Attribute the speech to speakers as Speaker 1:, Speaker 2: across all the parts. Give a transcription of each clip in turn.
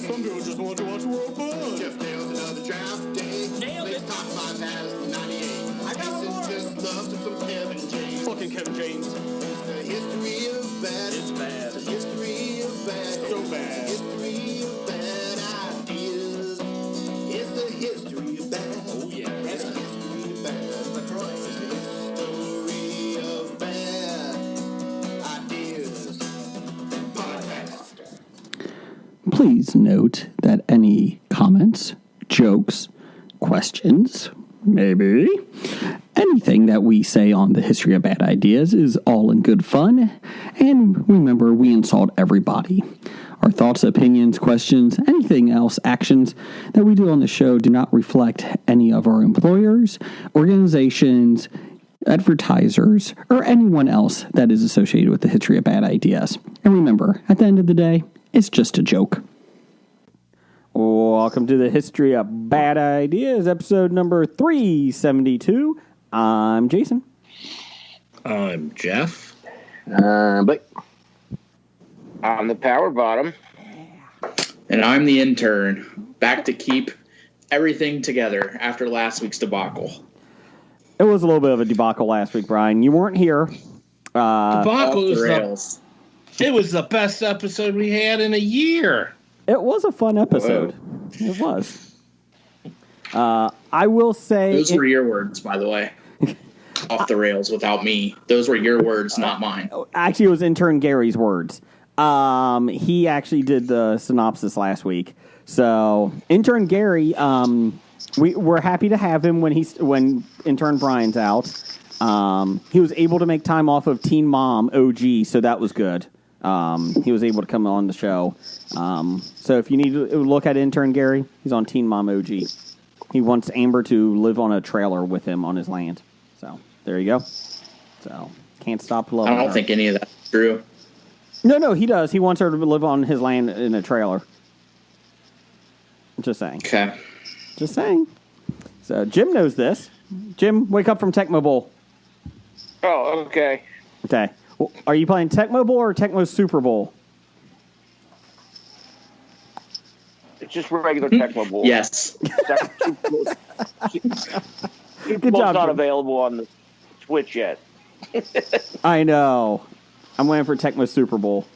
Speaker 1: Some people just want to watch World Fun.
Speaker 2: Jeff nails another draft day.
Speaker 3: Nailed
Speaker 2: Makes
Speaker 3: it.
Speaker 2: top 5 has 98.
Speaker 3: I got one more.
Speaker 2: Just loves him some Kevin James.
Speaker 1: Fucking Kevin James.
Speaker 2: It's the history of bad.
Speaker 1: It's bad.
Speaker 2: It's the history of bad.
Speaker 1: So bad.
Speaker 2: It's the history of bad ideas. It's the history of bad.
Speaker 1: Oh, yeah.
Speaker 2: It's the history of bad. That's right. It's the history of bad ideas. Podcast.
Speaker 4: Please note that any comments, jokes, questions, maybe anything that we say on the history of bad ideas is all in good fun. And remember, we insult everybody. Our thoughts, opinions, questions, anything else, actions that we do on the show do not reflect any of our employers, organizations, advertisers, or anyone else that is associated with the history of bad ideas. And remember, at the end of the day, it's just a joke. Welcome to the History of Bad Ideas, episode number 372. I'm Jason.
Speaker 5: I'm Jeff.
Speaker 6: But I'm the power bottom.
Speaker 5: And I'm the intern, back to keep everything together after last week's debacle.
Speaker 4: It was a little bit of a debacle last week, Brian. You weren't here.
Speaker 5: Debacle
Speaker 7: was
Speaker 5: the rails.
Speaker 7: It was the best episode we had in a year.
Speaker 4: It was a fun episode. Whoa. It was. I will say...
Speaker 5: Those were your words, by the way. Off the rails without me. Those were your words, not mine.
Speaker 4: Actually, it was intern Gary's words. He actually did the synopsis last week. So, intern Gary, we're happy to have him when intern Brian's out. He was able to make time off of Teen Mom OG, so that was good. He was able to come on the show. So if you need to look at intern Gary, he's on Teen Mom OG. He wants Amber to live on a trailer with him on his land. So there you go. So can't stop loving her.
Speaker 5: I don't think any of that's true.
Speaker 4: No, he does. He wants her to live on his land in a trailer. Just saying.
Speaker 5: Okay.
Speaker 4: Just saying. So Jim knows this. Jim, wake up from Tecmo Bowl.
Speaker 6: Oh, okay.
Speaker 4: Okay. Well, are you playing Tecmo Bowl or Tecmo Super Bowl?
Speaker 6: It's just regular Tecmo Bowl.
Speaker 5: Yes.
Speaker 6: Super Bowl's not available on the Switch yet.
Speaker 4: I know. I'm waiting for Tecmo Super Bowl.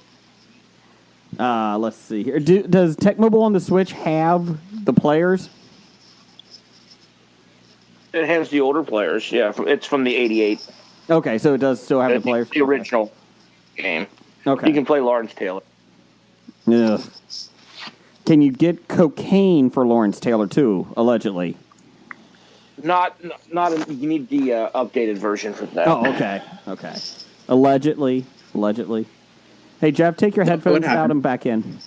Speaker 4: Let's see here. Does Tecmo Bowl on the Switch have the players?
Speaker 6: It has the older players, yeah. It's from the 88.
Speaker 4: Okay, so it does still have the players?
Speaker 6: The original game.
Speaker 4: Okay.
Speaker 6: You can play Lawrence Taylor.
Speaker 4: Ugh. Can you get cocaine for Lawrence Taylor, too, allegedly?
Speaker 6: Not. You need the updated version for that.
Speaker 4: Oh, okay. Okay. Allegedly. Hey, Jeff, take your headphones out and back in.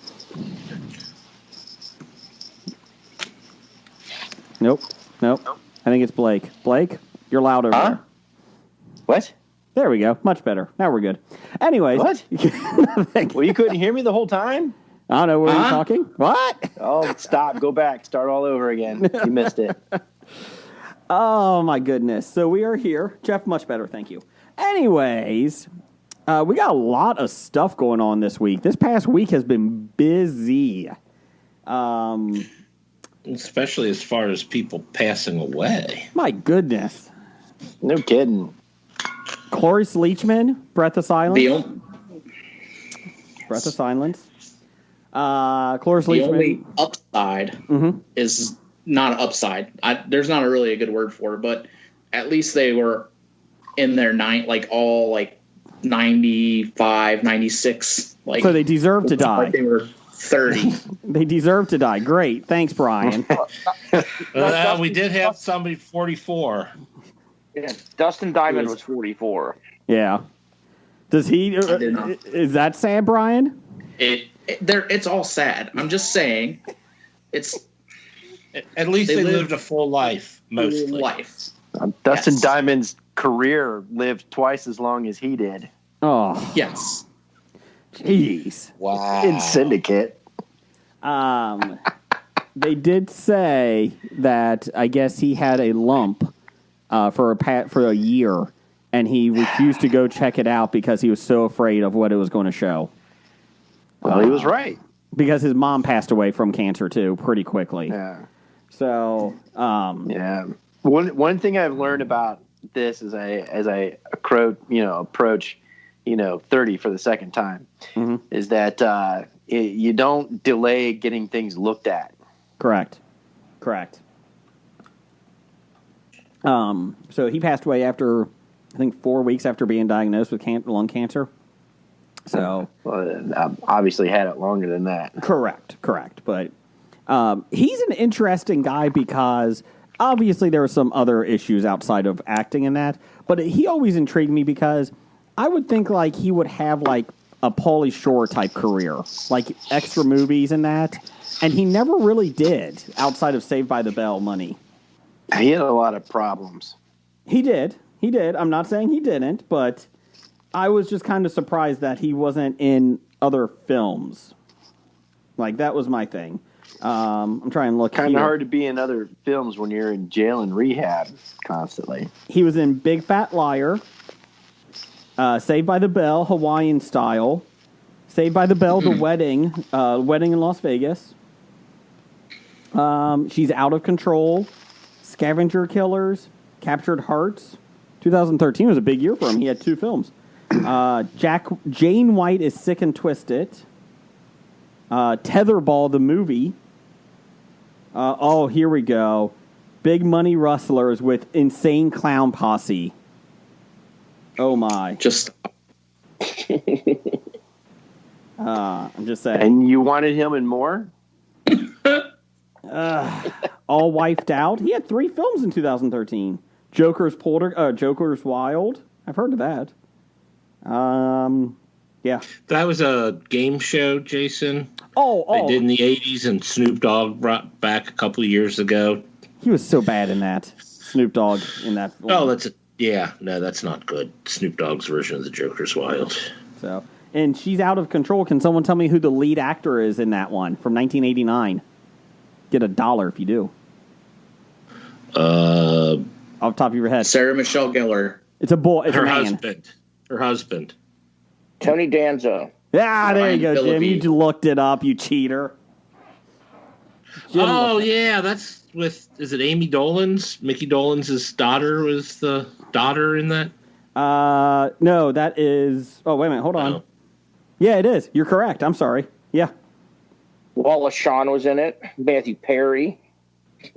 Speaker 4: Nope. I think it's Blake. Blake, you're loud over there.
Speaker 8: What?
Speaker 4: There we go. Much better. Now we're good. Anyways.
Speaker 8: What? Well, you couldn't hear me the whole time?
Speaker 4: I don't know. Were you talking? What?
Speaker 8: Oh, stop. Go back. Start all over again. You missed it.
Speaker 4: Oh, my goodness. So we are here. Jeff, much better. Thank you. Anyways, we got a lot of stuff going on this week. This past week has been busy.
Speaker 7: Especially as far as people passing away.
Speaker 4: My goodness.
Speaker 8: No kidding.
Speaker 4: Cloris Leachman, Breath of Silence. Breath of Silence. Cloris Leachman.
Speaker 5: The only upside is not an upside. There's not really a good word for it, but at least they were in their 95, 96.
Speaker 4: So they deserve to die.
Speaker 5: Like they were 30.
Speaker 4: They deserve to die. Great. Thanks, Brian.
Speaker 7: We did have somebody 44.
Speaker 6: Yeah, Dustin Diamond was 44.
Speaker 4: Yeah. Does he? Is that sad, Brian?
Speaker 5: It's all sad. I'm just saying. It's
Speaker 7: at least they lived a full life, mostly.
Speaker 8: Dustin Diamond's career lived twice as long as he did.
Speaker 4: Oh
Speaker 5: yes.
Speaker 4: Jeez.
Speaker 7: Wow.
Speaker 8: In Syndicate.
Speaker 4: They did say that I guess he had a lump for a year, and he refused to go check it out because he was so afraid of what it was going to show.
Speaker 8: Well, he was right.
Speaker 4: because his mom passed away from cancer too pretty quickly.
Speaker 8: Yeah.
Speaker 4: So
Speaker 8: Yeah. One thing I've learned about this as I approach 30 for the second time is that you don't delay getting things looked at.
Speaker 4: Correct. So he passed away after, I think, 4 weeks after being diagnosed with lung cancer. So
Speaker 8: Obviously had it longer than that.
Speaker 4: Correct. But he's an interesting guy because obviously there were some other issues outside of acting in that. But he always intrigued me because I would think like he would have like a Pauly Shore type career, like extra movies and that. And he never really did outside of Saved by the Bell money.
Speaker 8: He had a lot of problems.
Speaker 4: He did. I'm not saying he didn't, but I was just kind of surprised that he wasn't in other films. Like, that was my thing. I'm trying to look
Speaker 8: Kind of hard to be in other films when you're in jail and rehab constantly.
Speaker 4: He was in Big Fat Liar, Saved by the Bell, Hawaiian Style, Saved by the Bell, The Wedding, Wedding in Las Vegas. She's Out of Control, Scavenger Killers, Captured Hearts. 2013 was a big year for him. He had 2 films. Jane White is Sick and Twisted. Tetherball, the movie. Here we go. Big Money Rustlers with Insane Clown Posse. Oh, my. I'm just saying.
Speaker 8: And you wanted him in more?
Speaker 4: All Wiped Out. He had 3 films in 2013. Joker's Wild. I've heard of that. Yeah.
Speaker 7: That was a game show, Jason.
Speaker 4: They
Speaker 7: did in the 80s, and Snoop Dogg brought back a couple of years ago.
Speaker 4: He was so bad in that. Snoop Dogg in that film.
Speaker 7: Oh, that's not good. Snoop Dogg's version of the Joker's Wild.
Speaker 4: So, and She's Out of Control. Can someone tell me who the lead actor is in that one from 1989? Get $1 if you do. Off the top of your head.
Speaker 5: Sarah Michelle Gellar.
Speaker 4: It's a boy. It's
Speaker 7: Her
Speaker 4: a man.
Speaker 7: husband. Her husband.
Speaker 6: Tony Danza.
Speaker 4: Yeah, there you go, Jim.
Speaker 5: Phillippe.
Speaker 4: You just looked it up, you cheater.
Speaker 7: That's with, is it Amy Dolenz? Mickey Dolenz' daughter was the daughter in that?
Speaker 4: No, that is... Oh, wait a minute. Hold on.
Speaker 7: Oh.
Speaker 4: Yeah, it is. You're correct. I'm sorry. Yeah.
Speaker 6: Wallace Shawn was in it. Matthew Perry.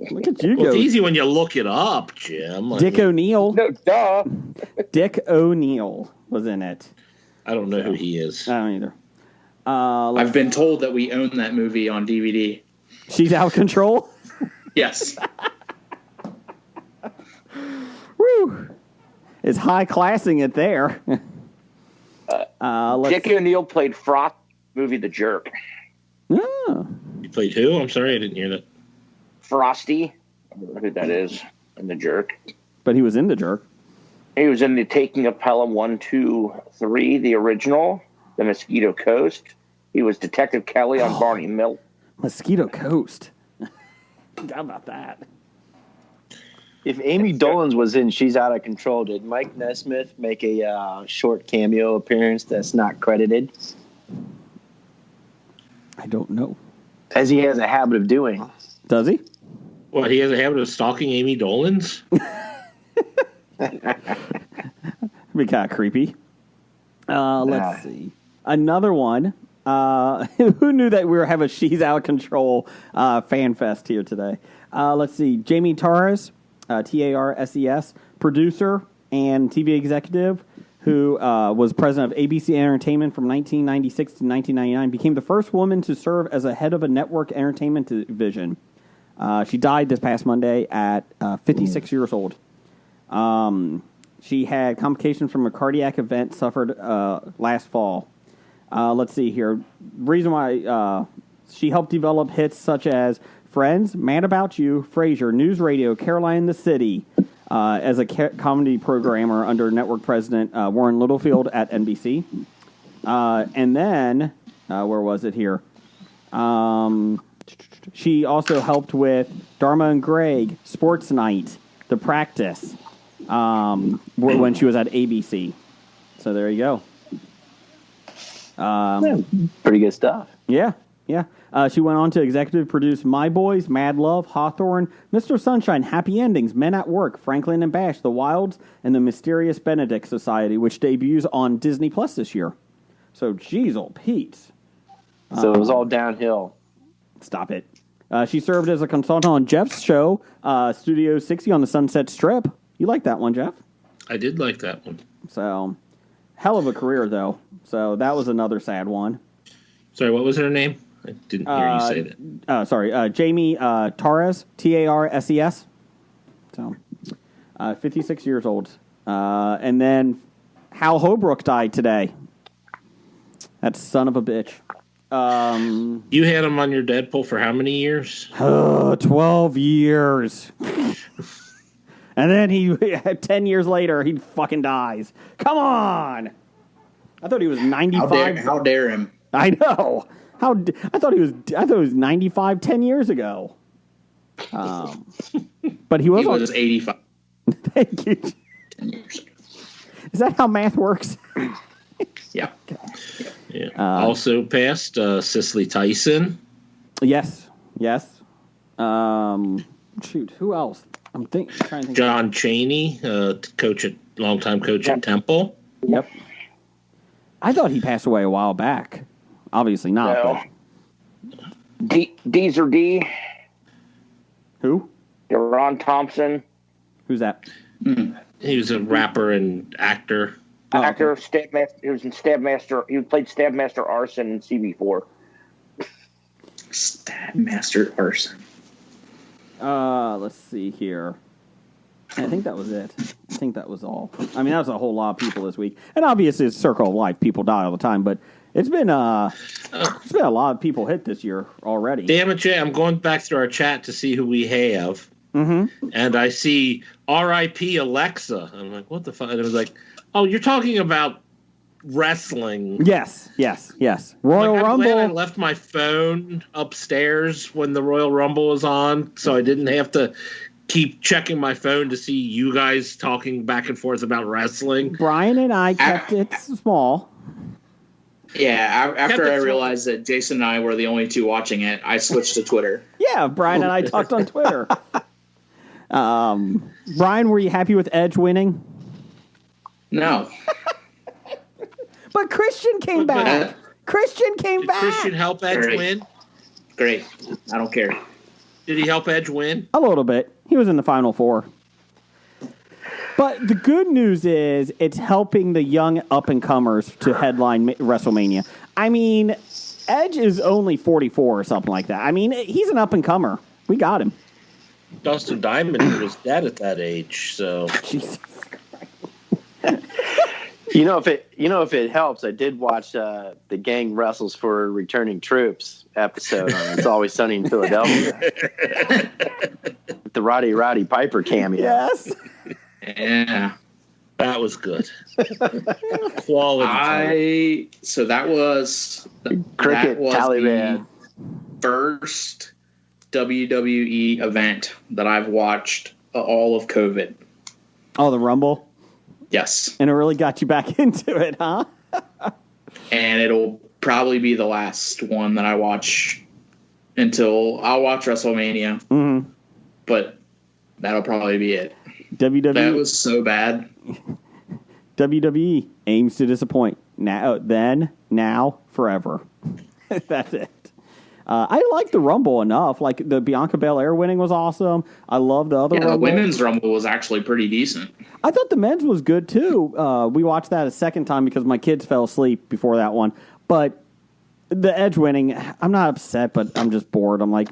Speaker 4: Look at you
Speaker 7: Well,
Speaker 4: go.
Speaker 7: it's easy when you look it up, Jim.
Speaker 4: Dick O'Neill.
Speaker 6: No, duh.
Speaker 4: Dick O'Neill was in it.
Speaker 7: I don't know who he is.
Speaker 4: I don't either.
Speaker 5: I've been told that we own that movie on DVD.
Speaker 4: She's Out of Control.
Speaker 5: Yes.
Speaker 4: Woo! It's high-classing it there.
Speaker 6: Dick O'Neill played Frost movie The Jerk.
Speaker 4: Oh.
Speaker 7: You played who? I'm sorry, I didn't hear that.
Speaker 6: Frosty. I don't know who that is in The Jerk.
Speaker 4: But he was in The Jerk.
Speaker 6: He was in The Taking of Pelham 1, 2, 3, the original, The Mosquito Coast. He was Detective Kelly on Barney Mill.
Speaker 4: Mosquito Coast. How about that?
Speaker 8: If Amy Dolenz was in She's Out of Control, did Mike Nesmith make a short cameo appearance that's not credited?
Speaker 4: I don't know.
Speaker 8: As he has a habit of doing.
Speaker 4: Does he?
Speaker 7: What, he has a habit of stalking Amy Dolenz?
Speaker 4: Be kind of creepy. Let's see. Another one. Who knew that we were having a She's Out of Control fan fest here today? Let's see. Jamie Tarses, Tarses, producer and TV executive, who was president of ABC Entertainment from 1996 to 1999, became the first woman to serve as a head of a network entertainment division. She died this past Monday at 56 years old. She had complications from a cardiac event suffered last fall. Let's see here. Reason why she helped develop hits such as Friends, Mad About You, Frasier, News Radio, Caroline in the City, as a comedy programmer under network president Warren Littlefield at NBC. And then, where was it here? She also helped with Dharma and Greg, Sports Night, The Practice, when she was at ABC. So there you go.
Speaker 8: Pretty good stuff.
Speaker 4: Yeah. Yeah. She went on to executive produce My Boys, Mad Love, Hawthorne, Mr. Sunshine, Happy Endings, Men at Work, Franklin and Bash, The Wilds, and The Mysterious Benedict Society, which debuts on Disney Plus this year. So, geez, old Pete.
Speaker 8: So it was all downhill.
Speaker 4: Stop it. She served as a consultant on Jeff's show, Studio 60 on the Sunset Strip. You like that one, Jeff?
Speaker 7: I did like that one.
Speaker 4: So, hell of a career, though. So, that was another sad one.
Speaker 7: Sorry, what was her name? I didn't hear you say that.
Speaker 4: Jamie Tarses, Tarses. So, 56 years old. And then Hal Holbrook died today. That son of a bitch.
Speaker 7: You had him on your Deadpool for how many years?
Speaker 4: 12 years. And then 10 years later, he fucking dies. Come on! I thought he was 95.
Speaker 5: How dare him?
Speaker 4: I know. I thought he was 95 10 years ago. But he was.
Speaker 5: He was 85.
Speaker 4: Thank you.
Speaker 5: 10 years ago.
Speaker 4: Is that how math works?
Speaker 5: Yeah.
Speaker 7: Yeah. Also passed Cicely Tyson.
Speaker 4: Yes. Shoot, who else? I'm trying to think.
Speaker 7: John Chaney, longtime coach at Temple.
Speaker 4: Yep. I thought he passed away a while back. Obviously not.
Speaker 6: No. D's or D.
Speaker 4: Who?
Speaker 6: Deron Thompson.
Speaker 4: Who's that?
Speaker 7: He was a rapper and actor.
Speaker 6: Actor,
Speaker 4: okay.
Speaker 6: Stabmaster. He was in Stabmaster. He played Stabmaster Arson in CB4.
Speaker 5: Stabmaster Arson.
Speaker 4: Let's see here. I think that was it. I think that was all. I mean, that was a whole lot of people this week. And obviously, it's Circle of Life. People die all the time, but it's been a lot of people hit this year already.
Speaker 7: Damn it, Jay! I'm going back through our chat to see who we have, and I see R.I.P. Alexa. I'm like, what the fuck? And it was like, oh, you're talking about wrestling.
Speaker 4: Yes. Royal
Speaker 7: I'm
Speaker 4: Rumble.
Speaker 7: glad I left my phone upstairs when the Royal Rumble was on, so I didn't have to keep checking my phone to see you guys talking back and forth about wrestling.
Speaker 4: Brian and I kept it small.
Speaker 5: Yeah, after I realized that Jason and I were the only two watching it, I switched to Twitter.
Speaker 4: Yeah, Brian and I talked on Twitter. Brian, were you happy with Edge winning?
Speaker 5: No.
Speaker 4: But Christian came back. Christian came
Speaker 7: Did
Speaker 4: back.
Speaker 7: Christian help Edge
Speaker 5: Great.
Speaker 7: win?
Speaker 5: Great. I don't care.
Speaker 7: Did he help Edge win?
Speaker 4: A little bit. He was in the Final Four. But the good news is it's helping the young up-and-comers to headline WrestleMania. I mean, Edge is only 44 or something like that. I mean, he's an up-and-comer. We got him.
Speaker 7: Dustin Diamond was dead at that age, so
Speaker 4: Jesus.
Speaker 8: If it helps, I did watch the Gang Wrestles for Returning Troops episode on It's Always Sunny in Philadelphia. With the Roddy Piper cameo.
Speaker 4: Yes.
Speaker 5: Yeah.
Speaker 7: that was good. Quality.
Speaker 5: So that was
Speaker 8: Cricket Taliban.
Speaker 5: First WWE event that I've watched all of COVID.
Speaker 4: Oh, the Rumble?
Speaker 5: Yes.
Speaker 4: And it really got you back into it, huh?
Speaker 5: And it'll probably be the last one that I watch until I'll watch WrestleMania.
Speaker 4: Mm-hmm.
Speaker 5: But that'll probably be it.
Speaker 4: WWE.
Speaker 5: That was so bad.
Speaker 4: WWE aims to disappoint. Now, forever. That's it. I like the Rumble enough. Like the Bianca Belair winning was awesome. I love the other
Speaker 5: Yeah, the
Speaker 4: Rumble.
Speaker 5: women's Rumble was actually pretty decent.
Speaker 4: I thought the men's was good too. We watched that a second time because my kids fell asleep before that one. But the Edge winning, I'm not upset, but I'm just bored. I'm like,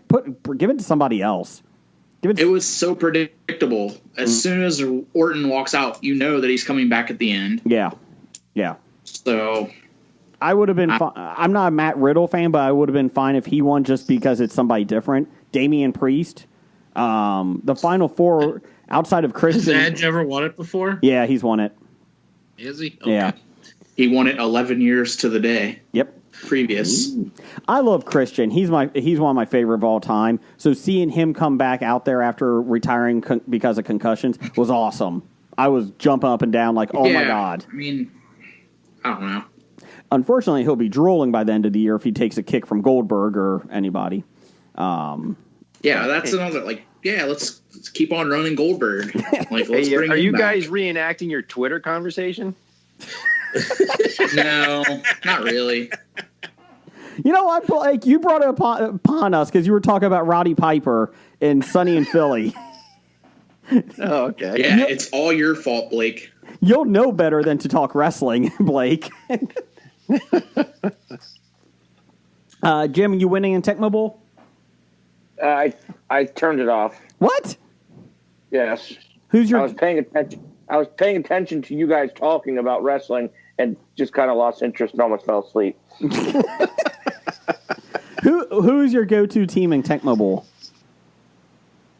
Speaker 4: give it to somebody else.
Speaker 5: It was so predictable. As soon as Orton walks out, you know that he's coming back at the end.
Speaker 4: Yeah.
Speaker 5: So
Speaker 4: I would have been fine. I'm not a Matt Riddle fan, but I would have been fine if he won just because it's somebody different. Damian Priest. The Final Four outside of Christian.
Speaker 7: Has Edge ever won it before?
Speaker 4: Yeah, he's won it.
Speaker 7: Is he? Okay.
Speaker 4: Yeah.
Speaker 5: he won it 11 years to the day.
Speaker 4: Yep.
Speaker 5: Previous.
Speaker 4: I love Christian. He's one of my favorite of all time. So seeing him come back out there after retiring because of concussions was awesome. I was jumping up and down like, oh my God.
Speaker 5: I mean, I don't know.
Speaker 4: Unfortunately, he'll be drooling by the end of the year if he takes a kick from Goldberg or anybody.
Speaker 5: Yeah, that's another, like, yeah, let's keep on running Goldberg. Like, let's bring
Speaker 8: are
Speaker 5: him
Speaker 8: you
Speaker 5: back.
Speaker 8: guys reenacting your Twitter conversation?
Speaker 5: No, not really.
Speaker 4: You know what, Blake? You brought it upon us because you were talking about Roddy Piper in Sunny in Philly.
Speaker 8: Oh, okay.
Speaker 5: Yeah, it's all your fault, Blake.
Speaker 4: You'll know better than to talk wrestling, Blake. Jim, you winning in Tecmo Bowl?
Speaker 6: I turned it off.
Speaker 4: What?
Speaker 6: Yes.
Speaker 4: Who's your?
Speaker 6: I was paying attention to you guys talking about wrestling and just kind of lost interest and almost fell asleep.
Speaker 4: Who's your go-to team in Tecmo Bowl?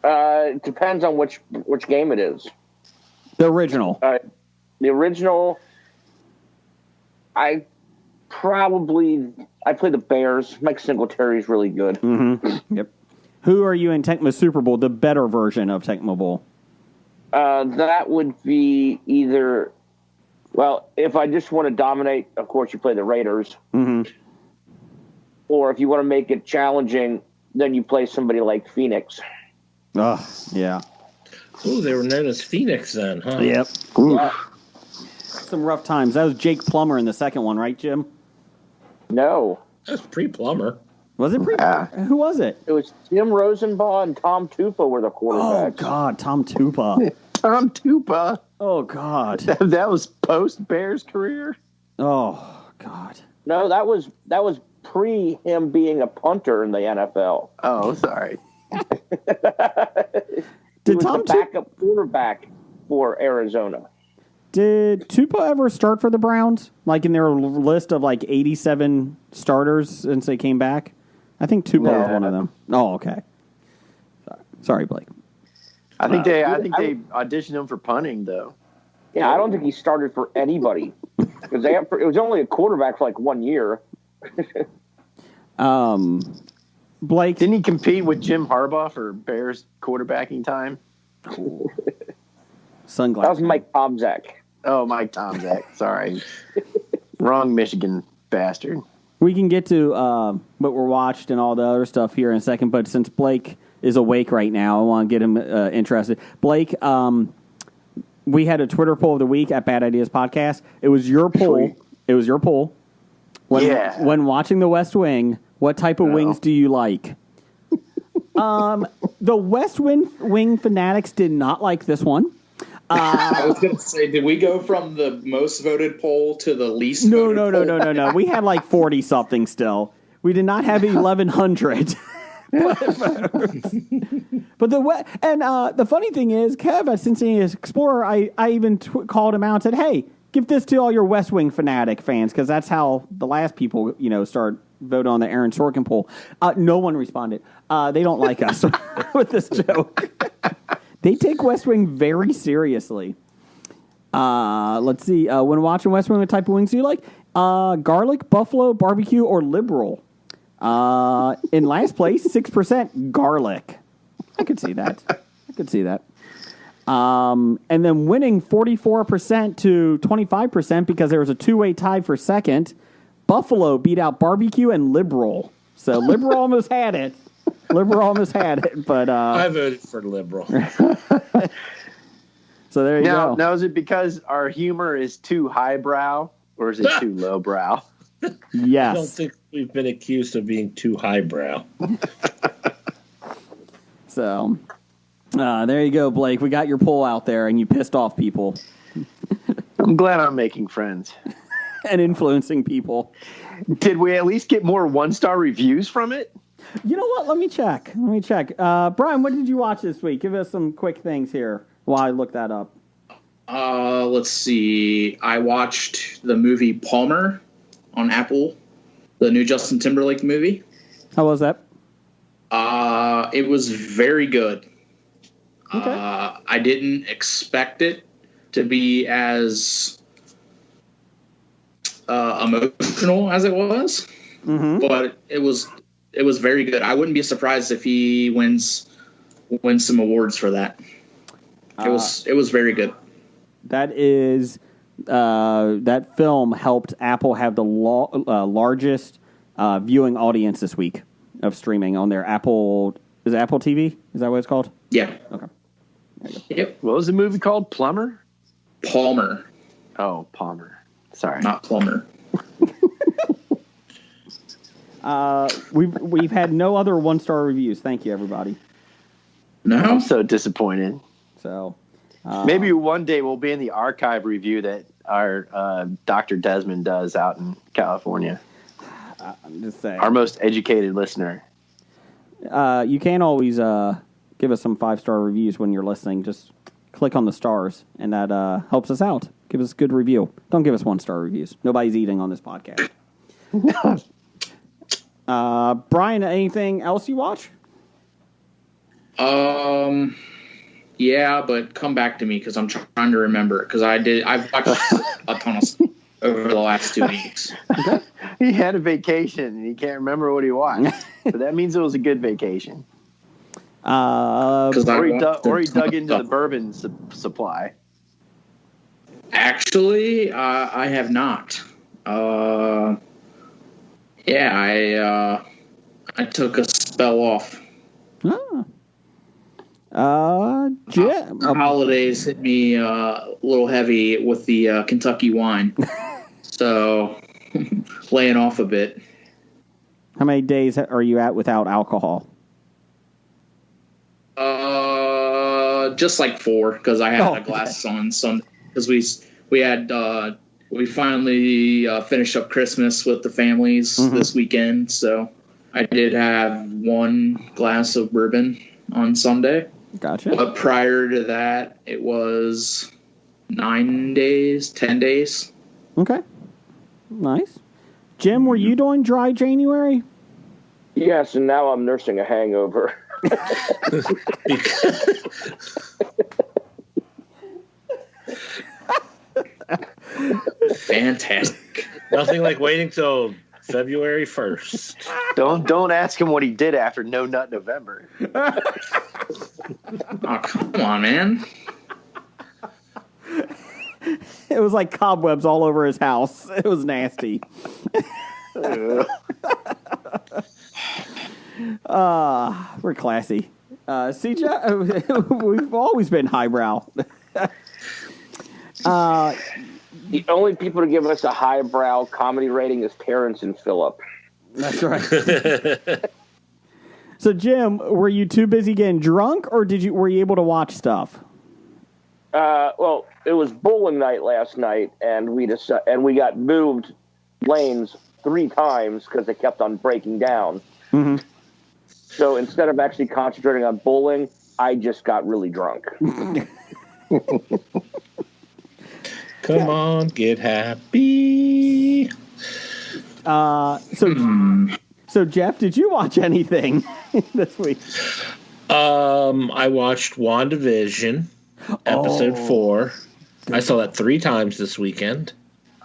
Speaker 6: It depends on which game it is.
Speaker 4: The original.
Speaker 6: The original, I play the Bears. Mike Singletary's really good.
Speaker 4: Mm-hmm. Yep. Who are you in Tecmo Super Bowl, the better version of Tecmo Bowl?
Speaker 6: That would be either, well, if I just want to dominate, of course you play the Raiders.
Speaker 4: Mm-hmm.
Speaker 6: Or if you want to make it challenging, then you play somebody like Phoenix.
Speaker 4: Oh, yeah.
Speaker 7: Oh, they were known as Phoenix then, huh?
Speaker 4: Yep.
Speaker 6: Yeah.
Speaker 4: Some rough times. That was Jake Plummer in the second one, right, Jim?
Speaker 6: No.
Speaker 7: That's pre-Plumber.
Speaker 4: Was it Who was it?
Speaker 6: It was Tim Rosenbaugh and Tom Tupa were the quarterbacks.
Speaker 4: Oh, God, Tom Tupa.
Speaker 8: Tom Tupa.
Speaker 4: Oh, God.
Speaker 8: That was post-Bears career?
Speaker 4: Oh, God.
Speaker 6: No, that was pre him being a punter in the NFL.
Speaker 8: Oh, sorry.
Speaker 6: He was the backup quarterback for Arizona.
Speaker 4: Did Tupa ever start for the Browns? Like in their list of like 87 starters since they came back? I think Tupa was one of them. Oh, okay. Sorry, Blake.
Speaker 8: I think they auditioned him for punting, though.
Speaker 6: Yeah, I don't think he started for anybody because it was only a quarterback for like 1 year.
Speaker 4: Blake,
Speaker 8: Didn't he compete with Jim Harbaugh for Bears quarterbacking time?
Speaker 4: sunglasses.
Speaker 6: That was Mike Tomczak.
Speaker 8: Oh, Mike Tomczak. Sorry. Wrong Michigan bastard.
Speaker 4: We can get to what we're watched and all the other stuff here in a second, but since Blake is awake right now, I want to get him interested. Blake, we had a Twitter poll of the week at Bad Ideas Podcast. It was your poll.
Speaker 8: Sweet.
Speaker 4: It was your poll. When watching The West Wing, what type of wings do you like? The West Wing fanatics did not like this one.
Speaker 5: I was going to say, did we go from the most voted poll to the least voted poll?
Speaker 4: No. We had like 40-something still. We did not have 1,100. But the funny thing is, Kev at Cincinnati Explorer, I even called him out and said, hey, give this to all your West Wing fanatic fans, because that's how the last people, start voting on the Aaron Sorkin poll. No one responded. They don't like us with this joke. They take West Wing very seriously. Let's see. When watching West Wing, what type of wings do you like? Garlic, buffalo, barbecue, or liberal? In last place, 6% garlic. I could see that. And then winning 44% to 25% because there was a two-way tie for second. Buffalo beat out barbecue and liberal. So liberal almost had it. But
Speaker 7: I voted for liberal.
Speaker 4: So there you go.
Speaker 8: Now, is it because our humor is too highbrow or is it too lowbrow?
Speaker 4: Yes.
Speaker 7: I don't think we've been accused of being too highbrow.
Speaker 4: So there you go, Blake. We got your poll out there, and you pissed off people.
Speaker 8: I'm glad I'm making friends.
Speaker 4: And influencing people.
Speaker 8: Did we at least get more one-star reviews from it?
Speaker 4: You know what? Let me check. Brian, what did you watch this week? Give us some quick things here while I look that up.
Speaker 5: Let's see. I watched the movie Palmer on Apple, the new Justin Timberlake movie.
Speaker 4: How was that?
Speaker 5: It was very good.
Speaker 4: Okay.
Speaker 5: I didn't expect it to be as emotional as it was, but it was very good. I wouldn't be surprised if he wins some awards for that. It was very good.
Speaker 4: That is that film helped Apple have the largest viewing audience this week of streaming on their Apple. Is it Apple TV? Is that what it's called?
Speaker 5: Yeah.
Speaker 4: Okay.
Speaker 5: Yep.
Speaker 8: What was the movie called? Plumber?
Speaker 5: Palmer,
Speaker 8: Oh, Palmer. Sorry.
Speaker 5: not Plumber.
Speaker 4: We've had no other 1-star reviews. Thank you, everybody.
Speaker 5: No.
Speaker 8: I'm so disappointed.
Speaker 4: So
Speaker 8: Maybe one day we'll be in the archive review that our Dr. Desmond does out in California.
Speaker 4: I'm just saying.
Speaker 8: Our most educated listener.
Speaker 4: You can always give us some 5-star reviews when you're listening. Just click on the stars, and that helps us out. Give us a good review. Don't give us 1-star reviews. Nobody's eating on this podcast. Brian, anything else you watch?
Speaker 5: Yeah, but come back to me because I'm trying to remember it because I've watched a ton of stuff over the last 2 weeks.
Speaker 8: He had a vacation and he can't remember what he watched. But that means it was a good vacation. Or he dug into the bourbon supply.
Speaker 5: Actually, I have not. I took a spell off.
Speaker 4: Jim.
Speaker 5: Holidays hit me a little heavy with the Kentucky wine. So, laying off a bit.
Speaker 4: How many days are you at without alcohol?
Speaker 5: Just like 4 because I had a glass on Sunday because we finally finished up Christmas with the families this weekend. So I did have 1 glass of bourbon on Sunday.
Speaker 4: Gotcha.
Speaker 5: But prior to that, it was 10 days.
Speaker 4: Okay. Nice. Jim, were you doing dry January?
Speaker 6: Yes, and now I'm nursing a hangover.
Speaker 5: Fantastic.
Speaker 7: Nothing like waiting till February 1st.
Speaker 8: Don't ask him what he did after No Nut November.
Speaker 5: Oh, come on, man.
Speaker 4: It was like cobwebs all over his house. It was nasty. We're classy. CJ, we've always been highbrow.
Speaker 6: The only people to give us a highbrow comedy rating is Terrence and Phillip.
Speaker 4: That's right. So, Jim, were you too busy getting drunk, or were you able to watch stuff?
Speaker 6: Well, it was bowling night last night, and we got moved lanes 3 times because they kept on breaking down.
Speaker 4: Mm-hmm.
Speaker 6: So instead of actually concentrating on bowling, I just got really drunk.
Speaker 7: Come on, get happy.
Speaker 4: So Jeff, did you watch anything this week?
Speaker 7: I watched WandaVision, episode 4. I saw that 3 times this weekend.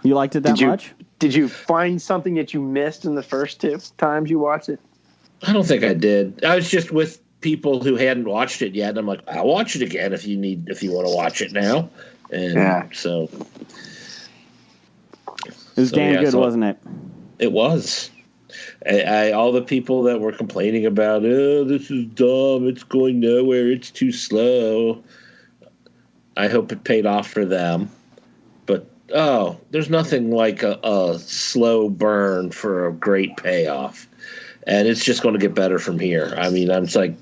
Speaker 4: You liked it that much?
Speaker 8: Did you find something that you missed in the first 2 times you watched it?
Speaker 7: I don't think I did. I was just with people who hadn't watched it yet. And I'm like, I'll watch it again if you want to watch it now. And so
Speaker 4: it was damn good, wasn't it?
Speaker 7: It was. All the people that were complaining about, this is dumb, it's going nowhere, it's too slow. I hope it paid off for them. But, there's nothing like a slow burn for a great payoff. And it's just going to get better from here. I mean, I'm just like,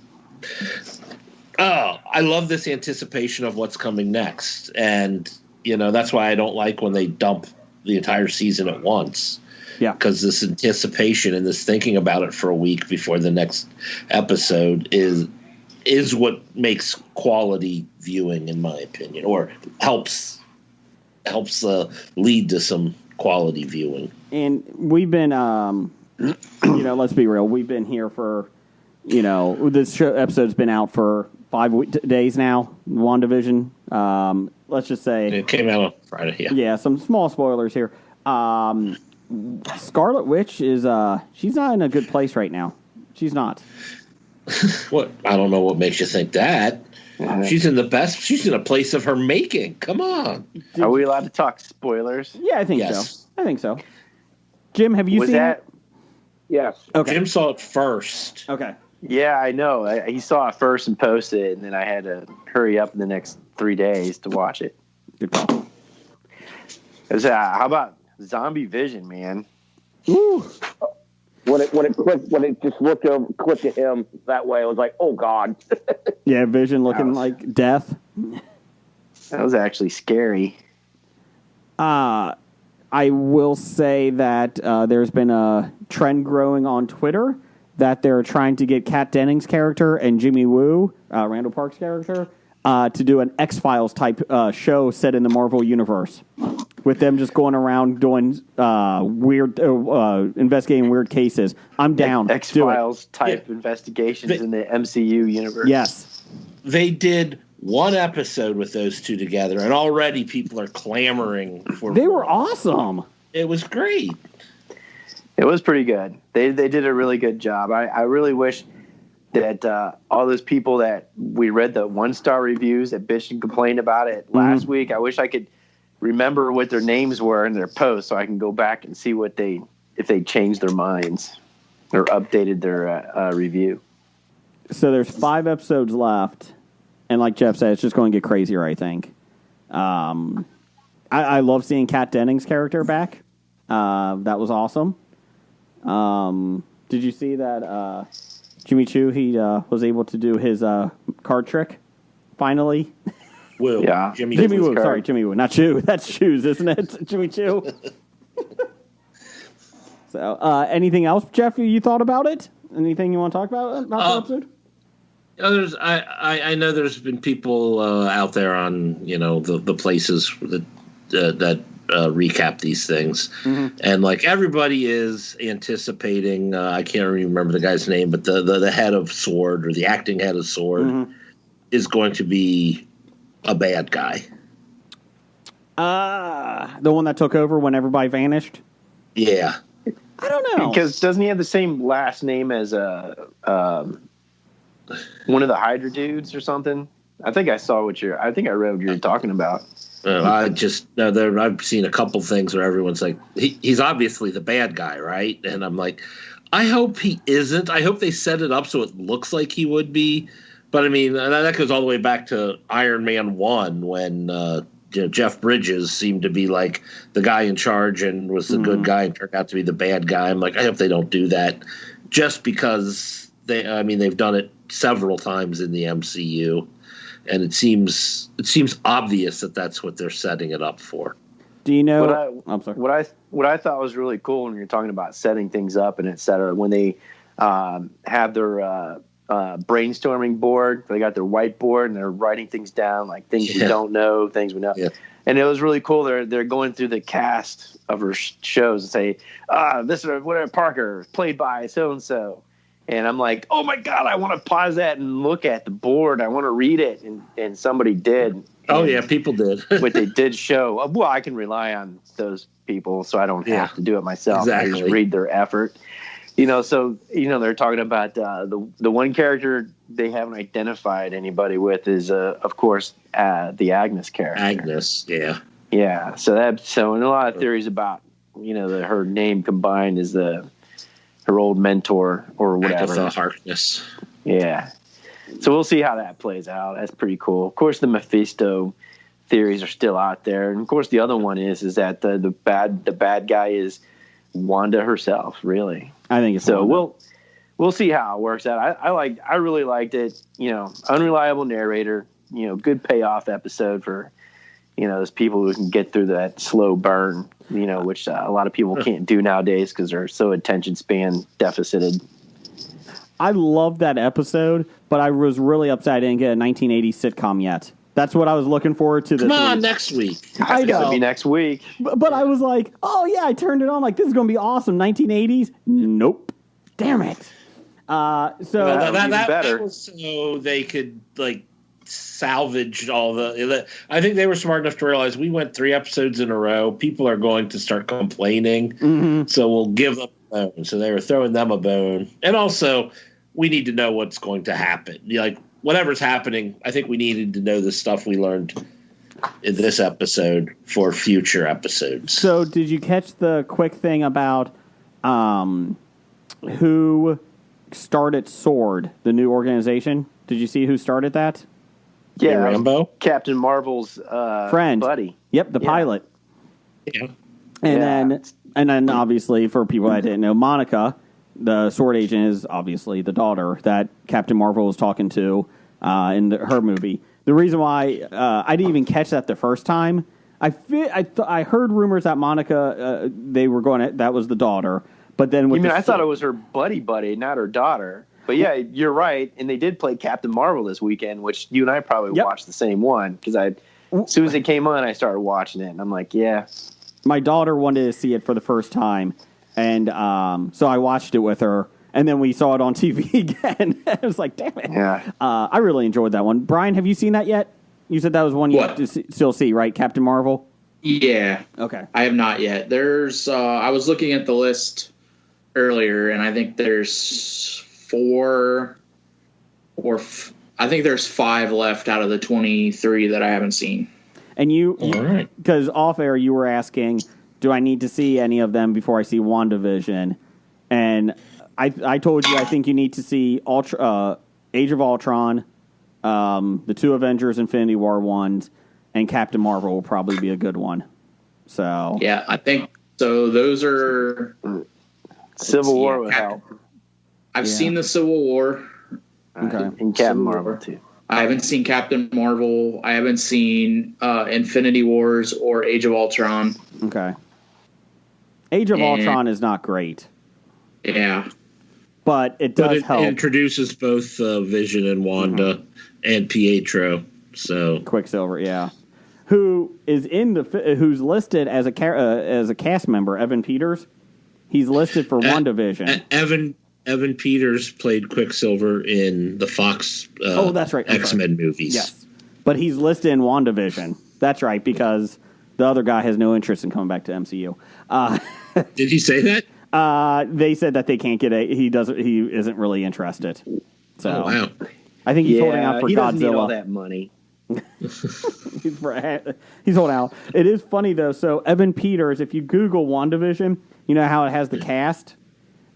Speaker 7: I love this anticipation of what's coming next. And, that's why I don't like when they dump the entire season at once.
Speaker 4: Yeah.
Speaker 7: Because this anticipation and this thinking about it for a week before the next episode is what makes quality viewing, in my opinion, or helps lead to some quality viewing.
Speaker 4: And we've been, let's be real. We've been here for, this episode's been out for 5 days now. WandaVision. Let's just say
Speaker 7: it came out on Friday. Yeah.
Speaker 4: Yeah. Some small spoilers here. Scarlet Witch is she's not in a good place right now. She's not.
Speaker 7: What? I don't know what makes you think that. She's in a place of her making. Come on.
Speaker 8: Are we allowed to talk spoilers?
Speaker 4: Yeah, I think
Speaker 7: Yes.
Speaker 4: so. I think so. Jim, have you
Speaker 8: Was
Speaker 4: seen
Speaker 8: that?
Speaker 4: it?
Speaker 6: Yes.
Speaker 4: Okay.
Speaker 7: Jim saw it first.
Speaker 4: Okay.
Speaker 8: Yeah, I know. He saw it first and posted it, and then I had to hurry up in the next 3 days to watch it.
Speaker 4: Good call.
Speaker 8: How about Zombie Vision, man?
Speaker 4: Ooh.
Speaker 6: When it just clicked at him that way, I was like, oh God.
Speaker 4: Yeah, Vision looking like death.
Speaker 8: That was actually scary.
Speaker 4: I will say that there's been a trend growing on Twitter that they're trying to get Kat Dennings' character and Jimmy Woo, Randall Park's character, to do an X-Files type show set in the Marvel Universe, with them just going around doing weird, investigating weird cases. I'm down.
Speaker 8: X-Files type investigations in the MCU universe.
Speaker 4: Yes.
Speaker 7: They did one episode with those two together, and already people are clamoring for
Speaker 4: They
Speaker 7: more.
Speaker 4: were awesome.
Speaker 7: It was great.
Speaker 8: It was pretty good. They did a really good job. I really wish that all those people that we read the 1-star reviews that bitched and complained about it last week, I wish I could remember what their names were in their posts so I can go back and see if they changed their minds or updated their review.
Speaker 4: So there's 5 episodes left, and like Jeff said, it's just going to get crazier, I think. I love seeing Kat Dennings' character back. That was awesome. Did you see that Jimmy Choo, he was able to do his card trick, finally?
Speaker 7: Woo.
Speaker 8: Yeah.
Speaker 7: Jimmy
Speaker 4: Woo.
Speaker 8: card.
Speaker 4: Sorry, Jimmy Woo. Not Choo. That's Shoes, isn't it? Jimmy Choo. So, anything else, Jeff, you thought about it? Anything you want to talk about the episode?
Speaker 7: I know there's been people out there on the places that recap these things, and like everybody is anticipating. I can't remember the guy's name, but the head of Sword, or the acting head of Sword, is going to be a bad guy.
Speaker 8: The
Speaker 4: one that took over when everybody vanished?
Speaker 7: Yeah.
Speaker 4: I don't know.
Speaker 8: Because doesn't he have the same last name as one of the Hydra dudes or something? I think I read what you were talking about.
Speaker 7: I've seen a couple things where everyone's like, he's obviously the bad guy, right? And I'm like, I hope he isn't. I hope they set it up so it looks like he would be. But I mean, that goes all the way back to Iron Man 1 when Jeff Bridges seemed to be like the guy in charge and was the good guy and turned out to be the bad guy. I'm like, I hope they don't do that, just because they've done it several times in the MCU, and it seems obvious that that's what they're setting it up for.
Speaker 4: Do you know? I'm sorry.
Speaker 8: What I thought was really cool when you're talking about setting things up and et cetera, when they have their brainstorming board, they got their whiteboard and they're writing things down, like things we don't know, things we know. Yeah. And it was really cool. They're going through the cast of her shows and say, this is whatever Parker played by so and so. And I'm like, oh my God, I want to pause that and look at the board. I want to read it. And somebody did.
Speaker 7: Oh yeah, people did.
Speaker 8: What they did show. Well, I can rely on those people, so I don't have to do it myself.
Speaker 7: Exactly.
Speaker 8: I just read their effort. So they're talking about the one character they haven't identified anybody with is, of course, the Agnes character.
Speaker 7: Agnes, yeah.
Speaker 8: Yeah. So and a lot of theories about her name combined is her old mentor or whatever.
Speaker 7: Agatha Harkness.
Speaker 8: Yeah. So we'll see how that plays out. That's pretty cool. Of course, the Mephisto theories are still out there, and of course, the other one is that the bad guy is Wanda herself. Really,
Speaker 4: I think it's
Speaker 8: so.
Speaker 4: Wanda.
Speaker 8: We'll see how it works out. I really liked it. Unreliable narrator. Good payoff episode for those people who can get through that slow burn. Which a lot of people can't do nowadays because they're so attention span deficited.
Speaker 4: I love that episode, but I was really upset I didn't get a 1980s sitcom yet. That's what I was looking forward to this
Speaker 7: Come on,
Speaker 4: week.
Speaker 7: next week.
Speaker 4: I know.
Speaker 8: It'll be next week.
Speaker 4: But I was like, oh yeah, I turned it on like this is going to be awesome. 1980s? Nope. Damn it.
Speaker 7: That was so they could salvage all the. I think they were smart enough to realize we went 3 episodes in a row. People are going to start complaining, so we'll give them a bone. So they were throwing them a bone, and also we need to know what's going to happen. whatever's happening, I think we needed to know the stuff we learned in this episode for future episodes.
Speaker 4: So, did you catch the quick thing about who started SWORD, the new organization? Did you see who started that?
Speaker 8: Yeah,
Speaker 7: Rambo?
Speaker 8: Captain Marvel's
Speaker 4: friend,
Speaker 8: buddy.
Speaker 4: Yep, the pilot.
Speaker 7: Yeah.
Speaker 4: And then obviously for people that didn't know, Monica, the SWORD agent, is obviously the daughter that Captain Marvel was talking to in her movie. The reason why I didn't even catch that the first time, I heard rumors that Monica they were going that was the daughter, but then
Speaker 8: I thought it was her buddy, not her daughter. But yeah, you're right, and they did play Captain Marvel this weekend, which you and I probably watched the same one because as soon as it came on, I started watching it, and I'm like, yeah.
Speaker 4: My daughter wanted to see it for the first time, and so I watched it with her, and then we saw it on TV again. I was like, damn it.
Speaker 8: Yeah.
Speaker 4: I really enjoyed that one. Brian, have you seen that yet? You said that was one you have to still see, right? Captain Marvel?
Speaker 5: Yeah.
Speaker 4: Okay.
Speaker 5: I have not yet. There's I was looking at the list earlier, and I think there's 4 or I think there's 5 left out of the 23 that I haven't seen.
Speaker 4: And because off air you were asking, do I need to see any of them before I see WandaVision? And I told you I think you need to see Age of Ultron, the 2 Avengers Infinity War ones, and Captain Marvel will probably be a good one. So
Speaker 5: yeah, I think so. Those are
Speaker 8: Civil War would help.
Speaker 5: I've seen the Civil War.
Speaker 4: Okay.
Speaker 8: And Captain Marvel too.
Speaker 5: I haven't seen Captain Marvel. I haven't seen Infinity Wars or Age of Ultron.
Speaker 4: Okay. Age of Ultron is not great.
Speaker 5: Yeah.
Speaker 4: But it does help.
Speaker 7: It introduces both Vision and Wanda and Pietro. So
Speaker 4: Quicksilver, yeah. Who is who's listed as a cast member, Evan Peters. He's listed for WandaVision.
Speaker 7: Evan Peters played Quicksilver in the Fox
Speaker 4: that's right.
Speaker 7: X-Men movies.
Speaker 4: Yes. But he's listed in WandaVision. That's right, because the other guy has no interest in coming back to MCU.
Speaker 7: Did he say that?
Speaker 4: They said that they can't get he isn't really interested. So
Speaker 7: wow.
Speaker 4: I think he's holding out for
Speaker 8: he
Speaker 4: Godzilla.
Speaker 8: Doesn't need all that money.
Speaker 4: He's holding out. It is funny though. So Evan Peters, if you Google WandaVision, you know how it has the cast.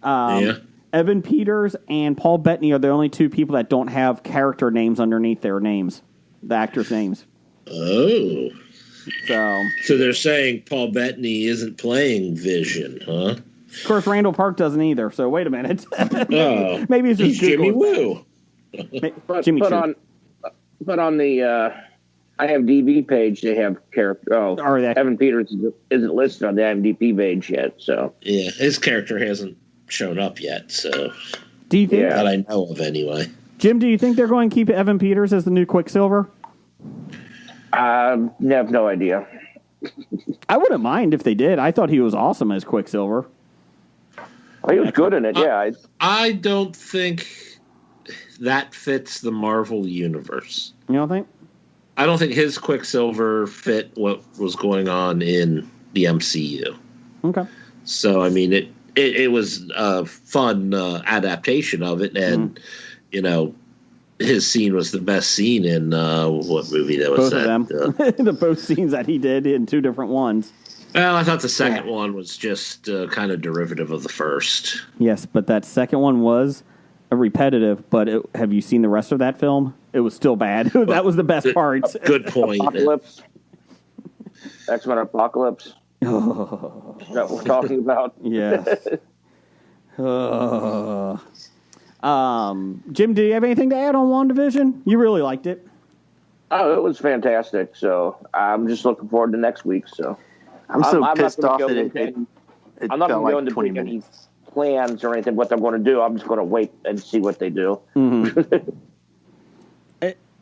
Speaker 4: Evan Peters and Paul Bettany are the only 2 people that don't have character names underneath their names, the actors' names.
Speaker 7: Oh.
Speaker 4: So
Speaker 7: they're saying Paul Bettany isn't playing Vision, huh?
Speaker 4: Of course, Randall Park doesn't either. So wait a minute.
Speaker 7: Oh,
Speaker 4: maybe it's just
Speaker 7: Jimmy Woo.
Speaker 4: Jimmy
Speaker 6: Choo. But on the IMDb page, they have character. Evan Peters isn't listed on the IMDb page yet. So
Speaker 7: yeah, his character hasn't shown up yet. So
Speaker 4: do you think
Speaker 7: that I know of anyway?
Speaker 4: Jim, do you think they're going to keep Evan Peters as the new Quicksilver?
Speaker 6: I have no idea.
Speaker 4: I wouldn't mind if they did. I thought he was awesome as Quicksilver.
Speaker 6: He was good in it, yeah.
Speaker 7: I don't think that fits the Marvel universe.
Speaker 4: You don't think?
Speaker 7: I don't think his Quicksilver fit what was going on in the MCU.
Speaker 4: Okay.
Speaker 7: So, I mean, it was a fun adaptation of it, and, his scene was the best scene in what movie that was?
Speaker 4: Both of them. The both scenes that he did in 2 different ones.
Speaker 7: Well, I thought the second one was just kind of derivative of the first.
Speaker 4: Yes, but that second one was repetitive, but have you seen the rest of that film? It was still bad. That was the best part.
Speaker 7: Good point.
Speaker 6: Apocalypse. X-Men Apocalypse. Is that what we're talking about?
Speaker 4: Yes. Jim, do you have anything to add on WandaVision? You really liked it.
Speaker 6: Oh, it was fantastic. So I'm just looking forward to next week. So
Speaker 8: I'm pissed off that
Speaker 6: I'm not going to go into
Speaker 8: 20
Speaker 6: any
Speaker 8: minutes.
Speaker 6: plans or anything what they're going to do. I'm just going to wait and see what they do.
Speaker 4: Mm-hmm.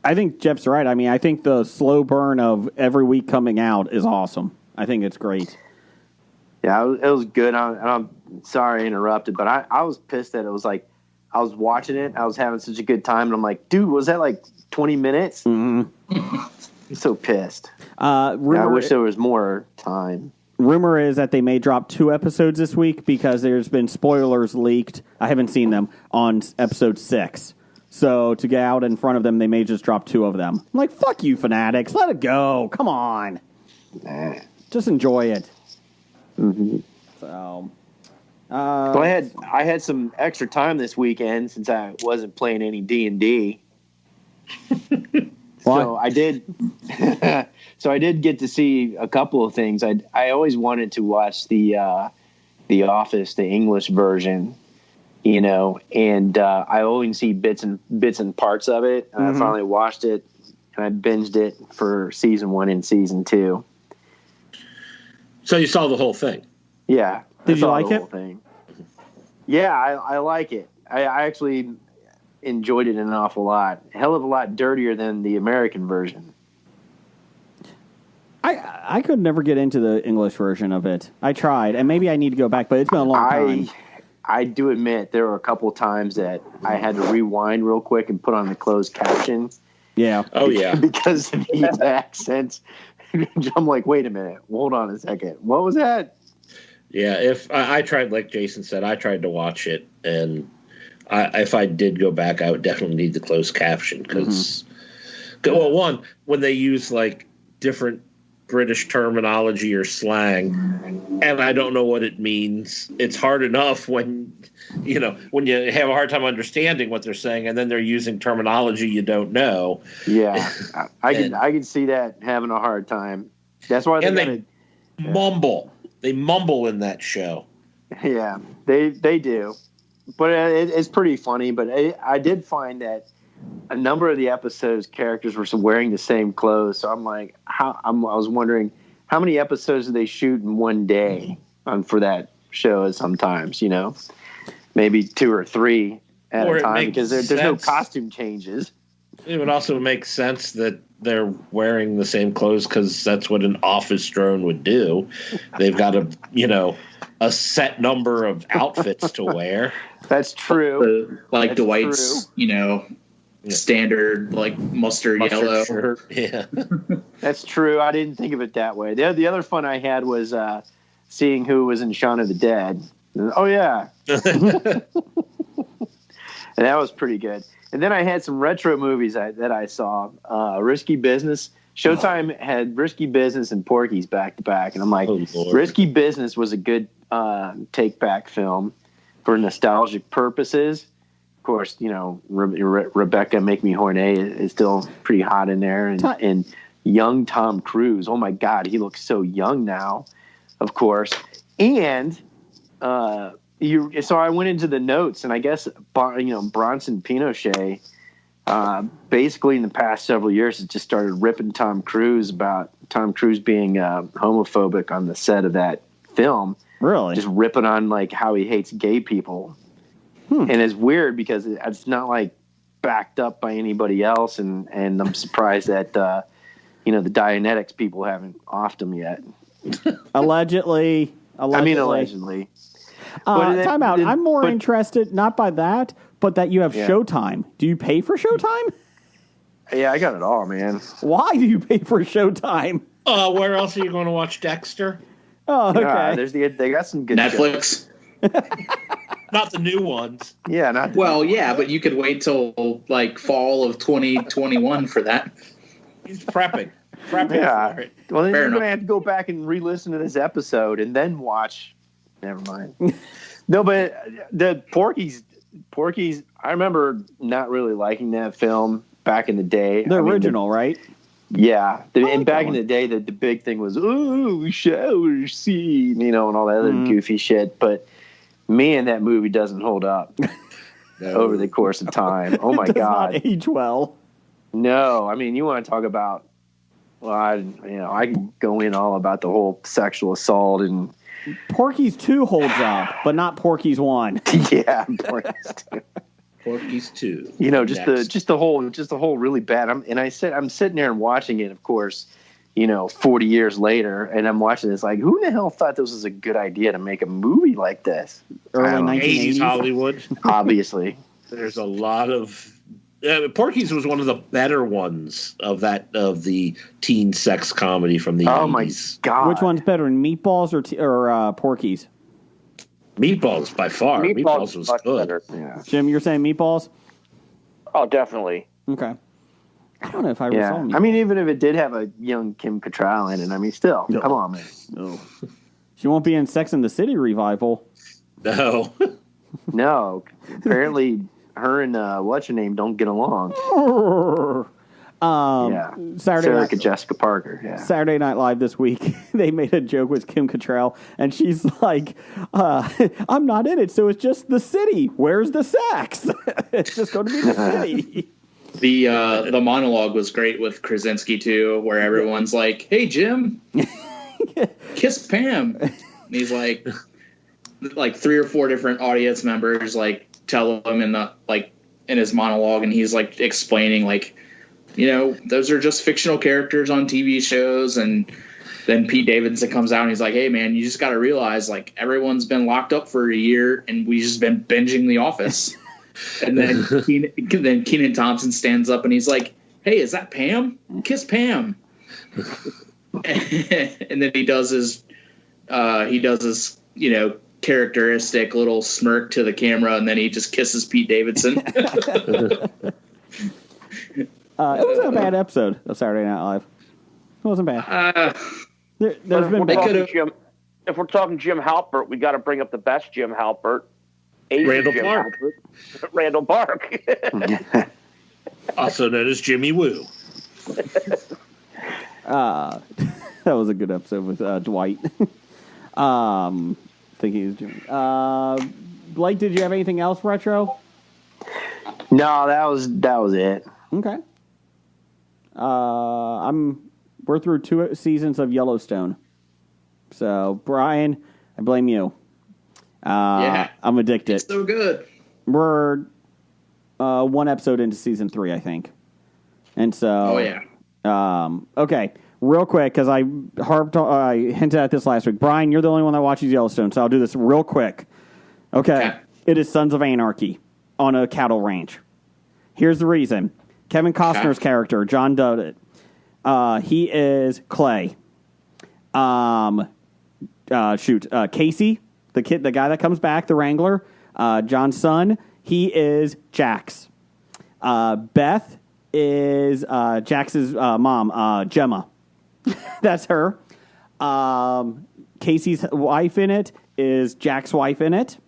Speaker 4: I think Jeff's right. I mean, I think the slow burn of every week coming out is awesome. I think it's great.
Speaker 8: Yeah, it was good. I'm sorry I interrupted, but I was pissed that it was like I was watching it. I was having such a good time, and I'm like, dude, was that like 20 minutes?
Speaker 4: Mm-hmm.
Speaker 8: I'm so pissed.
Speaker 4: I
Speaker 8: wish there was more time.
Speaker 4: Rumor is that they may drop 2 episodes this week because there's been spoilers leaked. I haven't seen them on episode 6. So to get out in front of them, they may just drop 2 of them. I'm like, fuck you, fanatics. Let it go. Come on. Just enjoy it.
Speaker 8: Mm-hmm.
Speaker 4: So,
Speaker 8: well, I had some extra time this weekend since I wasn't playing any D&D. So I did. So I did get to see a couple of things. I always wanted to watch the Office, the English version, and I only see bits and parts of it. And I finally watched it, and I binged it for season 1 and season 2.
Speaker 7: So you saw the whole thing?
Speaker 4: Did
Speaker 8: Yeah. I
Speaker 4: you
Speaker 8: saw
Speaker 4: like
Speaker 8: the
Speaker 4: it?
Speaker 8: whole thing. Yeah, I like it. I actually enjoyed it an awful lot. A hell of a lot dirtier than the American version.
Speaker 4: I could never get into the English version of it. I tried, and maybe I need to go back, but it's been a long time.
Speaker 8: I do admit there were a couple times that I had to rewind real quick and put on the closed caption.
Speaker 4: Yeah.
Speaker 7: Oh, yeah.
Speaker 8: Because of the accents. I'm like, wait a minute. Hold on a second. What was that?
Speaker 7: Yeah, if I tried, like Jason said, I tried to watch it, and if I did go back, I would definitely need the closed caption because, well, one, when they use like different British terminology or slang, and I don't know what it means. It's hard enough when you have a hard time understanding what they're saying, and then they're using terminology you don't know.
Speaker 8: Yeah, I can see that having a hard time. That's why
Speaker 7: they mumble. They mumble in that show.
Speaker 8: Yeah, they do, but it's pretty funny. But I did find that a number of the episodes characters were wearing the same clothes, so I'm like, I was wondering how many episodes do they shoot in one day for that show? Sometimes, maybe 2 or 3 at a time because there's no costume changes.
Speaker 7: It would also make sense that they're wearing the same clothes because that's what an office drone would do. They've got a set number of outfits to wear.
Speaker 8: That's true.
Speaker 5: Like that's Dwight's, true. Standard like mustard yellow
Speaker 7: shirt. Yeah,
Speaker 8: that's true. I didn't think of it that way. The other fun I had was seeing who was in Shaun of the Dead. Oh yeah, and that was pretty good. And then I had some retro movies that I saw. Risky Business. Showtime had Risky Business and Porky's back to back, and I'm like, Risky Business was a good take back film for nostalgic purposes. Of course, Rebecca Make Me Horny is still pretty hot in there, and young Tom Cruise. Oh my God, he looks so young now. Of course, and so I went into the notes, and I guess Bronson Pinochet, basically in the past several years, has just started ripping Tom Cruise about Tom Cruise being homophobic on the set of that film.
Speaker 4: Really,
Speaker 8: just ripping on like how he hates gay people. And it's weird because it's not like backed up by anybody else, and I'm surprised that the Dianetics people haven't offed him yet.
Speaker 4: Allegedly.
Speaker 8: I mean, allegedly.
Speaker 4: Time out. I'm more interested, not by that, but that you have Showtime. Do you pay for Showtime?
Speaker 8: Yeah, I got it all, man.
Speaker 4: Why do you pay for Showtime?
Speaker 7: Where else are you going to watch Dexter?
Speaker 4: Oh, okay.
Speaker 8: They got some good
Speaker 5: Netflix.
Speaker 7: Not the new ones.
Speaker 8: Yeah, not.
Speaker 5: But you could wait till like fall of 2021 for that.
Speaker 7: He's prepping for it.
Speaker 8: Well, then
Speaker 5: Fair
Speaker 8: you're
Speaker 5: enough.
Speaker 8: gonna have to go back and re-listen to this episode and then watch. Never mind. No, but the Porky's. I remember not really liking that film back in the day.
Speaker 4: The original, right?
Speaker 8: Yeah, and back in the day, the big thing was shower scene, and all that other goofy shit. But man, that movie doesn't hold up over the course of time. Oh my God,
Speaker 4: not age well.
Speaker 8: No, I mean, you want to talk about? Well, I can go in all about the whole sexual assault and
Speaker 4: Porky's 2 holds up, but not Porky's 1.
Speaker 8: Yeah, Porky's 2.
Speaker 7: Porky's 2.
Speaker 8: Just the whole really bad. I'm sitting there and watching it, of course, 40 years later, and I'm watching this like, who in the hell thought this was a good idea to make a movie like this?
Speaker 4: Early
Speaker 7: 1980s Hollywood.
Speaker 8: Obviously.
Speaker 7: There's a lot of Porky's was one of the better ones of the teen sex comedy from the 80s.
Speaker 8: Oh my God.
Speaker 4: Which one's better, Meatballs or Porky's?
Speaker 7: Meatballs by far. Meatballs was good.
Speaker 8: Better. Yeah.
Speaker 4: Jim, you're saying Meatballs?
Speaker 6: Oh, definitely.
Speaker 4: Okay. I don't know if I ever saw him.
Speaker 8: I mean, even if it did have a young Kim Cattrall in it, I mean, still, come on, man.
Speaker 4: No. She won't be in Sex and the City revival.
Speaker 7: No.
Speaker 8: No, apparently her and what's her name don't get along. Sarah Jessica Parker. Yeah.
Speaker 4: Saturday Night Live this week, they made a joke with Kim Cattrall, and she's like, "I'm not in it, so it's just the city. Where's the sex? It's just going to be the city."
Speaker 5: The monologue was great with Krasinski too, where everyone's like, "Hey Jim, kiss Pam," and he's like 3 or 4 different audience members like tell him in his monologue, and he's like explaining like, those are just fictional characters on TV shows, and then Pete Davidson comes out and he's like, "Hey man, you just got to realize like everyone's been locked up for a year, and we've just been binging The Office." And then Kenan Thompson stands up and he's like, "Hey, is that Pam? Kiss Pam." And then he does his characteristic little smirk to the camera, and then he just kisses Pete Davidson.
Speaker 4: It wasn't a bad episode of Saturday Night Live. It wasn't bad.
Speaker 6: If we're talking Jim Halpert, we got to bring up the best Jim Halpert.
Speaker 7: Randall Park.
Speaker 6: Randall Park.
Speaker 7: Also known as Jimmy Woo.
Speaker 4: That was a good episode with Dwight. Thinking he was Jimmy. Blake, did you have anything else retro?
Speaker 8: No, that was it.
Speaker 4: Okay. We're through 2 seasons of Yellowstone. So, Brian, I blame you. I'm addicted.
Speaker 5: It's so good.
Speaker 4: We're 1 episode into season 3, I think. And so...
Speaker 5: Oh, yeah.
Speaker 4: Okay, real quick, because I hinted at this last week. Brian, you're the only one that watches Yellowstone, so I'll do this real quick. Okay. It is Sons of Anarchy on a cattle ranch. Here's the reason. Kevin Costner's character, John Duddit, he is Clay. Casey, the guy that comes back, the Wrangler, John's son, he is Jax. Beth is Jax's mom, Gemma. That's her. Casey's wife in it is Jack's wife in it.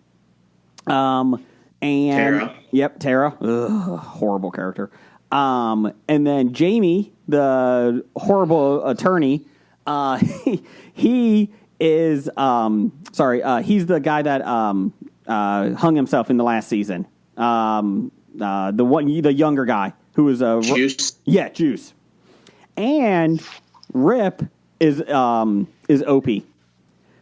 Speaker 4: And
Speaker 5: Tara.
Speaker 4: Yep, Tara. Ugh, horrible character. And then Jamie, the horrible attorney, he is he's the guy that hung himself in the last season. The younger guy who was
Speaker 5: Juice.
Speaker 4: Yeah, Juice. And Rip is Opie.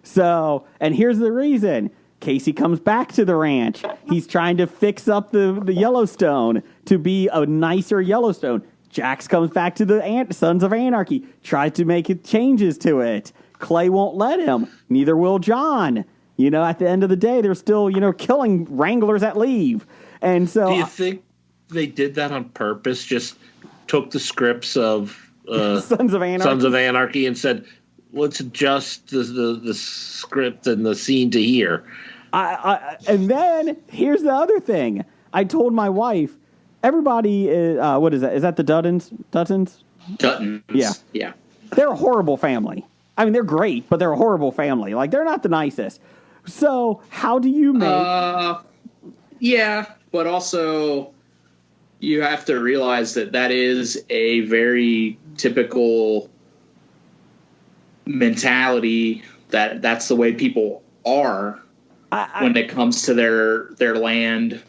Speaker 4: So, and here's the reason. Casey comes back to the ranch. He's trying to fix up the Yellowstone to be a nicer Yellowstone. Jax comes back to the Sons of Anarchy, tries to make changes to it. Clay won't let him. Neither will John. At the end of the day, they're still, killing Wranglers that leave. And so,
Speaker 7: do you think they did that on purpose? Just took the scripts of
Speaker 4: Sons of
Speaker 7: Anarchy and said, let's adjust the script and the scene to here.
Speaker 4: And then here's the other thing. I told my wife, everybody is, what is that? Is that the Duttons?
Speaker 5: Duttons.
Speaker 4: Yeah.
Speaker 5: Yeah.
Speaker 4: They're a horrible family. I mean, they're great, but they're a horrible family. Like, they're not the nicest. So how do you make...
Speaker 5: Yeah, but also you have to realize that is a very typical mentality that's the way people are when it comes to their land,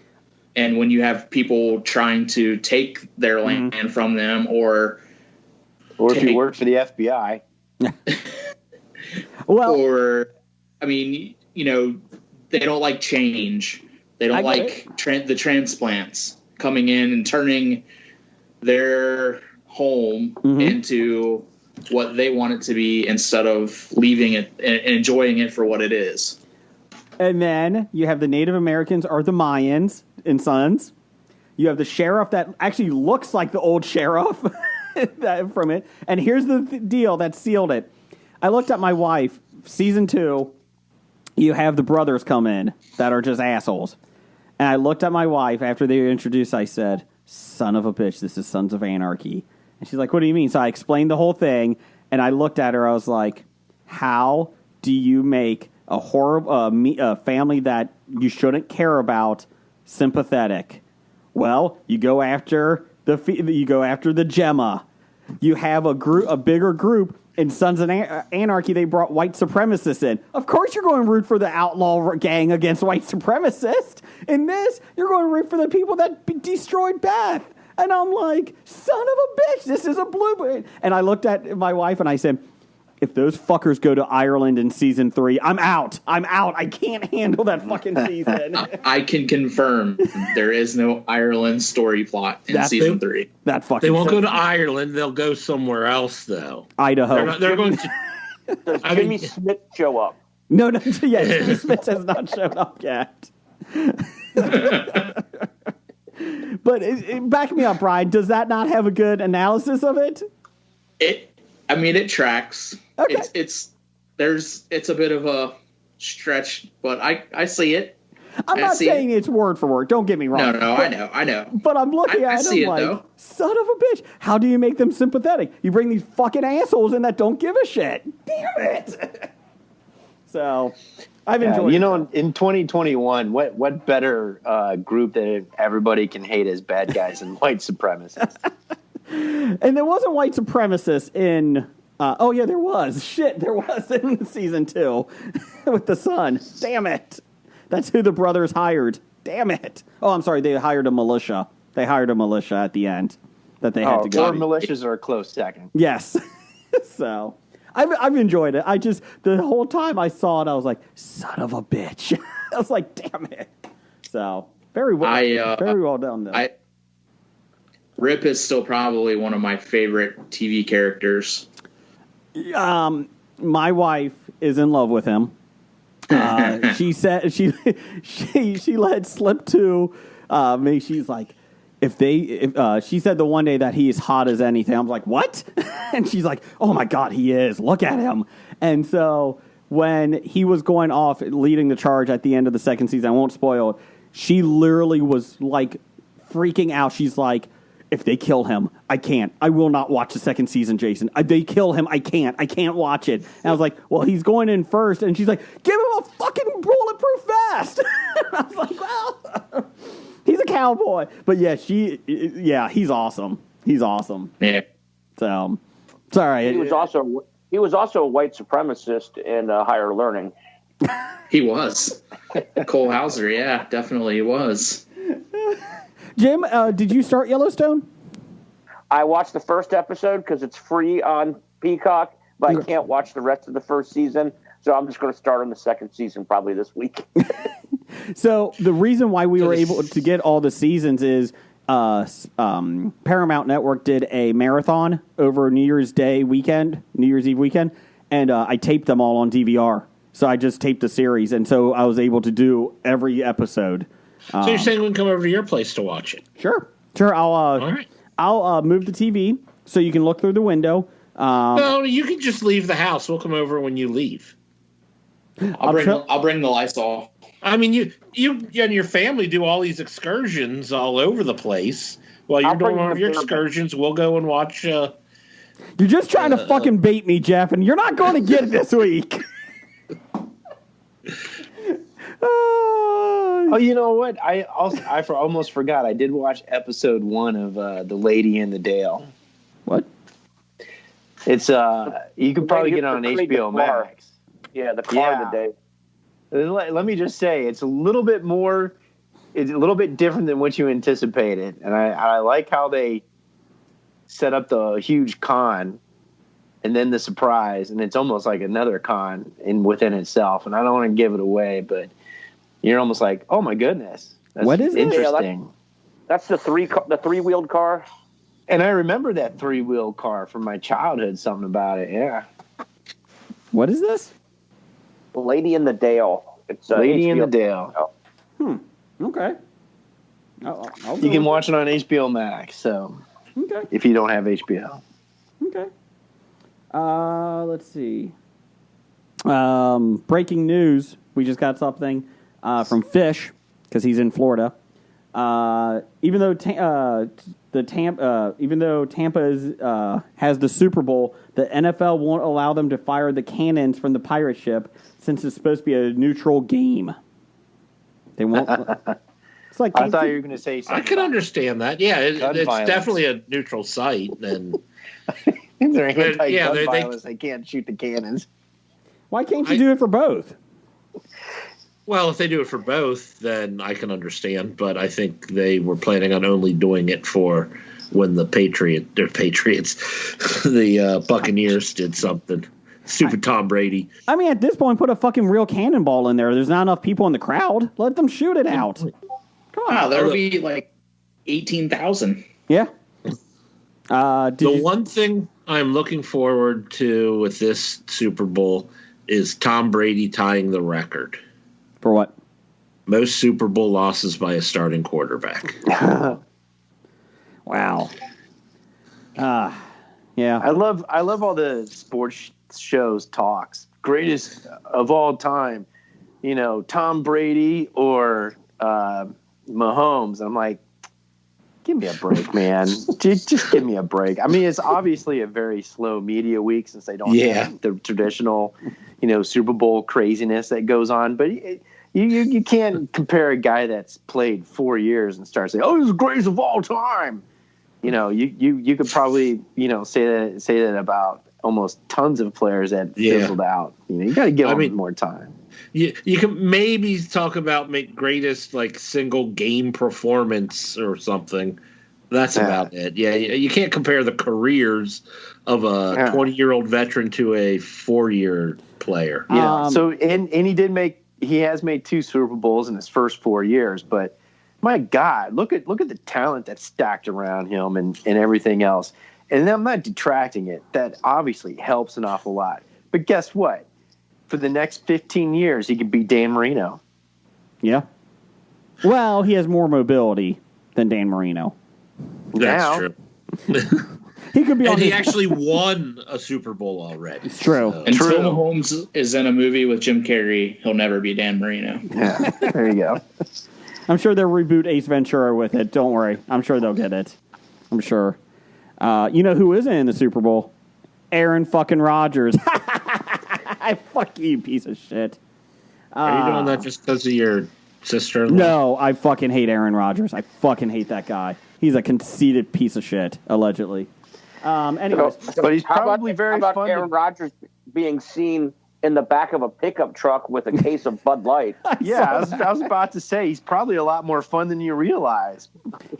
Speaker 5: and when you have people trying to take their land from them, or
Speaker 8: if you work for the FBI.
Speaker 4: Well,
Speaker 5: or I mean, they don't like change. They don't like the transplants coming in and turning their home into what they want it to be, instead of leaving it and enjoying it for what it is.
Speaker 4: And then you have the Native Americans are the Mayans in Sons. You have the sheriff that actually looks like the old sheriff from it. And here's the deal that sealed it. I looked at my wife, season 2, you have the brothers come in that are just assholes. And I looked at my wife after they were introduced. I said, son of a bitch, this is Sons of Anarchy. And she's like, what do you mean? So I explained the whole thing, and I looked at her, I was like, how do you make a a family that you shouldn't care about sympathetic? Well, you go after the Gemma. You have a bigger group. In Sons of Anarchy, they brought white supremacists in. Of course you're going to root for the outlaw gang against white supremacists. In this, you're going to root for the people that destroyed Beth. And I'm like, son of a bitch, this is a blueprint. And I looked at my wife and I said, if those fuckers go to Ireland in season 3, I'm out. I can't handle that fucking season.
Speaker 5: I can confirm there is no Ireland story plot in season 3.
Speaker 4: That fucking.
Speaker 7: They won't go to Ireland. They'll go somewhere else, though.
Speaker 4: Idaho.
Speaker 7: They're going to.
Speaker 6: Does Jimmy Smith show up?
Speaker 4: No, yeah, Jimmy Smith has not shown up yet. But back me up, Brian. Does that not have a good analysis of it?
Speaker 5: It tracks.
Speaker 4: Okay.
Speaker 5: It's a bit of a stretch, but I see it.
Speaker 4: I'm not saying it's word for word. Don't get me wrong.
Speaker 5: No, I know.
Speaker 4: But I'm looking at it like,
Speaker 5: though.
Speaker 4: son of a bitch. How do you make them sympathetic? You bring these fucking assholes in that don't give a shit. Damn it. So, I've enjoyed it.
Speaker 8: In 2021, what better group that everybody can hate as bad guys than white supremacists?
Speaker 4: And there wasn't white supremacists in... there was. Shit, there was in season 2 with the son. Damn it. That's who the brothers hired. Damn it. Oh, I'm sorry. They hired a militia. They hired a militia at the end that they had to go.
Speaker 8: Or militias are a close second.
Speaker 4: Yes. So, I've enjoyed it. The whole time I saw it, I was like, son of a bitch. I was like, damn it. So, very well done, though.
Speaker 5: Rip is still probably one of my favorite TV characters.
Speaker 4: My wife is in love with him. She said she let slip to me. She's like, she said the one day that he is hot as anything. I'm like, what? And she's like, oh my God, he is. Look at him. And so when he was going off leading the charge at the end of the second season, I won't spoil it. She literally was like freaking out. She's like, if they kill him, I can't. I will not watch the second season, Jason. They kill him, I can't. I can't watch it. And I was like, well, he's going in first. And she's like, give him a fucking bulletproof vest. I was like, well, he's a cowboy. But yeah, he's awesome. He's awesome.
Speaker 5: Yeah.
Speaker 4: So, sorry.
Speaker 6: He was also a white supremacist in Higher Learning.
Speaker 5: He was. Cole Hauser, yeah, definitely he was.
Speaker 4: Jim, did you start Yellowstone?
Speaker 6: I watched the first episode because it's free on Peacock, but I can't watch the rest of the first season, so I'm just going to start on the second season probably this week.
Speaker 4: So the reason why we were able to get all the seasons is Paramount Network did a marathon over New Year's Eve weekend, and I taped them all on DVR. So I just taped the series, and so I was able to do every episode.
Speaker 7: So you're saying we can come over to your place to watch it?
Speaker 4: Sure. All right. I'll move the TV so you can look through the window.
Speaker 7: No, you can just leave the house. We'll come over when you leave.
Speaker 5: I'll bring the Lysol.
Speaker 7: I mean, you and your family do all these excursions all over the place. While you're doing all of your excursions, we'll go and watch.
Speaker 4: You're just trying to fucking bait me, Jeff, and you're not going to get it this week.
Speaker 8: Oh, you know what? I almost forgot. I did watch episode 1 of The Lady in the Dale.
Speaker 4: What?
Speaker 8: It's you could probably get it on HBO Max.
Speaker 6: Yeah, the car of the day.
Speaker 8: Let me just say, it's a little bit different than what you anticipated, and I like how they set up the huge con and then the surprise, and it's almost like another con within itself. And I don't want to give it away, but you're almost like, oh my goodness, that's
Speaker 4: what is
Speaker 8: interesting?
Speaker 6: Yeah, that's the three-wheeled car.
Speaker 8: And I remember that 3-wheel car from my childhood. Something about it, yeah.
Speaker 4: What is this?
Speaker 6: Lady in the Dale. It's
Speaker 8: Lady in the Dale.
Speaker 4: Okay.
Speaker 8: You can watch it on HBO Max. So,
Speaker 4: okay.
Speaker 8: If you don't have HBO.
Speaker 4: Okay. Let's see. Breaking news. We just got something from Fish, because he's in Florida. Even though Tampa has the Super Bowl, the NFL won't allow them to fire the cannons from the pirate ship since it's supposed to be a neutral game. They won't. It's like
Speaker 8: I thought you were going to say something.
Speaker 7: I can understand that. Yeah, it's
Speaker 8: violence.
Speaker 7: definitely a neutral site. And
Speaker 8: They're anti-gun
Speaker 7: they-
Speaker 8: violence. They can't shoot the cannons.
Speaker 4: Why can't you do it for both?
Speaker 7: well, if they do it for both, then I can understand. But I think they were planning on only doing it for when the Buccaneers did something. Stupid Tom Brady.
Speaker 4: I mean, at this point, put a fucking real cannonball in there. There's not enough people in the crowd. Let them shoot it out. Come on.
Speaker 5: Wow, there would be like 18,000.
Speaker 4: Yeah.
Speaker 7: The one thing I'm looking forward to with this Super Bowl is Tom Brady tying the record.
Speaker 4: For what?
Speaker 7: Most Super Bowl losses by a starting quarterback.
Speaker 4: Wow. Yeah.
Speaker 8: I love all the sports shows talks. Greatest of all time, Tom Brady or Mahomes. I'm like, give me a break, man. just give me a break. I mean, it's obviously a very slow media week since they don't have the traditional, Super Bowl craziness that goes on. But you can't compare a guy that's played 4 years and start saying, "Oh, he's the greatest of all time." You could probably say that about almost tons of players that fizzled out. You got to give them more time.
Speaker 7: You can maybe talk about greatest single game performance or something. That's about it. Yeah, you can't compare the careers of a 20-year-old veteran to a 4-year player.
Speaker 8: Yeah. He has made 2 Super Bowls in his first 4 years, but my God, look at the talent that's stacked around him and everything else. And I'm not detracting it. That obviously helps an awful lot. But guess what? For the next 15 years, he could be Dan Marino.
Speaker 4: Yeah. Well, he has more mobility than Dan Marino.
Speaker 7: That's true.
Speaker 4: He could be
Speaker 7: and he actually won a Super Bowl already.
Speaker 4: It's true.
Speaker 7: So.
Speaker 5: Until Mahomes is in a movie with Jim Carrey, he'll never be Dan Marino.
Speaker 8: Yeah, there you go.
Speaker 4: I'm sure they'll reboot Ace Ventura with it. Don't worry. I'm sure they'll get it. I'm sure. You know who isn't in the Super Bowl? Aaron fucking Rodgers. Fuck you, piece of shit.
Speaker 7: Are you doing that just because of your sister-in-law?
Speaker 4: No, I fucking hate Aaron Rodgers. I fucking hate that guy. He's a conceited piece of shit, allegedly. Anyways.
Speaker 8: But he's probably very
Speaker 6: how about
Speaker 8: fun.
Speaker 6: Aaron Rodgers being seen in the back of a pickup truck with a case of Bud Light?
Speaker 8: Yeah, I was about to say, he's probably a lot more fun than you realize.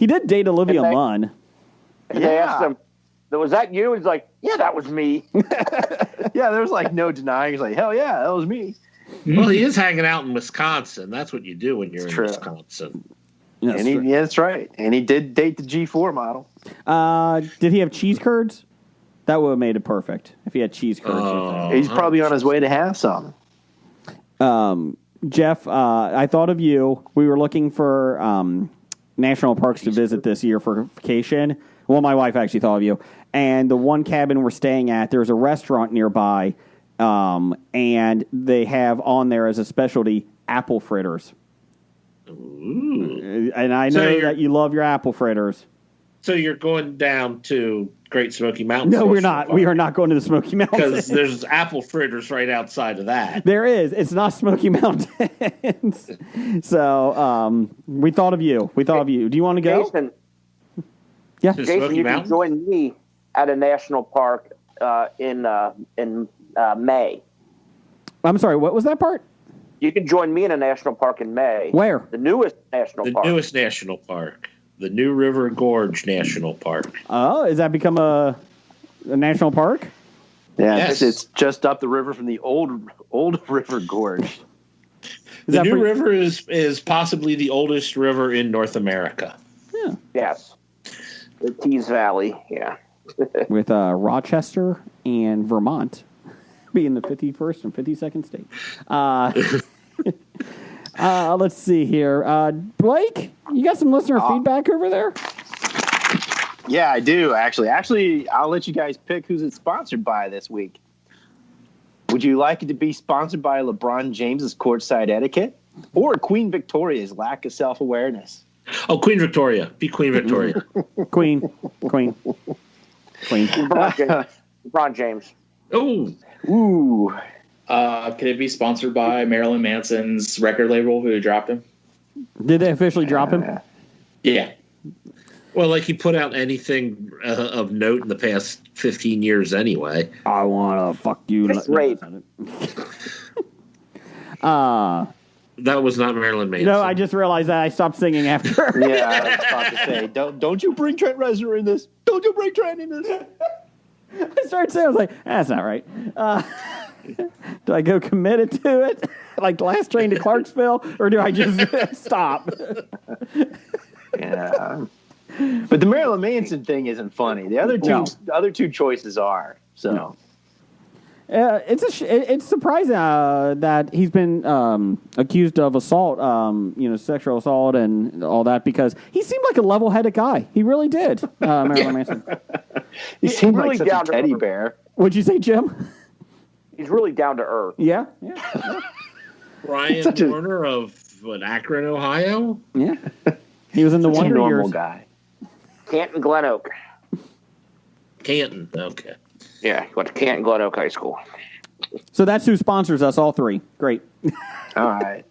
Speaker 4: He did date Olivia Munn.
Speaker 6: And they asked him, was that you? He's like, yeah, that was me.
Speaker 8: Yeah, there's no denying. He's like, hell yeah, that was me.
Speaker 7: Well, he is hanging out in Wisconsin. That's what you do when you're in Wisconsin.
Speaker 8: That's right. And he did date the G4 model.
Speaker 4: Did he have cheese curds? That would have made it perfect if he had cheese curds.
Speaker 8: He's probably on his way to have some.
Speaker 4: Jeff, I thought of you. We were looking for national parks to visit this year for vacation. Well, my wife actually thought of you. And the one cabin we're staying at, there's a restaurant nearby, and they have on there as a specialty apple fritters.
Speaker 7: Ooh.
Speaker 4: And I know that you love your apple fritters.
Speaker 7: So you're going down to Great Smoky Mountains?
Speaker 4: No, we're not. We are not going to the Smoky Mountains.
Speaker 7: Because there's apple fritters right outside of that.
Speaker 4: There is. It's not Smoky Mountains. So we thought of you. Do you want to go?
Speaker 6: Jason,
Speaker 4: yeah.
Speaker 6: Jason, you can join me at a national park in May.
Speaker 4: I'm sorry, what was that part?
Speaker 6: You can join me in a national park in May.
Speaker 4: Where?
Speaker 6: The newest national park.
Speaker 7: The newest national park. The New River Gorge National Park.
Speaker 4: Oh, has that become a national park?
Speaker 8: Yeah,
Speaker 7: yes.
Speaker 8: It's just up the river from the old River Gorge.
Speaker 7: The New River is possibly the oldest river in North America.
Speaker 4: Yeah.
Speaker 6: Yes. The Tees Valley, yeah.
Speaker 4: With Rochester and Vermont being the 51st and 52nd state. Let's see here. Blake, you got some listener feedback over there?
Speaker 8: Yeah, I do, actually. Actually, I'll let you guys pick who's it sponsored by this week. Would you like it to be sponsored by LeBron James's courtside etiquette or Queen Victoria's lack of self-awareness?
Speaker 7: Oh, Queen Victoria. Be Queen Victoria.
Speaker 4: Queen.
Speaker 6: LeBron James.
Speaker 7: Oh,
Speaker 8: Ooh.
Speaker 5: Could it be sponsored by Marilyn Manson's record label who dropped him?
Speaker 4: Did they officially drop him?
Speaker 5: Yeah.
Speaker 7: well, like he put out anything of note in the past 15 years anyway.
Speaker 4: I want to fuck you.
Speaker 6: That's great.
Speaker 7: That was not Marilyn Manson.
Speaker 4: No, I just realized that I stopped singing after.
Speaker 8: Yeah, I was about to say, don't you bring Trent Reznor in this. Don't you bring Trent in this.
Speaker 4: I started saying, I was like, that's not right. Do I go committed to it, like Last Train to Clarksville, or do I just stop?
Speaker 8: Yeah. But the Marilyn Manson thing isn't funny. The other two choices are. So.
Speaker 4: No. It's surprising that he's been accused of assault, sexual assault and all that, because he seemed like a level-headed guy. He really did, Marilyn Manson.
Speaker 8: He seemed
Speaker 6: really
Speaker 8: like such
Speaker 6: down
Speaker 8: a
Speaker 6: to
Speaker 8: teddy
Speaker 6: earth.
Speaker 8: bear.
Speaker 4: What'd you say, Jim?
Speaker 6: He's really down to earth.
Speaker 4: Yeah.
Speaker 7: Brian
Speaker 8: Such a-
Speaker 7: Warner of Akron, Ohio.
Speaker 4: Yeah. He was in the
Speaker 8: Such a
Speaker 4: Wonder
Speaker 8: normal
Speaker 4: Years.
Speaker 8: guy.
Speaker 6: Canton Glen Oak.
Speaker 7: Canton. Okay.
Speaker 6: Yeah, he went to Canton Glen Oak High School.
Speaker 4: So that's who sponsors us, all three. Great.
Speaker 8: All right.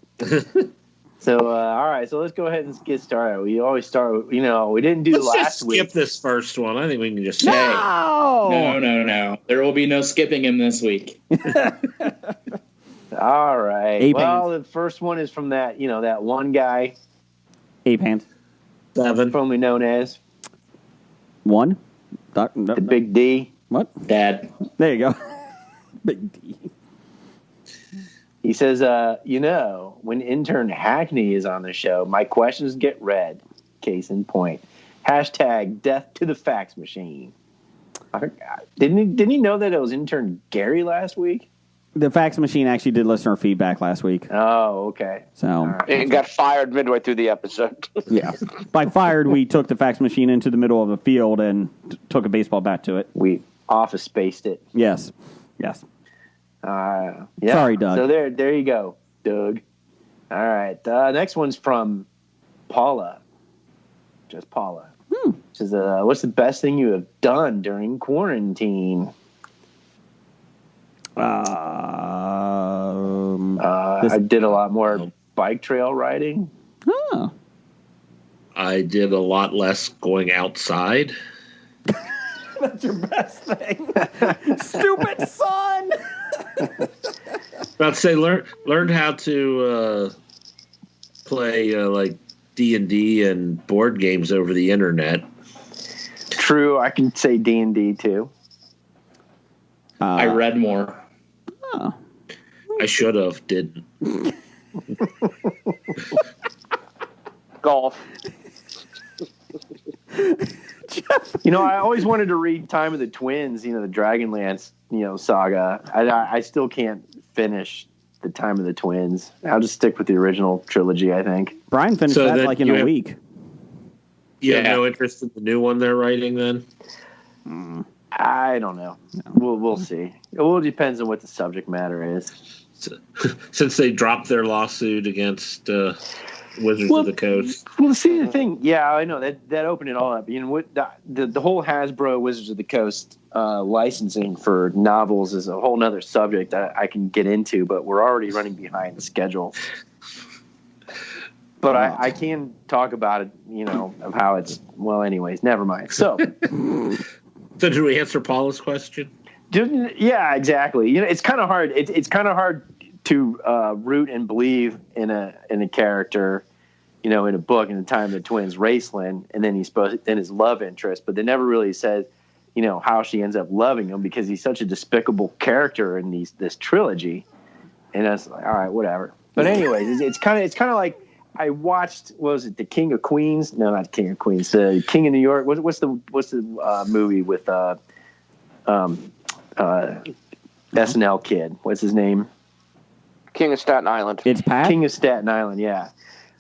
Speaker 8: So, all right. So let's go ahead and get started. We always start. We didn't do
Speaker 7: Let's
Speaker 8: last
Speaker 7: just skip
Speaker 8: week.
Speaker 7: this first one. I think we can just say.
Speaker 4: No!
Speaker 5: No. There will be no skipping him this week.
Speaker 8: All right.
Speaker 4: Ape
Speaker 8: well,
Speaker 4: hands.
Speaker 8: the first one is from that one guy,
Speaker 4: Ape hands.
Speaker 7: 7.
Speaker 8: formerly known as
Speaker 4: One.
Speaker 8: the Big D.
Speaker 4: What?
Speaker 5: Dad.
Speaker 4: There you go. Big D.
Speaker 8: He says, when intern Hackney is on the show, my questions get read. Case in point. Hashtag death to the fax machine. I forgot. Didn't he know that it was intern Gary last week?
Speaker 4: The fax machine actually did listener feedback last week.
Speaker 8: Oh, okay.
Speaker 4: So,
Speaker 8: right.
Speaker 6: And got fired midway through the episode.
Speaker 4: yeah. By fired, we took the fax machine into the middle of a field and took a baseball bat to it.
Speaker 8: We office spaced it.
Speaker 4: Yes.
Speaker 8: Yeah.
Speaker 4: Sorry, Doug.
Speaker 8: So there you go, Doug. All right. Next one's from Paula. Just Paula. She says, what's the best thing you have done during quarantine? I did a lot more bike trail riding.
Speaker 4: Oh.
Speaker 7: I did a lot less going outside.
Speaker 4: That's your best thing. Stupid son.
Speaker 7: About to say, learned how to play like D&D and board games over the internet.
Speaker 8: True, I can say D&D too.
Speaker 5: I read more.
Speaker 4: Oh.
Speaker 7: I should have, didn't.
Speaker 6: Golf.
Speaker 8: I always wanted to read Time of the Twins, the Dragonlance, saga. I still can't finish the Time of the Twins. I'll just stick with the original trilogy, I think.
Speaker 4: Brian finished
Speaker 7: So
Speaker 4: that
Speaker 7: then
Speaker 4: like in
Speaker 7: you
Speaker 4: a
Speaker 7: have-
Speaker 4: week.
Speaker 7: You have
Speaker 5: Yeah.
Speaker 7: no interest in the new one they're writing then?
Speaker 8: I don't know. We'll see. It all depends on what the subject matter is.
Speaker 7: Since they dropped their lawsuit against Wizards of the Coast.
Speaker 8: Well, see the thing, yeah, I know that opened it all up. What the whole Hasbro Wizards of the Coast licensing for novels is a whole nother subject that I can get into, but we're already running behind the schedule. But I can talk about it, of how it's. Well, anyways, never mind. So,
Speaker 7: So did we answer Paula's question?
Speaker 8: yeah, exactly. It's kind of hard. It's kind of hard to root and believe in a character, in a book in the Time of the Twins, Raceland, and then then his love interest, but they never really said, how she ends up loving him because he's such a despicable character in this trilogy, and that's like, all right, whatever. But anyways, it's kind of like I watched. What was it, The King of Queens? No, not King of Queens. The King of New York. What's the movie with SNL kid? What's his name?
Speaker 6: King of Staten Island.
Speaker 4: It's Pat.
Speaker 8: King of Staten Island, yeah.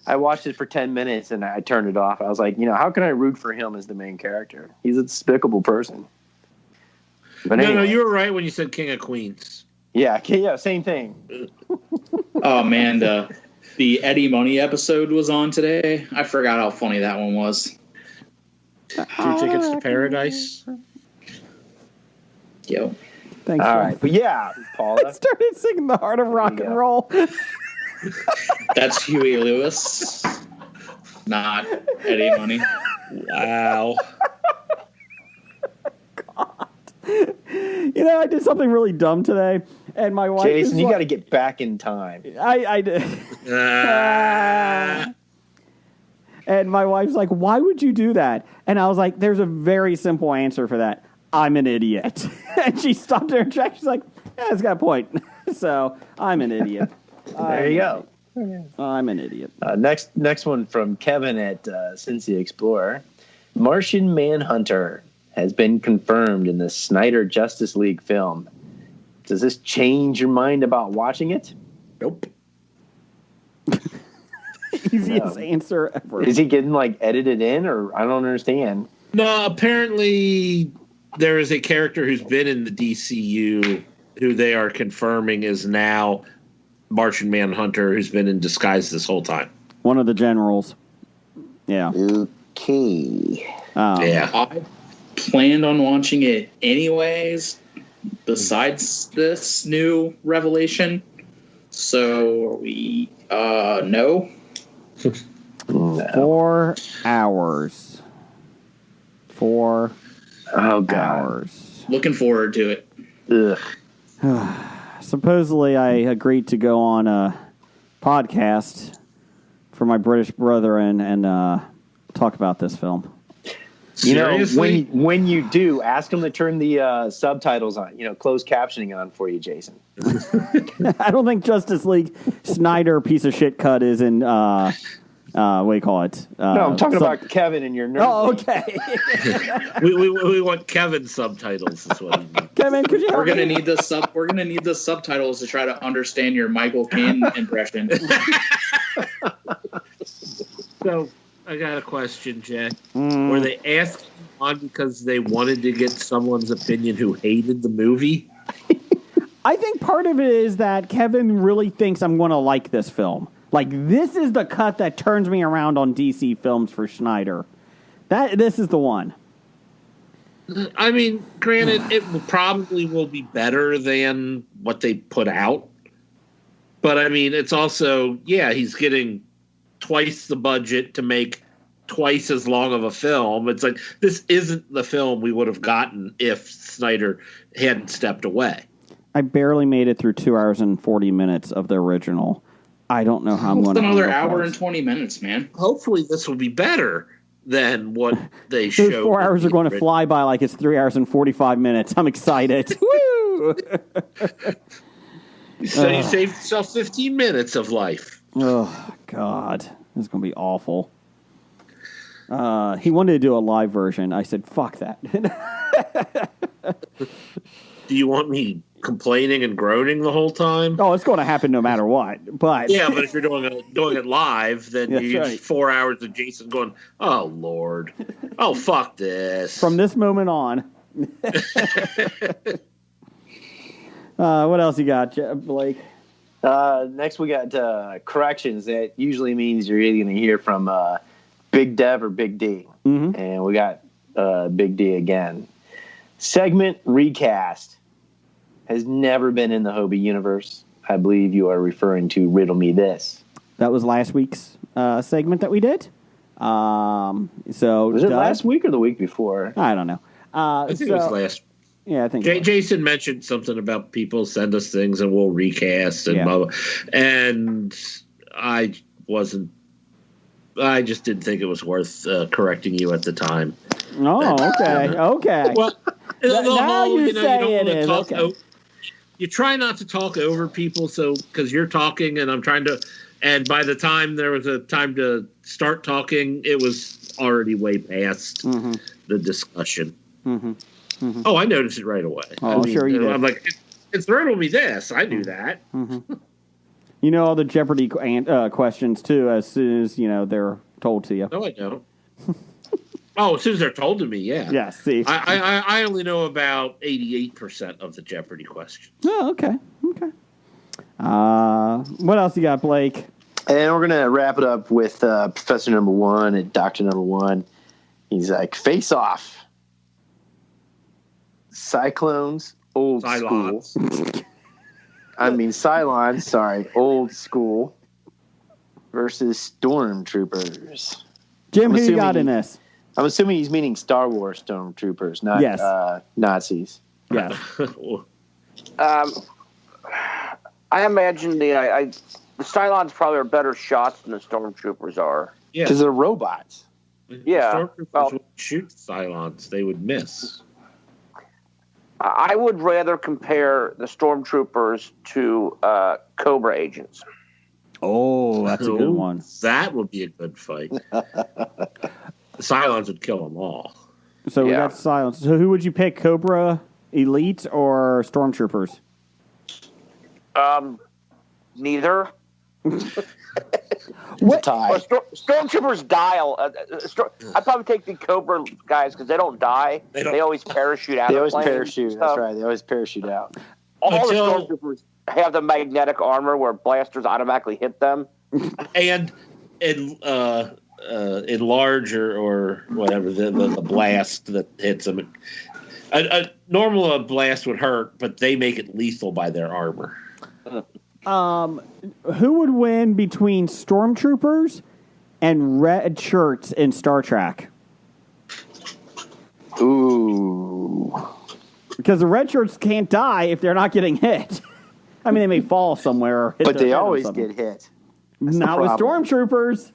Speaker 8: I watched it for 10 minutes and I turned it off. I was like, how can I root for him as the main character? He's a despicable person. But
Speaker 7: No,
Speaker 8: anyway,
Speaker 7: you were right when you said King of Queens.
Speaker 8: yeah, same thing.
Speaker 5: Oh man, the Eddie Money episode was on today. I forgot how funny that one was.
Speaker 7: 2 tickets to paradise.
Speaker 5: Yo.
Speaker 4: Thanks.
Speaker 8: All
Speaker 4: Sean.
Speaker 8: right, but yeah, Paula.
Speaker 4: I started singing the heart of rock and roll.
Speaker 5: That's Huey Lewis, not Eddie Money.
Speaker 7: Wow.
Speaker 4: You know, I did something really dumb today, and my wife.
Speaker 8: Jason, you got to get back in time.
Speaker 4: I did. And my wife's like, "Why would you do that?" And I was like, "There's a very simple answer for that. I'm an idiot." And she stopped her in track. She's like, "Yeah, it's got a point." So I'm an idiot.
Speaker 8: There you go.
Speaker 4: I'm an idiot.
Speaker 8: Next one from Kevin at Cincy Explorer. Martian Manhunter has been confirmed in the Snyder Justice League film. Does this change your mind about watching it?
Speaker 7: Nope.
Speaker 4: Easiest answer ever.
Speaker 8: Is he getting like edited in, or I don't understand?
Speaker 7: No, apparently there is a character who's been in the DCU who they are confirming is now Martian Manhunter, who's been in disguise this whole time.
Speaker 4: One of the generals. Yeah.
Speaker 8: Okay.
Speaker 7: Yeah.
Speaker 5: I planned on watching it anyways, besides this new revelation. So we no.
Speaker 4: 4 hours. 4 hours.
Speaker 5: Looking forward to it.
Speaker 8: Ugh.
Speaker 4: Supposedly, I agreed to go on a podcast for my British brethren and talk about this film.
Speaker 8: You know,
Speaker 7: Seriously?
Speaker 8: when you do, ask them to turn the subtitles on, closed captioning on for you, Jason.
Speaker 4: I don't think Justice League Snyder piece of shit cut is in, what do you call it?
Speaker 8: No, I'm talking about Kevin and your nerd.
Speaker 4: Oh, okay.
Speaker 7: we want Kevin's subtitles. Is what he means.
Speaker 4: Kevin, could you help
Speaker 5: We're gonna
Speaker 4: me?
Speaker 5: need the We're gonna need the subtitles to try to understand your Michael Caine impression.
Speaker 7: So I got a question, Jack. Were they asking on because they wanted to get someone's opinion who hated the movie?
Speaker 4: I think part of it is that Kevin really thinks I'm going to like this film. Like, this is the cut that turns me around on DC films for Schneider. This is the one.
Speaker 7: I mean, granted, it probably will be better than what they put out. But, I mean, it's also, he's getting twice the budget to make twice as long of a film. It's like, this isn't the film we would have gotten if Snyder hadn't stepped away.
Speaker 4: I barely made it through 2 hours and 40 minutes of the original. I don't know how I'm going to
Speaker 5: another hour and 20 minutes, man.
Speaker 7: Hopefully this will be better than what they
Speaker 4: Those
Speaker 7: showed.
Speaker 4: 4 hours are going to fly by like it's 3 hours and 45 minutes. I'm excited. Woo!
Speaker 7: So you saved yourself 15 minutes of life.
Speaker 4: Oh, God. This is going to be awful. He wanted to do a live version. I said, fuck that.
Speaker 7: Do you want me complaining and groaning the whole time?
Speaker 4: Oh, it's going to happen no matter what. But
Speaker 7: Yeah, but if you're doing it live, then
Speaker 4: That's
Speaker 7: you get
Speaker 4: right.
Speaker 7: 4 hours of Jason going, oh, Lord. Oh, fuck this.
Speaker 4: from this moment on. What else you got, Blake?
Speaker 8: Next, we got corrections. That usually means you're either going to hear from Big Dev or Big D.
Speaker 4: Mm-hmm.
Speaker 8: And we got Big D again. Segment recast has never been in the Hobie universe. I believe you are referring to Riddle Me This.
Speaker 4: That was last week's segment that we did. So
Speaker 8: Was it
Speaker 4: Doug-
Speaker 8: last week or the week before?
Speaker 4: I don't know.
Speaker 7: I think it was last.
Speaker 4: Yeah, I think.
Speaker 7: Jason mentioned something about people send us things and we'll recast and blah, blah. And I just didn't think it was worth correcting you at the time.
Speaker 4: Oh, okay, okay.
Speaker 7: Well,
Speaker 4: Now you say
Speaker 7: don't
Speaker 4: it
Speaker 7: wanna
Speaker 4: is,
Speaker 7: talk
Speaker 4: okay.
Speaker 7: you try not to talk over people, so because you're talking and I'm trying to, and by the time there was a time to start talking, it was already way past the discussion.
Speaker 4: Mm-hmm. Mm-hmm.
Speaker 7: Oh, I noticed it right away.
Speaker 4: Oh, sure you did.
Speaker 7: I'm like, it's Riddle Me This. I knew that.
Speaker 4: Mm-hmm. You know all the Jeopardy questions too. As soon as they're told to you.
Speaker 7: No, I don't. Oh, as soon as they're told to me, yeah.
Speaker 4: Yeah. See.
Speaker 7: I only know about 88% of the Jeopardy questions.
Speaker 4: Oh, okay. Okay. What else you got, Blake?
Speaker 8: And we're gonna wrap it up with Professor Number One and Doctor Number One. He's like, face off. Cyclones, old
Speaker 7: Cylons.
Speaker 8: school. Cylons, sorry, old school versus stormtroopers.
Speaker 4: Jim,
Speaker 8: I'm
Speaker 4: who you got in
Speaker 8: assuming-
Speaker 4: this?
Speaker 8: I'm assuming he's meaning Star Wars stormtroopers, not
Speaker 4: Yes.
Speaker 8: Nazis.
Speaker 4: Yeah.
Speaker 6: I imagine the Cylons probably are better shots than the stormtroopers are.
Speaker 7: Yeah.
Speaker 8: Because they're robots.
Speaker 6: Yeah,
Speaker 7: Stormtroopers
Speaker 6: well-
Speaker 7: would shoot Cylons. They would miss.
Speaker 6: I would rather compare the stormtroopers to Cobra agents.
Speaker 4: Oh, that's a good one.
Speaker 7: That would be a good fight. The Cylons would kill them all.
Speaker 4: So we
Speaker 6: Yeah.
Speaker 4: got silence. So who would you pick, Cobra, Elite, or Stormtroopers?
Speaker 6: Neither.
Speaker 4: What?
Speaker 8: Tie.
Speaker 6: Well, stormtroopers die. I'd probably take the Cobra guys because they don't die.
Speaker 7: They don't-
Speaker 6: They always parachute out.
Speaker 8: They
Speaker 6: of
Speaker 8: always
Speaker 6: planes and
Speaker 8: parachute.
Speaker 6: stuff.
Speaker 8: That's right. They always parachute out.
Speaker 6: All
Speaker 7: Until-
Speaker 6: the stormtroopers have the magnetic armor where blasters automatically hit them.
Speaker 7: And enlarge or whatever the blast that hits them. A normal blast would hurt, but they make it lethal by their armor.
Speaker 4: Who would win between Stormtroopers and Red Shirts in Star Trek?
Speaker 8: Ooh.
Speaker 4: Because the Red Shirts can't die if they're not getting hit. I mean, they may fall somewhere, or hit
Speaker 8: But
Speaker 4: their
Speaker 8: they
Speaker 4: head on
Speaker 8: always
Speaker 4: something.
Speaker 8: get hit. That's the
Speaker 4: Not with
Speaker 8: problem.
Speaker 4: Stormtroopers.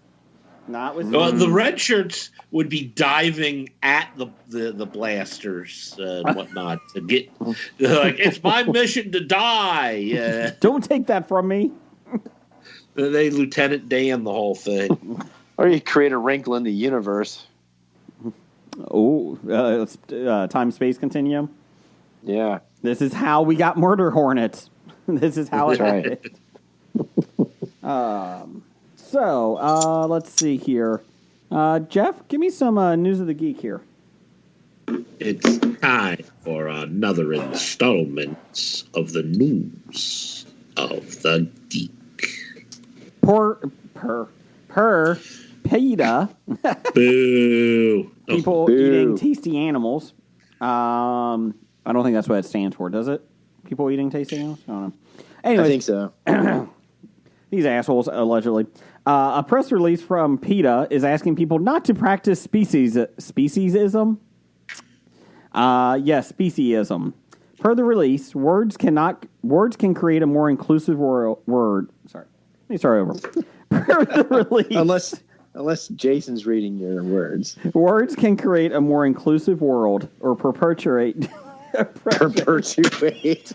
Speaker 4: Not with.
Speaker 7: Well, the red shirts would be diving at the blasters and whatnot to get like it's my mission to die.
Speaker 4: Don't take that from me.
Speaker 7: They Lieutenant Dan the whole thing.
Speaker 8: Or you create a wrinkle in the universe.
Speaker 4: Oh, time space continuum.
Speaker 8: Yeah.
Speaker 4: This is how we got murder hornets. This is how it
Speaker 8: That's right.
Speaker 4: happened. So, let's see here. Jeff, give me some news of the geek here.
Speaker 7: It's time for another installment of the news of the geek.
Speaker 4: PETA,
Speaker 7: Boo!
Speaker 4: people
Speaker 8: Boo.
Speaker 4: eating tasty animals. I don't think that's what it stands for, does it? People eating tasty animals? I don't know. Anyways,
Speaker 8: I think so.
Speaker 4: these assholes, allegedly. A press release from PETA is asking people not to practice speciesism. Yes, speciesism. Per the release, words can create a more inclusive word. Sorry, let me start over. Per the release,
Speaker 8: Unless Jason's reading your words.
Speaker 4: words can create a more inclusive world or perpetuate.
Speaker 8: Perpetuate.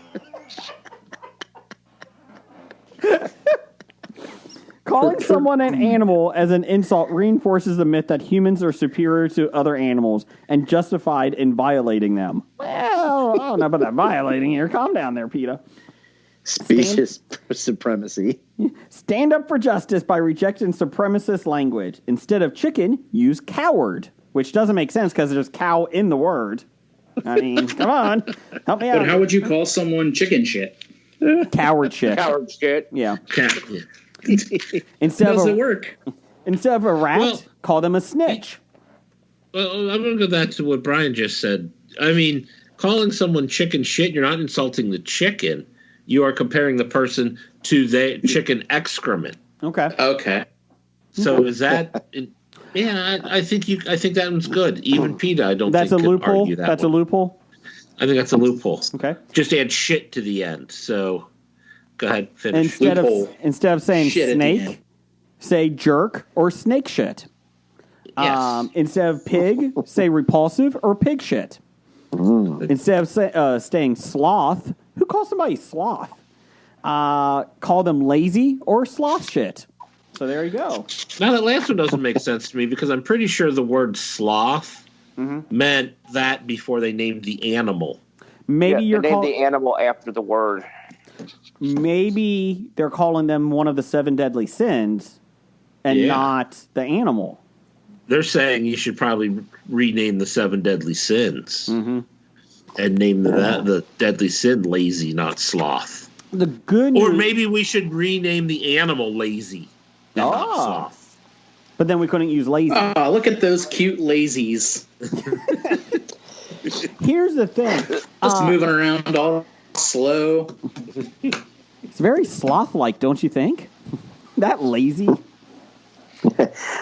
Speaker 4: Calling someone an animal as an insult reinforces the myth that humans are superior to other animals and justified in violating them. Well, I don't know about that violating here. Calm down there, PETA.
Speaker 8: Species supremacy.
Speaker 4: Stand up for justice by rejecting supremacist language. Instead of chicken, use coward, which doesn't make sense because there's cow in the word. I mean, come on. Help me out.
Speaker 5: But how would you call someone chicken shit?
Speaker 4: Coward shit.
Speaker 6: Coward shit.
Speaker 4: Yeah.
Speaker 5: How
Speaker 4: Instead
Speaker 5: does
Speaker 4: of
Speaker 5: it work?
Speaker 4: a rat,
Speaker 7: Well-
Speaker 4: call them a snitch.
Speaker 7: Well, I'm going to go back to what Brian just said. I mean, calling someone chicken shit, you're not insulting the chicken. You are comparing the person to the chicken excrement.
Speaker 4: Okay.
Speaker 5: Okay.
Speaker 7: So is that? Yeah, I think that one's good. Even PETA, I don't
Speaker 4: That's
Speaker 7: think
Speaker 4: a
Speaker 7: could
Speaker 4: loophole.
Speaker 7: argue that
Speaker 4: That's
Speaker 7: one.
Speaker 4: a loophole.
Speaker 7: I think that's a loophole.
Speaker 4: Okay.
Speaker 7: Just add shit to the end. So go ahead, finish.
Speaker 5: Loophole.
Speaker 4: Instead of saying
Speaker 5: Shit at the
Speaker 4: snake,
Speaker 5: end.
Speaker 4: say jerk or snake shit.
Speaker 7: Yes.
Speaker 4: Instead of pig, say repulsive or pig shit. Instead of saying sloth, who calls somebody sloth? Call them lazy or sloth shit. So there you go.
Speaker 7: Now that last one doesn't make sense to me because I'm pretty sure the word sloth meant that before they named the animal.
Speaker 4: Maybe
Speaker 6: They named the animal after the word.
Speaker 4: maybe they're calling them one of the 7 deadly sins and
Speaker 7: Yeah.
Speaker 4: not the animal.
Speaker 7: They're saying you should probably rename the 7 deadly sins and name the deadly sin lazy, not sloth.
Speaker 4: The good news,
Speaker 7: Or maybe we should rename the animal lazy. and not soft.
Speaker 4: But then we couldn't use lazy.
Speaker 5: Oh, look at those cute lazies.
Speaker 4: Here's the thing.
Speaker 5: Just moving around all slow.
Speaker 4: It's very sloth-like, don't you think? That lazy.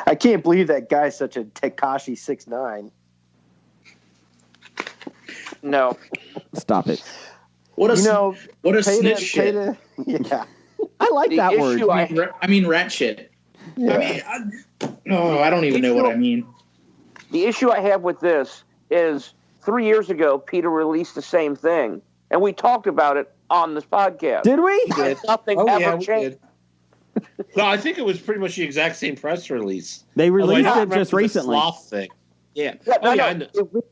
Speaker 8: I can't believe that guy's such a Tekashi 6'9".
Speaker 6: No.
Speaker 4: Stop it.
Speaker 5: What a
Speaker 8: Peta-
Speaker 5: snitch shit.
Speaker 8: Yeah.
Speaker 4: I like
Speaker 6: The
Speaker 4: that word.
Speaker 6: issue
Speaker 5: I mean rat shit.
Speaker 8: Yeah.
Speaker 5: I don't even know what I mean.
Speaker 6: The issue I have with this is 3 years ago, Peter released the same thing, and we talked about it on this podcast.
Speaker 4: Did we?
Speaker 6: And nothing ever
Speaker 7: we
Speaker 6: changed.
Speaker 7: did. No, I think it was pretty much the exact same press release.
Speaker 4: They released
Speaker 7: Although I don't
Speaker 4: it
Speaker 7: remember
Speaker 4: just
Speaker 7: the
Speaker 4: recently.
Speaker 7: sloth thing. Yeah.
Speaker 6: No,
Speaker 7: I
Speaker 6: no.
Speaker 7: know.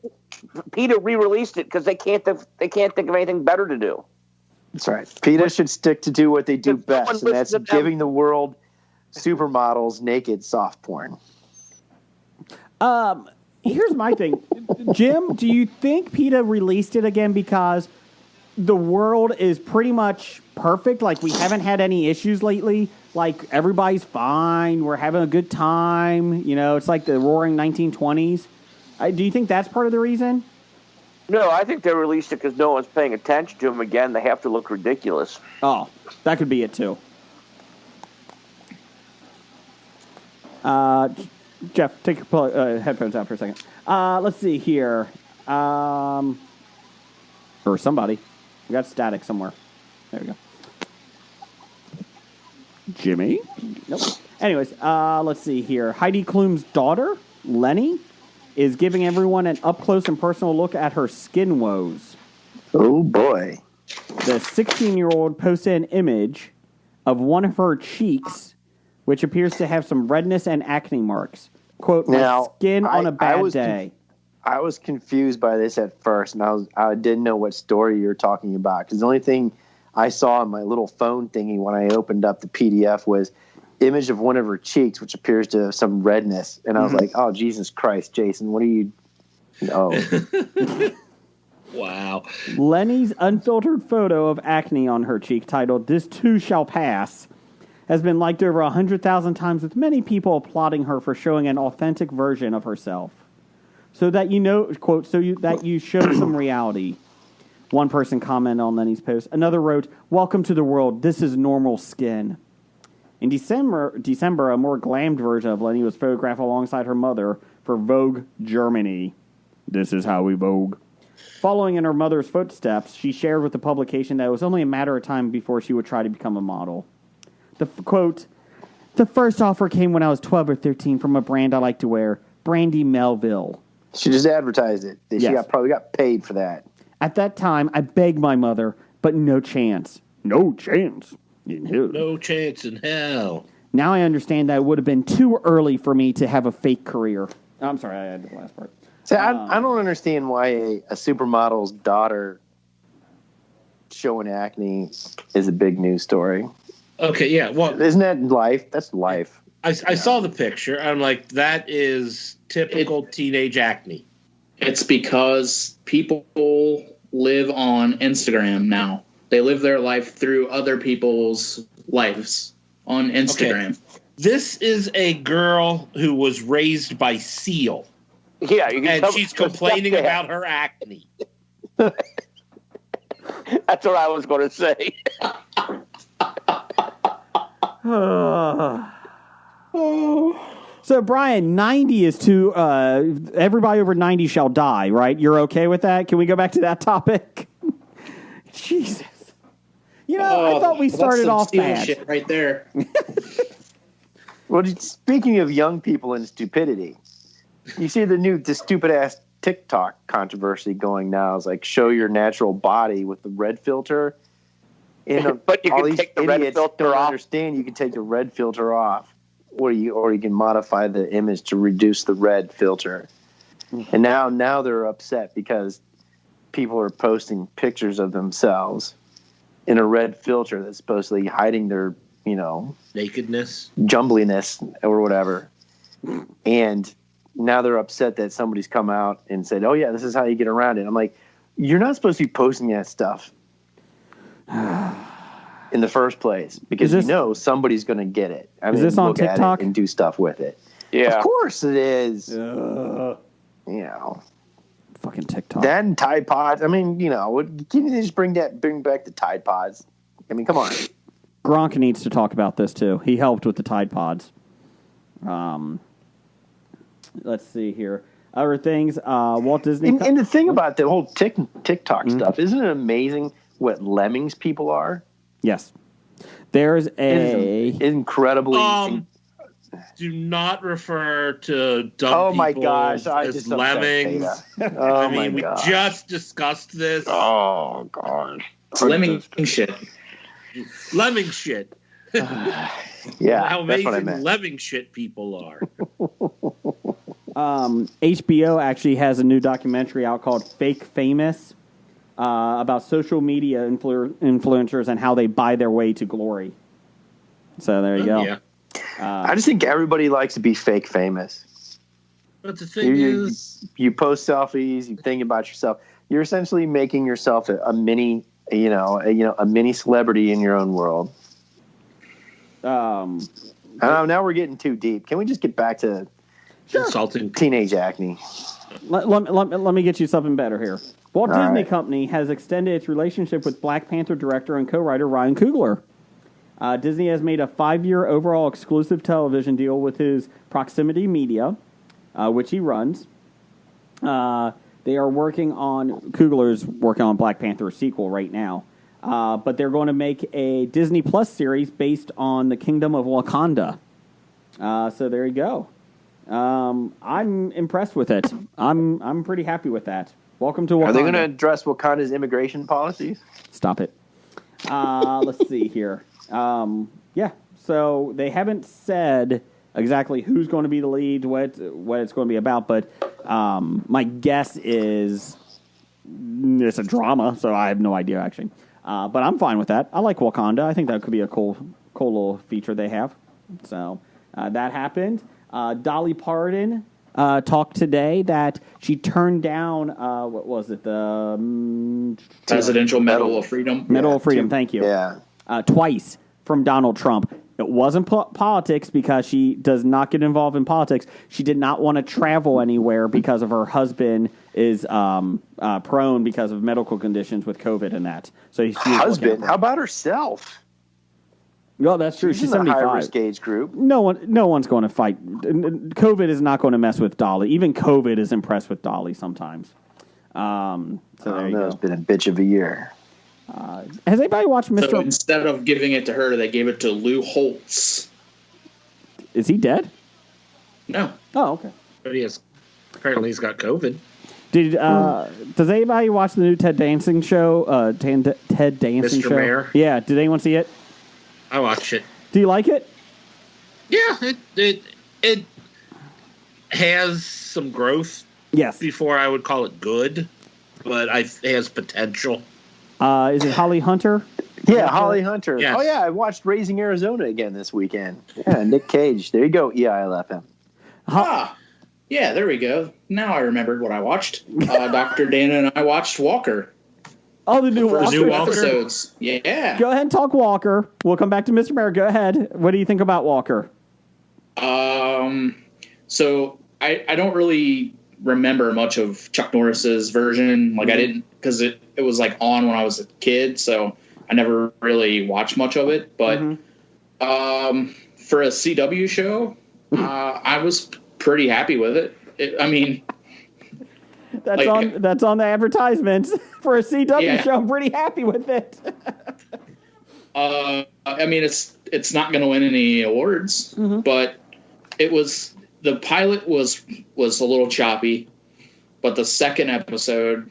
Speaker 6: Peter re-released it because they can't think of anything better to do.
Speaker 8: That's right. PETA should stick to do what they do
Speaker 6: If someone
Speaker 8: best, and that's
Speaker 6: listens to them-
Speaker 8: giving the world supermodels naked soft porn.
Speaker 4: Here's my thing. Jim, do you think PETA released it again because the world is pretty much perfect? Like, we haven't had any issues lately? Like, everybody's fine. We're having a good time. You know, it's like the roaring 1920s. Do you think that's part of the reason?
Speaker 6: No, I think they released it because no one's paying attention to them again. They have to look ridiculous.
Speaker 4: Oh, that could be it, too. Jeff, take your headphones out for a second. Let's see here. Or somebody. We got static somewhere. There we go. Jimmy? Nope. Anyways, let's see here. Heidi Klum's daughter, Lenny, is giving everyone an up-close and personal look at her skin woes.
Speaker 8: Oh, boy.
Speaker 4: The 16-year-old posted an image of one of her cheeks, which appears to have some redness and acne marks. Quote, my skin on a bad day.
Speaker 8: I was confused by this at first, and I didn't know what story you were talking about, because the only thing I saw on my little phone thingy when I opened up the PDF was image of one of her cheeks, which appears to have some redness. And I was like, oh, Jesus Christ, Jason, what are you... Oh.
Speaker 7: Wow.
Speaker 4: Lenny's unfiltered photo of acne on her cheek, titled "This Too Shall Pass," has been liked over 100,000 times, with many people applauding her for showing an authentic version of herself. So that you know, quote, that you show some reality. One person commented on Lenny's post. Another wrote, "Welcome to the world. This is normal skin." In December, a more glammed version of Lenny was photographed alongside her mother for Vogue Germany. This is how we Vogue. Following in her mother's footsteps, she shared with the publication that it was only a matter of time before she would try to become a model. Quote, "The first offer came when I was 12 or 13 from a brand I like to wear, Brandy Melville.
Speaker 8: She just advertised it. She
Speaker 4: Yes.
Speaker 8: probably got paid for that.
Speaker 4: At that time, I begged my mother, but no chance. No chance in hell.
Speaker 7: No chance in hell.
Speaker 4: Now I understand that it would have been too early for me to have a fake career." I'm sorry, I had the last part.
Speaker 8: So I don't understand why a supermodel's daughter showing acne is a big news story.
Speaker 7: Okay, yeah. Well,
Speaker 8: Isn't that life? That's life.
Speaker 7: I saw the picture. I'm like, that is typical teenage acne.
Speaker 5: It's because people live on Instagram now. They live their life through other people's lives on Instagram.
Speaker 7: Okay. This is a girl who was raised by Seal.
Speaker 6: Yeah, you can
Speaker 7: And
Speaker 6: tell
Speaker 7: she's
Speaker 6: the
Speaker 7: complaining
Speaker 6: stepdad.
Speaker 7: about her acne.
Speaker 6: That's what I was going to say.
Speaker 4: So, Brian, 90 is to everybody over 90 shall die, right? You're okay with that? Can we go back to that topic? Jesus. You know, I thought we started
Speaker 5: that's some
Speaker 4: off
Speaker 5: Steven
Speaker 4: bad.
Speaker 5: shit right there.
Speaker 8: Well, speaking of young people and stupidity, you see the stupid ass TikTok controversy going now. It's like, show your natural body with the red filter. And
Speaker 6: But you
Speaker 8: all
Speaker 6: can
Speaker 8: these
Speaker 6: take the red
Speaker 8: idiots
Speaker 6: filter
Speaker 8: don't
Speaker 6: off.
Speaker 8: understand you can take the red filter off, or you can modify the image to reduce the red filter. And now they're upset because people are posting pictures of themselves in a red filter that's supposedly hiding their,
Speaker 7: Nakedness.
Speaker 8: jumbliness or whatever. And now they're upset that somebody's come out and said, "Oh yeah, this is how you get around it." I'm like, you're not supposed to be posting that stuff. in the first place because
Speaker 4: this,
Speaker 8: you know somebody's going to get it. I mean,
Speaker 4: this on
Speaker 8: look at
Speaker 4: TikTok
Speaker 8: it and do stuff with it.
Speaker 6: Yeah.
Speaker 8: Of course it is. You know,
Speaker 4: fucking TikTok.
Speaker 8: that and Tide Pods. I mean, you know, can you just bring back the Tide Pods? I mean, come on.
Speaker 4: Gronk needs to talk about this too. He helped with the Tide Pods. Let's see here. Other things. Walt Disney.
Speaker 8: And the thing about the whole TikTok stuff, isn't it amazing what lemmings people are?
Speaker 4: Yes. There's a
Speaker 8: incredibly.
Speaker 7: Do not refer to dumb
Speaker 8: Oh my
Speaker 7: people
Speaker 8: gosh! I
Speaker 7: as
Speaker 8: just
Speaker 7: lemmings.
Speaker 8: Oh
Speaker 7: I mean,
Speaker 8: my God.
Speaker 7: we just discussed this.
Speaker 8: Oh God!
Speaker 5: Lemming shit.
Speaker 7: Lemming shit.
Speaker 8: Yeah,
Speaker 7: How
Speaker 8: that's what I
Speaker 7: amazing
Speaker 8: meant.
Speaker 7: lemming shit people are.
Speaker 4: HBO actually has a new documentary out called Fake Famous about social media influencers and how they buy their way to glory. So there you go.
Speaker 7: Yeah.
Speaker 8: I just think everybody likes to be fake famous.
Speaker 7: But the thing is,
Speaker 8: You post selfies, you think about yourself. You're essentially making yourself a mini, a mini celebrity in your own world. I don't know, now we're getting too deep. Can we just get back to
Speaker 7: insulting.
Speaker 8: teenage acne?
Speaker 4: Let me get you something better here. Walt
Speaker 8: All
Speaker 4: Disney
Speaker 8: right.
Speaker 4: Company has extended its relationship with Black Panther director and co-writer Ryan Coogler. Disney has made a 5-year overall exclusive television deal with his Proximity Media, which he runs. They are working on Coogler's working on Black Panther sequel right now, but they're going to make a Disney Plus series based on the Kingdom of Wakanda. So there you go. I'm impressed with it. I'm pretty happy with that. Welcome to Wakanda.
Speaker 8: Are they going to address Wakanda's immigration policies?
Speaker 4: Stop it. Let's see here. Yeah, so they haven't said exactly who's going to be the lead, what it's going to be about, but my guess is it's a drama, so I have no idea, actually. But I'm fine with that. I like Wakanda. I think that could be a cool little feature they have. So that happened. Dolly Parton talked today that she turned down, what was it, the
Speaker 5: Presidential Medal of Freedom.
Speaker 4: Medal of Freedom, thank you.
Speaker 8: Yeah.
Speaker 4: Twice from Donald Trump. It wasn't politics because she does not get involved in politics. She did not want to travel anywhere because of her husband is prone because of medical conditions with COVID and that. So she was
Speaker 8: Husband? How about herself?
Speaker 4: Well, that's true. She's
Speaker 8: in the
Speaker 4: 75.
Speaker 8: high-risk age group.
Speaker 4: No one's going to fight. COVID is not going to mess with Dolly. Even COVID is impressed with Dolly sometimes. So there you go.
Speaker 8: It's been a bitch of a year.
Speaker 4: Has anybody watched Mr.
Speaker 5: So instead of giving it to her, they gave it to Lou Holtz.
Speaker 4: Is he dead?
Speaker 5: No.
Speaker 4: Oh, okay.
Speaker 7: But apparently he's got COVID.
Speaker 4: Does anybody watch the new Ted Dancing show? Ted Dancing
Speaker 7: Mr.
Speaker 4: show?
Speaker 7: Mayor?
Speaker 4: Yeah. Did anyone see it?
Speaker 7: I watched it.
Speaker 4: Do you like it?
Speaker 7: Yeah, it has some growth
Speaker 4: Yes.
Speaker 7: before I would call it good, but it has potential.
Speaker 4: Is it Holly Hunter?
Speaker 8: Yeah, Holly Hunter.
Speaker 7: Yes.
Speaker 8: Oh, yeah, I watched Raising Arizona again this weekend. Yeah, Nick Cage. There you go, EILFM.
Speaker 5: Yeah, there we go. Now I remembered what I watched. Dr. Dana and I watched Walker.
Speaker 4: Oh, the new Walker.
Speaker 7: new Walker?
Speaker 5: Episodes. Yeah.
Speaker 4: Go ahead and talk Walker. We'll come back to Mr. Mayor. Go ahead. What do you think about Walker?
Speaker 5: So I don't really remember much of Chuck Norris's version. Like I didn't, because it was like on when I was a kid, so I never really watched much of it. But for a CW show, I was pretty happy with it. I mean,
Speaker 4: That's on the advertisements for a CW
Speaker 5: Yeah.
Speaker 4: show. I'm pretty happy with it.
Speaker 5: I mean, it's not going to win any awards, but the pilot was a little choppy, but the second episode,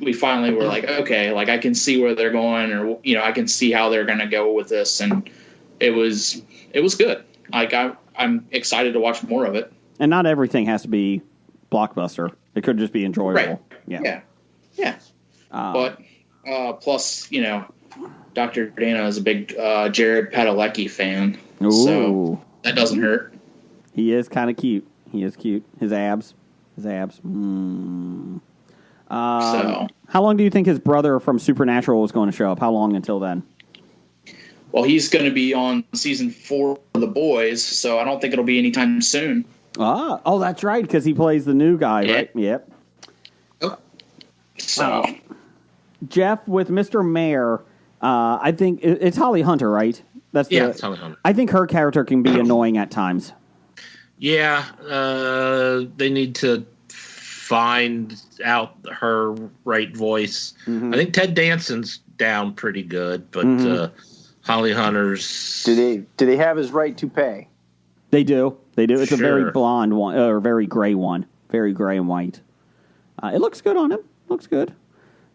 Speaker 5: we finally were like, okay, like I can see where they're going, or I can see how they're going to go with this, and it was good. Like I'm excited to watch more of it.
Speaker 4: And not everything has to be blockbuster. It could just be enjoyable.
Speaker 5: Right. Yeah. But plus, Dr. Dana is a big Jared Padalecki fan, so that doesn't hurt.
Speaker 4: He is kind of cute. He is cute. His abs.
Speaker 5: So
Speaker 4: How long do you think his brother from Supernatural was going to show up? How long until then?
Speaker 5: Well, he's going to be on season 4 of The Boys, so I don't think it'll be anytime soon.
Speaker 4: Oh, that's right, because he plays the new guy, right? Yep.
Speaker 5: So,
Speaker 4: Jeff, with Mr. Mayor, I think it's Holly Hunter, right?
Speaker 7: It's Holly Hunter.
Speaker 4: I think her character can be annoying at times.
Speaker 7: Yeah, they need to find out her right voice. I think Ted Danson's down pretty good, but Holly Hunter's...
Speaker 8: Do they have his right to pay?
Speaker 4: They do. It's
Speaker 7: Sure.
Speaker 4: a very blonde one, or very gray one. Very gray and white. It looks good on him. Looks good.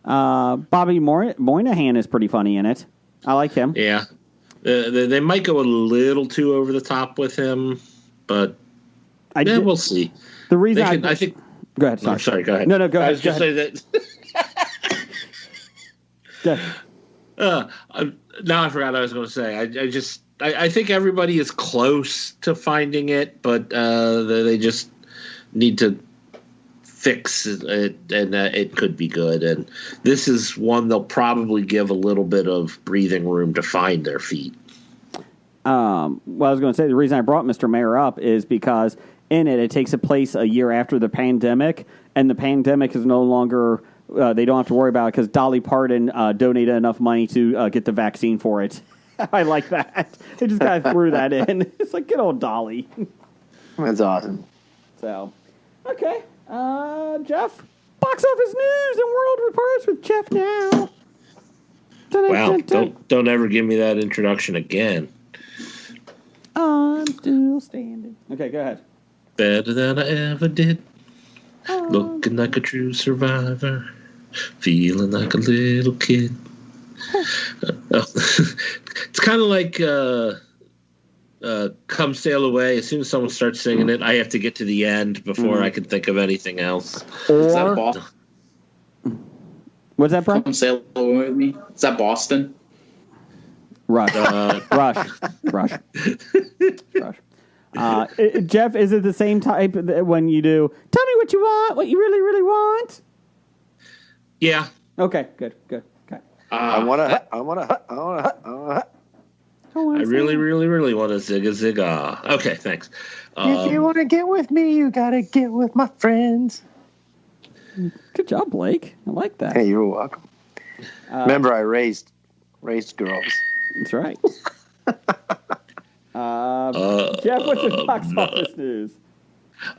Speaker 4: Bobby Moynihan is pretty funny in it. I like him.
Speaker 7: Yeah. They might go a little too over the top with him, but we'll see.
Speaker 4: The reason
Speaker 7: I think...
Speaker 4: Go ahead. Sorry.
Speaker 7: I'm sorry, go ahead.
Speaker 4: No, go ahead.
Speaker 7: I was just saying that... Now I forgot what I was going to say. I think everybody is close to finding it, but they just need to fix it, and it could be good. And this is one they'll probably give a little bit of breathing room to find their feet.
Speaker 4: Well, I was going to say the reason I brought Mr. Mayor up is because in it takes place a year after the pandemic, and the pandemic is no longer. They don't have to worry about it because Dolly Parton donated enough money to get the vaccine for it. I like that. They just kind of threw that in. It's like, good old Dolly.
Speaker 8: That's awesome.
Speaker 4: So, okay. Jeff, box office news and world reports with Jeff now.
Speaker 7: Wow, don't ever give me that introduction again.
Speaker 4: I'm still standing. Okay, go ahead.
Speaker 7: Better than I ever did. Looking like a true survivor. Feeling like a little kid. It's kind of like Come Sail Away. As soon as someone starts singing it, I have to get to the end before I can think of anything else.
Speaker 5: is that Boston?
Speaker 4: What's that, bro?
Speaker 5: Come sail away with me. Is that Boston?
Speaker 4: Rush. Rush. Jeff, is it the same type when you do, tell me what you want, what you really, really want?
Speaker 7: Yeah.
Speaker 4: Okay, good. Okay.
Speaker 8: I
Speaker 7: really, really, really want to zig-a-zig-a. Okay, thanks.
Speaker 8: If you want to get with me, you got to get with my friends.
Speaker 4: Good job, Blake. I like that.
Speaker 8: Hey, you're welcome. Remember, I raised girls.
Speaker 4: That's right. Jeff, what's your box office news?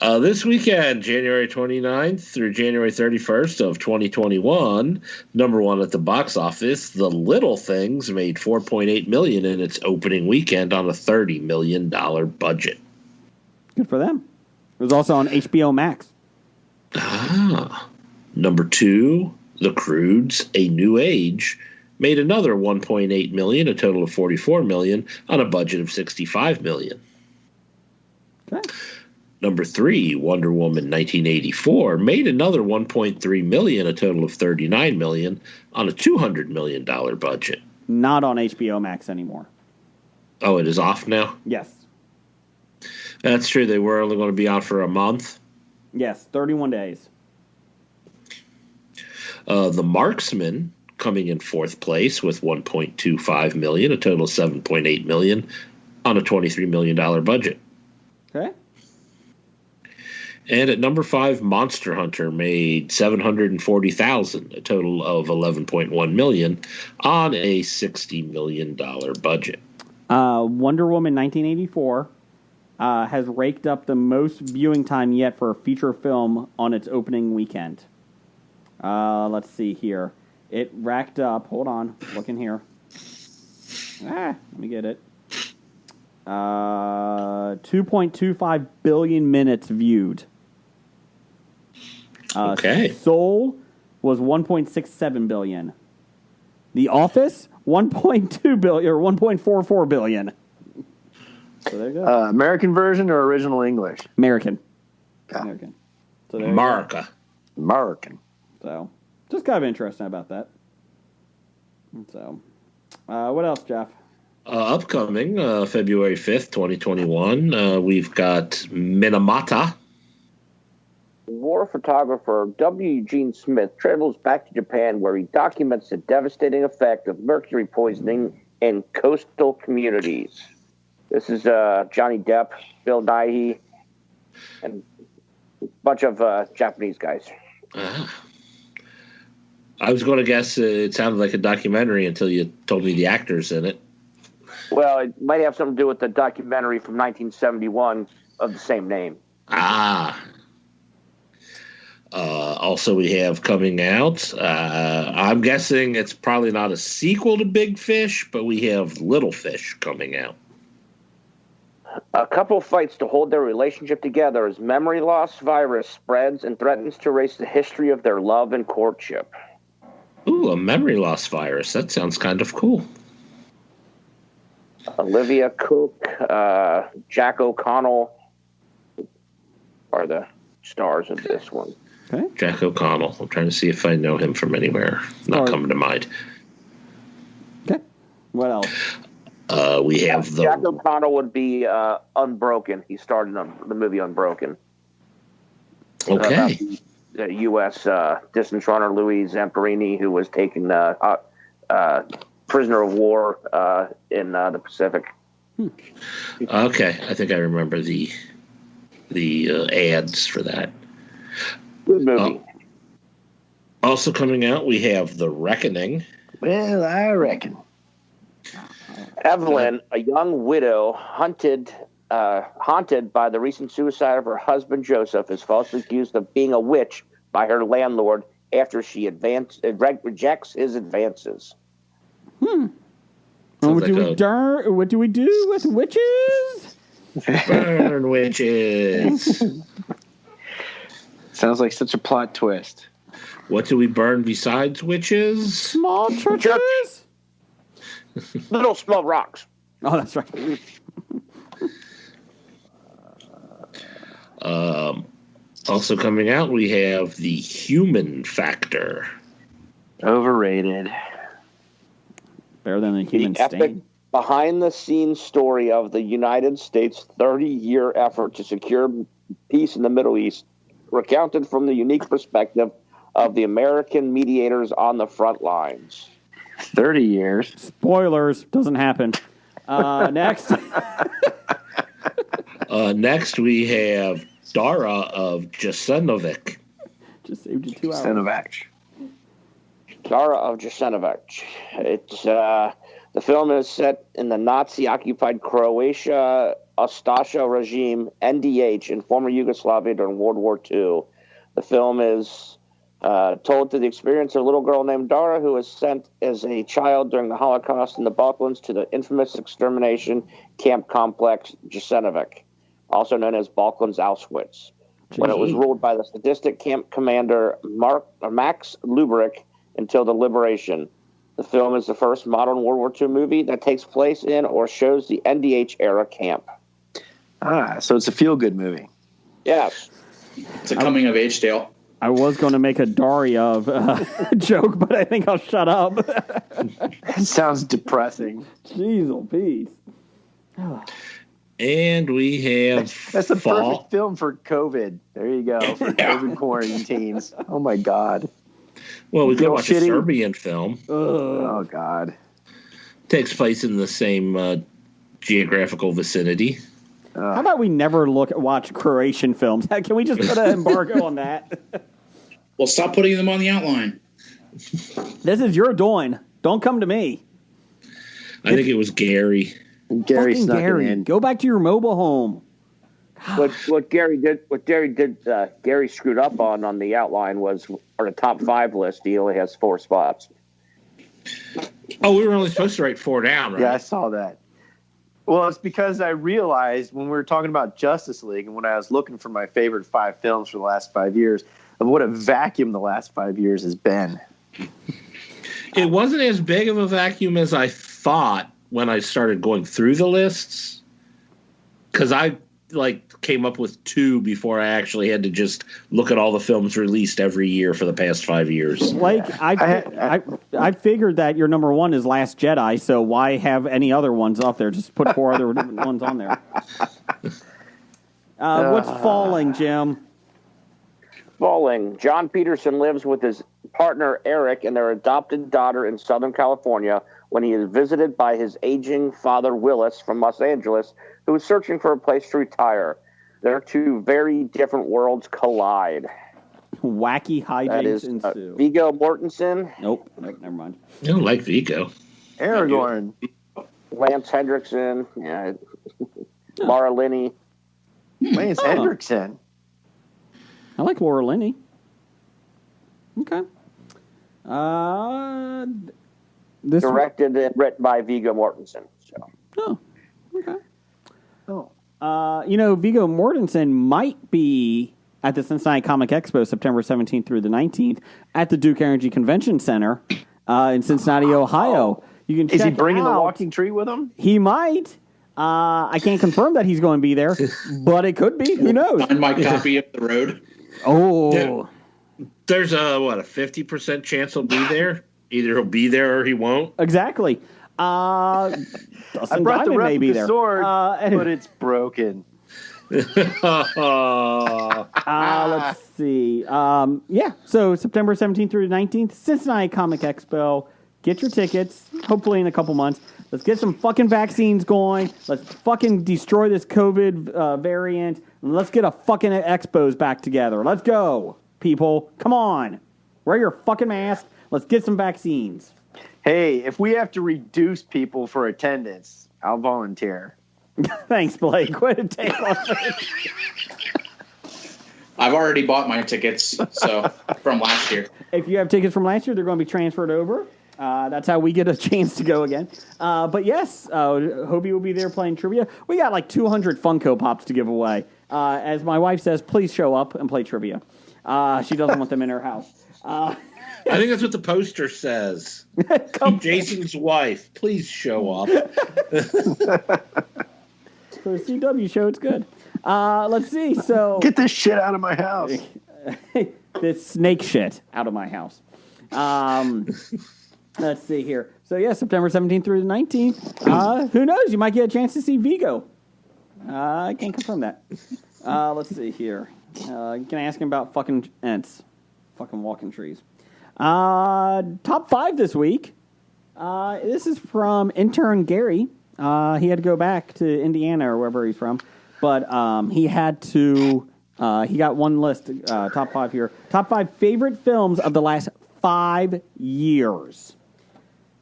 Speaker 7: This weekend, January 29th through January 31st of 2021, number one at the box office, The Little Things made $4.8 million in its opening weekend on a $30 million budget.
Speaker 4: Good for them. It was also on HBO Max.
Speaker 7: Number two, The Croods: A New Age made another $1.8 million, a total of $44 million on a budget of $65 million.
Speaker 4: Okay.
Speaker 7: Number three, Wonder Woman 1984 made another $1.3 million, a total of $39 million on a $200 million budget.
Speaker 4: Not on HBO Max anymore.
Speaker 7: Oh, it is off now?
Speaker 4: Yes.
Speaker 7: That's true. They were only going to be out for a month.
Speaker 4: Yes, 31 days.
Speaker 7: The Marksman coming in fourth place with $1.25 million, a total of $7.8 million on a $23 million budget.
Speaker 4: Okay.
Speaker 7: And at number five, Monster Hunter made $740,000, a total of $11.1 million on a $60 million budget.
Speaker 4: Wonder Woman 1984 has raked up the most viewing time yet for a feature film on its opening weekend. Let's see here. It racked up, hold on, looking here. Let me get it. 2.25 billion minutes viewed.
Speaker 7: Okay.
Speaker 4: Soul was 1.67 billion. The Office, 1.2 billion or 1.44 billion. So there you go.
Speaker 8: American version or original English?
Speaker 4: American.
Speaker 8: Okay.
Speaker 4: American. So there you
Speaker 7: America.
Speaker 8: American.
Speaker 4: go. So just kind of interesting about that. So, what else, Jeff?
Speaker 7: Upcoming February 5th, 2021, we've got Minamata.
Speaker 6: explorer photographer W. Eugene Smith travels back to Japan where he documents the devastating effect of mercury poisoning in coastal communities. This is Johnny Depp, Bill Nighy, and a bunch of Japanese guys.
Speaker 7: I was going to guess it sounded like a documentary until you told me the actors in it.
Speaker 6: Well, it might have something to do with the documentary from 1971 of the same name.
Speaker 7: Also, we have coming out. I'm guessing it's probably not a sequel to Big Fish, but we have Little Fish coming out.
Speaker 6: A couple fights to hold their relationship together as memory loss virus spreads and threatens to erase the history of their love and courtship.
Speaker 7: Ooh, a memory loss virus. That sounds kind of cool.
Speaker 6: Olivia Cook, Jack O'Connell are the stars of this one.
Speaker 4: Okay.
Speaker 7: Jack O'Connell. I'm trying to see if I know him from anywhere. Not coming to mind.
Speaker 4: Okay. What else?
Speaker 7: We have the...
Speaker 6: Jack O'Connell would be Unbroken. He starred in the movie Unbroken.
Speaker 7: Okay.
Speaker 6: About the U.S. distance runner Louis Zamperini, who was taken prisoner of war in the Pacific.
Speaker 7: Okay. I think I remember the ads for that.
Speaker 6: Good movie.
Speaker 7: Also coming out, we have The Reckoning.
Speaker 8: Well, I reckon.
Speaker 6: Evelyn, a young widow, haunted by the recent suicide of her husband Joseph, is falsely accused of being a witch by her landlord after she rejects his advances.
Speaker 4: What do we do with witches?
Speaker 7: Burn witches.
Speaker 8: Sounds like such a plot twist.
Speaker 7: What do we burn besides witches?
Speaker 4: Small churches?
Speaker 6: Little small rocks.
Speaker 4: Oh, that's right.
Speaker 7: Also coming out, we have The Human Factor.
Speaker 8: Overrated.
Speaker 4: Better than the human
Speaker 6: The epic
Speaker 4: stain.
Speaker 6: behind-the-scenes story of the United States' 30-year effort to secure peace in the Middle East, recounted from the unique perspective of the American mediators on the front lines.
Speaker 8: 30 years.
Speaker 4: Spoilers. Doesn't happen. Next.
Speaker 7: Next, we have Dara of Jasenovic.
Speaker 4: Just saved you 2 hours.
Speaker 8: Jasenovic.
Speaker 6: Dara of Jasenovic. It's the film is set in the Nazi-occupied Croatia Ustaša regime, NDH, in former Yugoslavia during World War II. The film is told through the experience of a little girl named Dara who was sent as a child during the Holocaust in the Balkans to the infamous extermination camp complex Jasenovic, also known as Balkans Auschwitz. When it was ruled by the sadistic camp commander Max Lubrick until the liberation. The film is the first modern World War II movie that takes place in or shows the NDH era camp.
Speaker 8: So it's a feel-good movie.
Speaker 6: Yes.
Speaker 5: It's a coming-of-age tale.
Speaker 4: I was going to make a Daria joke, but I think I'll shut up.
Speaker 8: It sounds depressing.
Speaker 4: Jeez, oh, peace.
Speaker 7: And we have
Speaker 8: That's the
Speaker 7: Fall.
Speaker 8: perfect film for COVID. There you go. For COVID quarantines. Oh, my God.
Speaker 7: Well, we could
Speaker 8: Feel
Speaker 7: watch a
Speaker 8: shitty?
Speaker 7: Serbian film.
Speaker 8: Oh, God.
Speaker 7: Takes place in the same geographical vicinity.
Speaker 4: How about we never watch Croatian films? Can we just put an embargo on that?
Speaker 5: Well, stop putting them on the outline.
Speaker 4: This is your doing. Don't come to me.
Speaker 7: I think it was Gary.
Speaker 8: Gary
Speaker 4: Fucking
Speaker 8: snuck
Speaker 4: Gary.
Speaker 8: it in.
Speaker 4: Go back to your mobile home.
Speaker 6: What Gary screwed up on the outline was for the top 5 list. He only has 4 spots.
Speaker 7: Oh, we were only supposed to write 4 down, right?
Speaker 8: Yeah, I saw that. Well, it's because I realized when we were talking about Justice League and when I was looking for my favorite 5 films for the last 5 years, of what a vacuum the last 5 years has been.
Speaker 7: It wasn't as big of a vacuum as I thought when I started going through the lists. Because I came up with 2 before I actually had to just look at all the films released every year for the past 5 years.
Speaker 4: Like, I figured that your number 1 is Last Jedi, so why have any other ones up there? Just put 4 other ones on there. What's falling, Jim?
Speaker 6: Spaulding. John Peterson lives with his partner Eric and their adopted daughter in Southern California when he is visited by his aging father Willis from Los Angeles, who is searching for a place to retire. Their two very different worlds collide.
Speaker 4: Wacky
Speaker 6: That is
Speaker 4: hijinks ensue.
Speaker 6: Viggo Mortensen,
Speaker 4: Nope, never mind.
Speaker 7: I don't like Vigo.
Speaker 8: Aragorn.
Speaker 6: Lance Hendrickson, Laura Linney.
Speaker 8: Lance Hendrickson.
Speaker 4: I like Laura Linney. Okay. This
Speaker 6: Directed and written by Viggo Mortensen. So.
Speaker 4: Oh, okay.
Speaker 8: Oh.
Speaker 4: Viggo Mortensen might be at the Cincinnati Comic Expo September 17th through the 19th at the Duke Energy Convention Center in Cincinnati, Ohio. You can
Speaker 8: Is he
Speaker 4: check
Speaker 8: bringing the
Speaker 4: out.
Speaker 8: walking tree with him?
Speaker 4: He might. I can't confirm that he's going to be there, but it could be. Who knows?
Speaker 5: Find my copy of The Road.
Speaker 4: Oh.
Speaker 7: Yeah. There's a 50% chance he'll be there. Either he'll be there or he won't.
Speaker 4: Exactly.
Speaker 8: I
Speaker 4: Dustin
Speaker 8: brought the
Speaker 4: Diamond may be
Speaker 8: replica
Speaker 4: there.
Speaker 8: sword,
Speaker 4: Anyway.
Speaker 8: but it's broken.
Speaker 4: Let's see. So September 17th through the 19th, Cincinnati Comic Expo. Get your tickets, hopefully in a couple months. Let's get some fucking vaccines going. Let's fucking destroy this COVID variant. And let's get a fucking expos back together. Let's go, people. Come on. Wear your fucking mask. Let's get some vaccines.
Speaker 8: Hey, if we have to reduce people for attendance, I'll volunteer.
Speaker 4: Thanks, Blake. Way to take on it.
Speaker 5: I've already bought my tickets, so from last year.
Speaker 4: If you have tickets from last year, they're going to be transferred over. That's how we get a chance to go again. But yes, Hobie will be there playing trivia. We got like 200 Funko Pops to give away. As my wife says, please show up and play trivia. She doesn't want them in her house.
Speaker 7: I think that's what the poster says. Jason's wife, please show up.
Speaker 4: For a CW show, it's good. Let's see. So
Speaker 8: Get this shit out of my house.
Speaker 4: this snake shit out of my house. Let's see here. So yeah, September 17th through the 19th. Who knows? You might get a chance to see Vigo. I can't confirm that. Let's see here. Can I ask him about fucking ants? Fucking walking trees. Top 5 this week. This is from intern Gary. He had to go back to Indiana or wherever he's from. But he had to... he got one list, top 5 here. Top 5 favorite films of the last 5 years.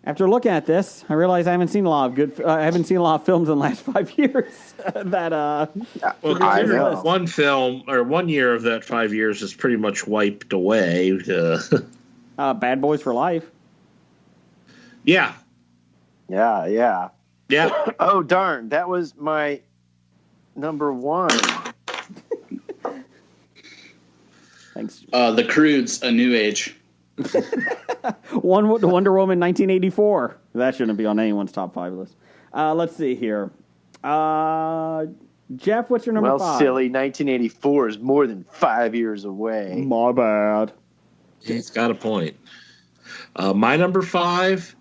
Speaker 4: After looking at this, I realize I haven't seen a lot of films in the last 5 years.
Speaker 7: Well, consider one year of that 5 years is pretty much wiped away.
Speaker 4: Bad Boys for Life.
Speaker 7: Yeah.
Speaker 8: Yeah. Oh, darn. That was my number 1.
Speaker 4: Thanks.
Speaker 5: The Croods, A New Age.
Speaker 4: Wonder Woman 1984. That shouldn't be on anyone's top 5 list. Let's see here. Jeff, what's your number 5?
Speaker 8: Well, silly. 1984 is more than 5 years away.
Speaker 4: My bad.
Speaker 7: He's got a point. My number 5,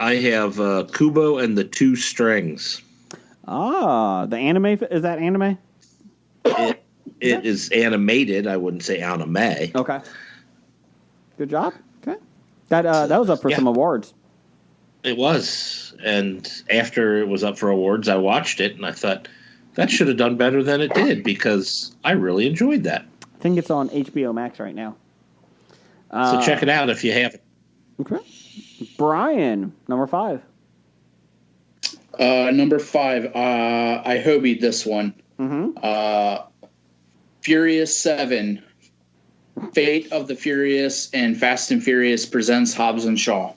Speaker 7: I have Kubo and the Two Strings.
Speaker 4: The anime. Is that anime?
Speaker 7: It is animated. I wouldn't say anime.
Speaker 4: Okay. Good job. Okay. That was up for some awards.
Speaker 7: It was. And after it was up for awards, I watched it and I thought that should have done better than it did because I really enjoyed that.
Speaker 4: I think it's on HBO Max right now.
Speaker 7: So check it out if you haven't.
Speaker 4: Okay. Brian, number 5.
Speaker 5: Number 5, I hobied this one.
Speaker 4: Mm-hmm.
Speaker 5: Furious 7, Fate of the Furious, and Fast and Furious presents Hobbs and Shaw.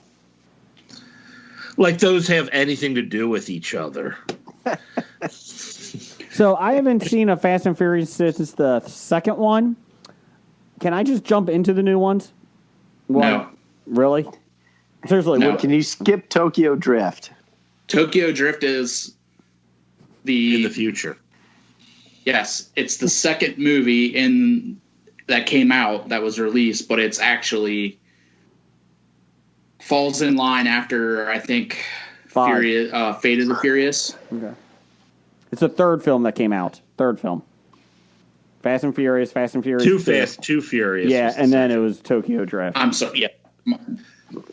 Speaker 7: Like those have anything to do with each other.
Speaker 4: So I haven't seen a Fast and Furious since the second one. Can I just jump into the new ones?
Speaker 5: No.
Speaker 4: Really? Seriously?
Speaker 5: No.
Speaker 8: Can you skip Tokyo Drift?
Speaker 5: Tokyo Drift is
Speaker 7: In the future.
Speaker 5: Yes, it's the second movie that came out that was released, but it's actually falls in line after, I think,
Speaker 4: 5.
Speaker 5: Fate of the Furious.
Speaker 4: Okay. It's the third film that came out. Third film. Fast and Furious, Fast and Furious.
Speaker 7: Too Fast, Too Furious.
Speaker 4: Yeah, and then it was Tokyo Drift.
Speaker 5: I'm sorry. Yeah.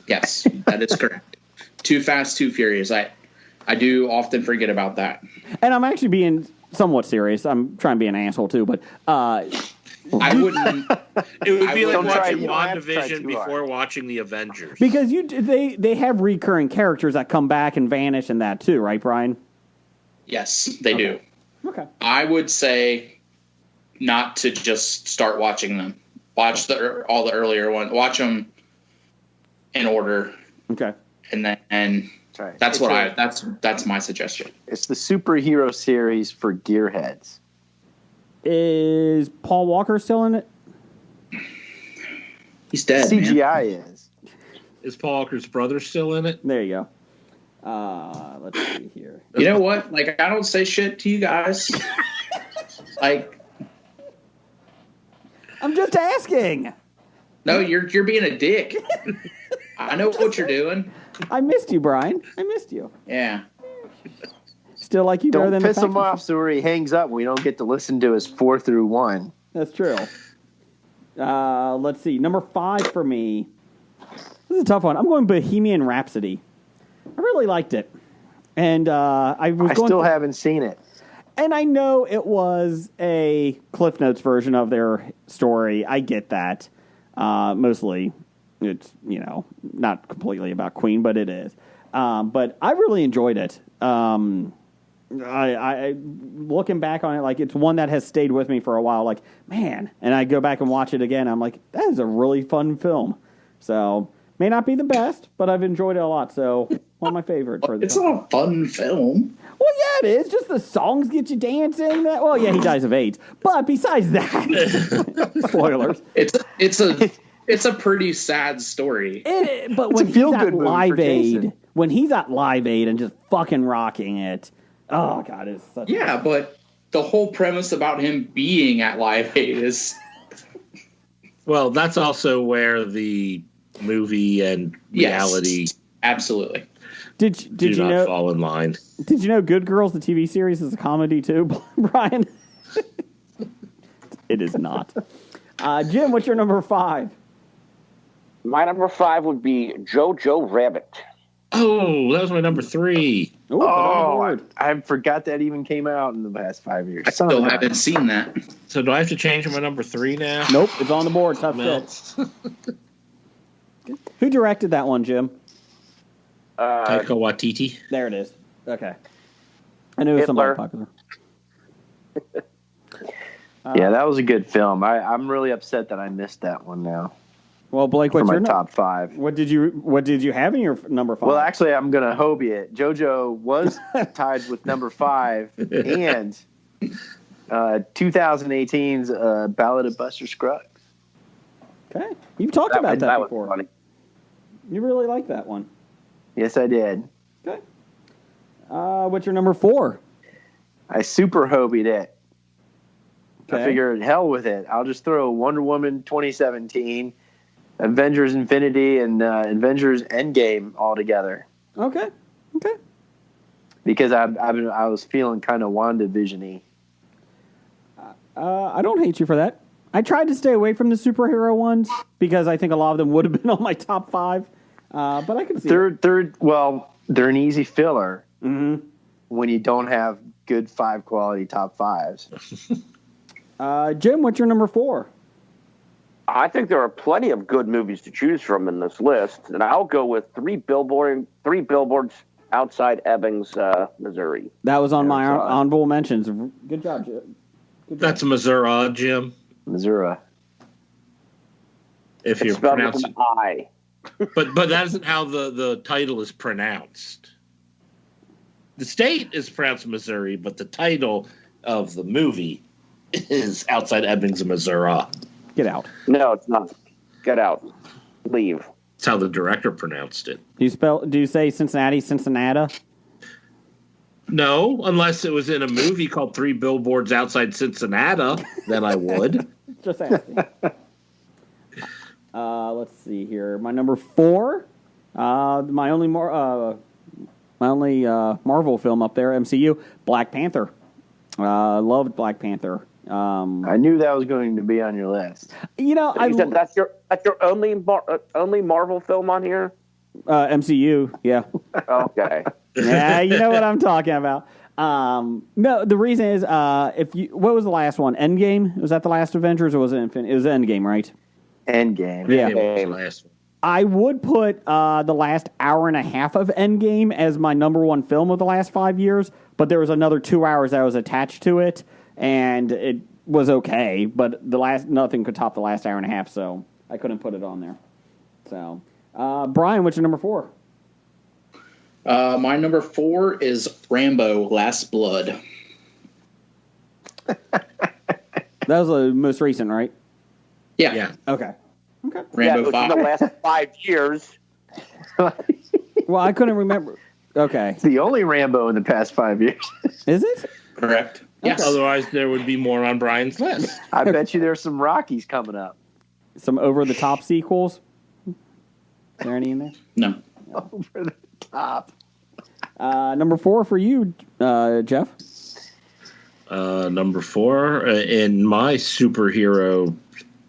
Speaker 5: Yes, that is correct. Too Fast, Too Furious. I do often forget about that.
Speaker 4: And I'm actually being somewhat serious. I'm trying to be an asshole too, but
Speaker 5: I wouldn't.
Speaker 7: It would be like
Speaker 8: Don't try-
Speaker 7: watching
Speaker 8: you don't have to try
Speaker 7: WandaVision
Speaker 8: too
Speaker 7: before
Speaker 8: hard.
Speaker 7: watching the Avengers.
Speaker 4: because they have recurring characters that come back and vanish and that too, right, Brian?
Speaker 5: Yes, they do.
Speaker 4: Okay.
Speaker 5: I would say not to just start watching them. Watch all the earlier ones. Watch them in order,
Speaker 4: Okay.
Speaker 5: and then
Speaker 8: That's right.
Speaker 5: that's
Speaker 8: It's
Speaker 5: that's my suggestion.
Speaker 8: It's the superhero series for gearheads.
Speaker 4: Is Paul Walker still in it?
Speaker 5: He's dead. Man.
Speaker 8: CGI is.
Speaker 7: Is Paul Walker's brother still in it?
Speaker 4: There you go. Let's see here.
Speaker 5: You know what? Like, I don't say shit to you guys. Like,
Speaker 4: I'm just asking.
Speaker 5: no, you're being a dick. I know what you're doing.
Speaker 4: I missed you, Brian. I missed you.
Speaker 5: Yeah.
Speaker 4: Still like you better
Speaker 8: Don't
Speaker 4: than
Speaker 8: piss
Speaker 4: the
Speaker 8: him off so he hangs up. We don't get to listen to his 4 through 1.
Speaker 4: That's true. Let's see. Number 5 for me. This is a tough one. I'm going Bohemian Rhapsody. I really liked it. And I
Speaker 8: still haven't seen it.
Speaker 4: And I know it was a Cliff Notes version of their story. I get that. Mostly, it's, not completely about Queen, but it is. But I really enjoyed it. I looking back on it, like, it's one that has stayed with me for a while. Like, man, and I go back and watch it again. I'm like, that is a really fun film. So may not be the best, but I've enjoyed it a lot. So one of my favorites.
Speaker 5: It's not a fun film.
Speaker 4: Well, yeah, it is. Just the songs get you dancing. Well, yeah, he dies of AIDS. But besides that, spoilers.
Speaker 5: It's a pretty sad story.
Speaker 4: But when
Speaker 8: a
Speaker 4: he's at
Speaker 8: feel-good movie for
Speaker 4: Live Aid,
Speaker 8: Jason.
Speaker 4: when he's at Live Aid and just fucking rocking it, oh god, it's such.
Speaker 5: Yeah, but the whole premise about him being at Live Aid is.
Speaker 7: Well, that's also where the movie and reality
Speaker 5: Absolutely.
Speaker 4: Did you
Speaker 7: do not
Speaker 4: know?
Speaker 7: fall in line.
Speaker 4: Did you know Good Girls, the TV series, is a comedy too, Brian? It is not. Jim, what's your number 5?
Speaker 6: My number 5 would be Jojo Rabbit.
Speaker 7: Oh, that was my number 3.
Speaker 4: Ooh, put it on the board.
Speaker 8: I forgot that even came out in the past 5 years.
Speaker 5: I still haven't seen that.
Speaker 7: So do I have to change my number 3 now?
Speaker 4: Nope, it's on the board. Tough
Speaker 7: No.
Speaker 4: fit. Who directed that one, Jim?
Speaker 7: Taika Waititi.
Speaker 4: There it is. Okay. I knew it was somebody
Speaker 6: Hitler.
Speaker 4: popular.
Speaker 8: Yeah, that was a good film. I'm really upset that I missed that one now.
Speaker 4: Well, Blake,
Speaker 8: For
Speaker 4: what's
Speaker 8: my
Speaker 4: your
Speaker 8: top 5.
Speaker 4: What did you have in your number 5?
Speaker 8: Well, actually, I'm going to Hobie it. JoJo was tied with number 5 and 2018's Ballad of Buster Scruggs.
Speaker 4: okay. You've talked about that
Speaker 6: was
Speaker 4: before.
Speaker 6: funny.
Speaker 4: You really like that one.
Speaker 8: Yes, I did.
Speaker 4: Okay. What's your number 4?
Speaker 8: I super Hobied it.
Speaker 4: Okay.
Speaker 8: I figured, hell with it. I'll just throw Wonder Woman 2017, Avengers Infinity, and Avengers Endgame all together.
Speaker 4: Okay.
Speaker 8: Because I was feeling kind of WandaVision-y.
Speaker 4: I don't hate you for that. I tried to stay away from the superhero ones because I think a lot of them would have been on my top 5. But I can see it.
Speaker 8: They're an easy filler
Speaker 4: Mm-hmm.
Speaker 8: when you don't have good 5 quality top 5s.
Speaker 4: Jim, what's your number 4?
Speaker 6: I think there are plenty of good movies to choose from in this list, and I'll go with three billboards outside Ebbings, Missouri.
Speaker 4: That was on my
Speaker 8: That's odd.
Speaker 4: honorable mentions. Good job, Jim.
Speaker 7: That's Missouri, Jim.
Speaker 8: Missouri.
Speaker 7: If
Speaker 6: It's
Speaker 7: you're
Speaker 6: spelled with
Speaker 7: pronouncing,
Speaker 6: an I.
Speaker 7: but that isn't how the title is pronounced. The state is pronounced Missouri, but the title of the movie is outside Ebbings, Missouri.
Speaker 4: Get out.
Speaker 6: No, it's not. Get out. Leave.
Speaker 7: That's how the director pronounced it.
Speaker 4: Do you say Cincinnati, Cincinnati?
Speaker 7: No, unless it was in a movie called Three Billboards Outside Cincinnati, then I would.
Speaker 4: Just asking. Let's see here. My number 4. My only Marvel film up there, MCU, Black Panther. Loved Black Panther.
Speaker 8: I knew that was going to be on your list.
Speaker 6: You said that's your only Marvel film on here.
Speaker 4: MCU, yeah.
Speaker 6: Okay.
Speaker 4: Yeah, you know what I'm talking about. No, the reason is, what was the last one? Endgame? Was that the last Avengers, or was it Infinity? It was Endgame, right?
Speaker 8: Endgame.
Speaker 4: Yeah.
Speaker 7: It was the last one.
Speaker 4: I would put the last hour and a half of Endgame as my number one film of the last 5 years, but there was another 2 hours that was attached to it, and it was okay, but nothing could top the last hour and a half, so I couldn't put it on there. So, Brian, what's your number 4?
Speaker 5: My number 4 is Rambo: Last Blood.
Speaker 4: That was the most recent, right?
Speaker 5: Yeah.
Speaker 4: Okay.
Speaker 5: Rambo 5.
Speaker 6: In the last 5 years.
Speaker 4: Well, I couldn't remember. Okay.
Speaker 8: It's the only Rambo in the past 5 years.
Speaker 4: Is it?
Speaker 5: Correct. Yes.
Speaker 7: Otherwise, there would be more on Brian's list.
Speaker 8: I bet you there's some Rockies coming up.
Speaker 4: Some over-the-top sequels? Is there any in there?
Speaker 5: No.
Speaker 8: Over the top.
Speaker 4: Number 4 for you, Jeff.
Speaker 7: Number 4, in my superhero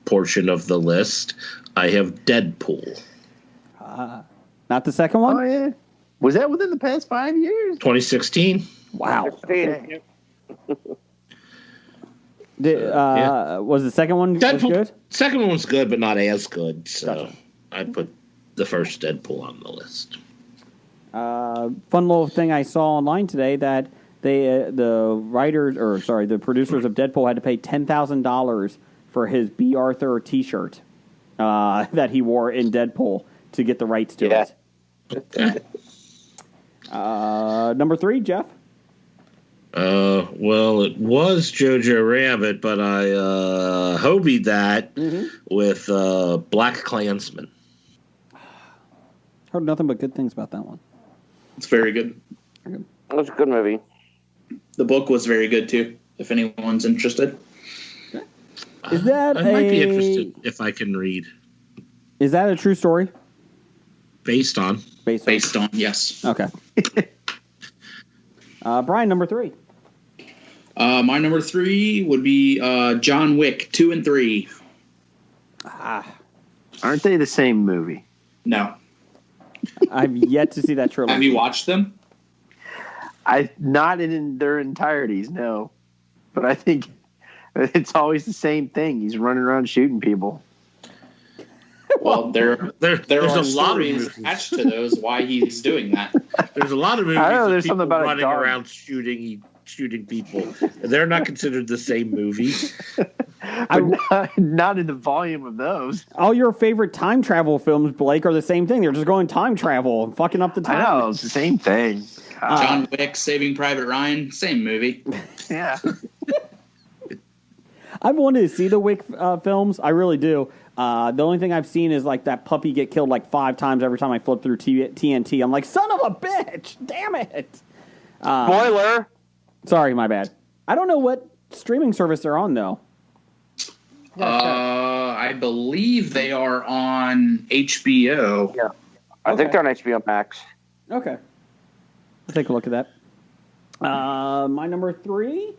Speaker 7: portion of the list, I have Deadpool.
Speaker 4: Not the second one?
Speaker 8: Oh, yeah. Was that within the past 5 years?
Speaker 7: 2016.
Speaker 4: Wow.
Speaker 8: Okay.
Speaker 4: Was the second one good?
Speaker 7: Second one was good, but not as good. So I put the first Deadpool on the list.
Speaker 4: Fun little thing I saw online today that the producers of Deadpool had to pay $10,000 for his B. Arthur T-shirt that he wore in Deadpool to get the rights to it. Number 3, Jeff.
Speaker 7: Well, it was Jojo Rabbit, but I hobied that with Black Klansman.
Speaker 4: Heard nothing but good things about that one.
Speaker 5: It's very good.
Speaker 6: It was a good movie.
Speaker 5: The book was very good, too, if anyone's interested.
Speaker 4: Is that
Speaker 7: I might be interested if I can read.
Speaker 4: Is that a true story?
Speaker 7: Based on,
Speaker 5: yes.
Speaker 4: Okay. Brian, number 3.
Speaker 5: My number 3 would be John Wick 2 and 3.
Speaker 8: Aren't they the same movie?
Speaker 5: No.
Speaker 4: I've yet to see that trilogy.
Speaker 5: Have you watched them?
Speaker 8: Not in their entireties, no. But I think it's always the same thing. He's running around shooting people.
Speaker 5: Well, there
Speaker 7: there's
Speaker 5: are
Speaker 7: a lot of
Speaker 5: stories
Speaker 7: movies.
Speaker 5: attached to those why he's doing that.
Speaker 7: There's a lot of movies
Speaker 8: I know,
Speaker 7: of
Speaker 8: there's
Speaker 7: people
Speaker 8: something about a
Speaker 7: running
Speaker 8: dog.
Speaker 7: around shooting people. They're not considered the same movie.
Speaker 8: Not in the volume of those.
Speaker 4: All your favorite time travel films, Blake, are the same thing. They're just going time travel and fucking up the time.
Speaker 8: I know, it's the same thing.
Speaker 5: John Wick, Saving Private Ryan, same movie.
Speaker 8: Yeah.
Speaker 4: I've wanted to see the Wick films. I really do. The only thing I've seen is like that puppy get killed like 5 times every time I flip through TNT. I'm like, son of a bitch! Damn it!
Speaker 6: Spoiler.
Speaker 4: Sorry, my bad. I don't know what streaming service they're on though.
Speaker 5: I believe they are on HBO.
Speaker 6: Yeah. I think they're on HBO Max.
Speaker 4: Okay. I'll take a look at that. My number 3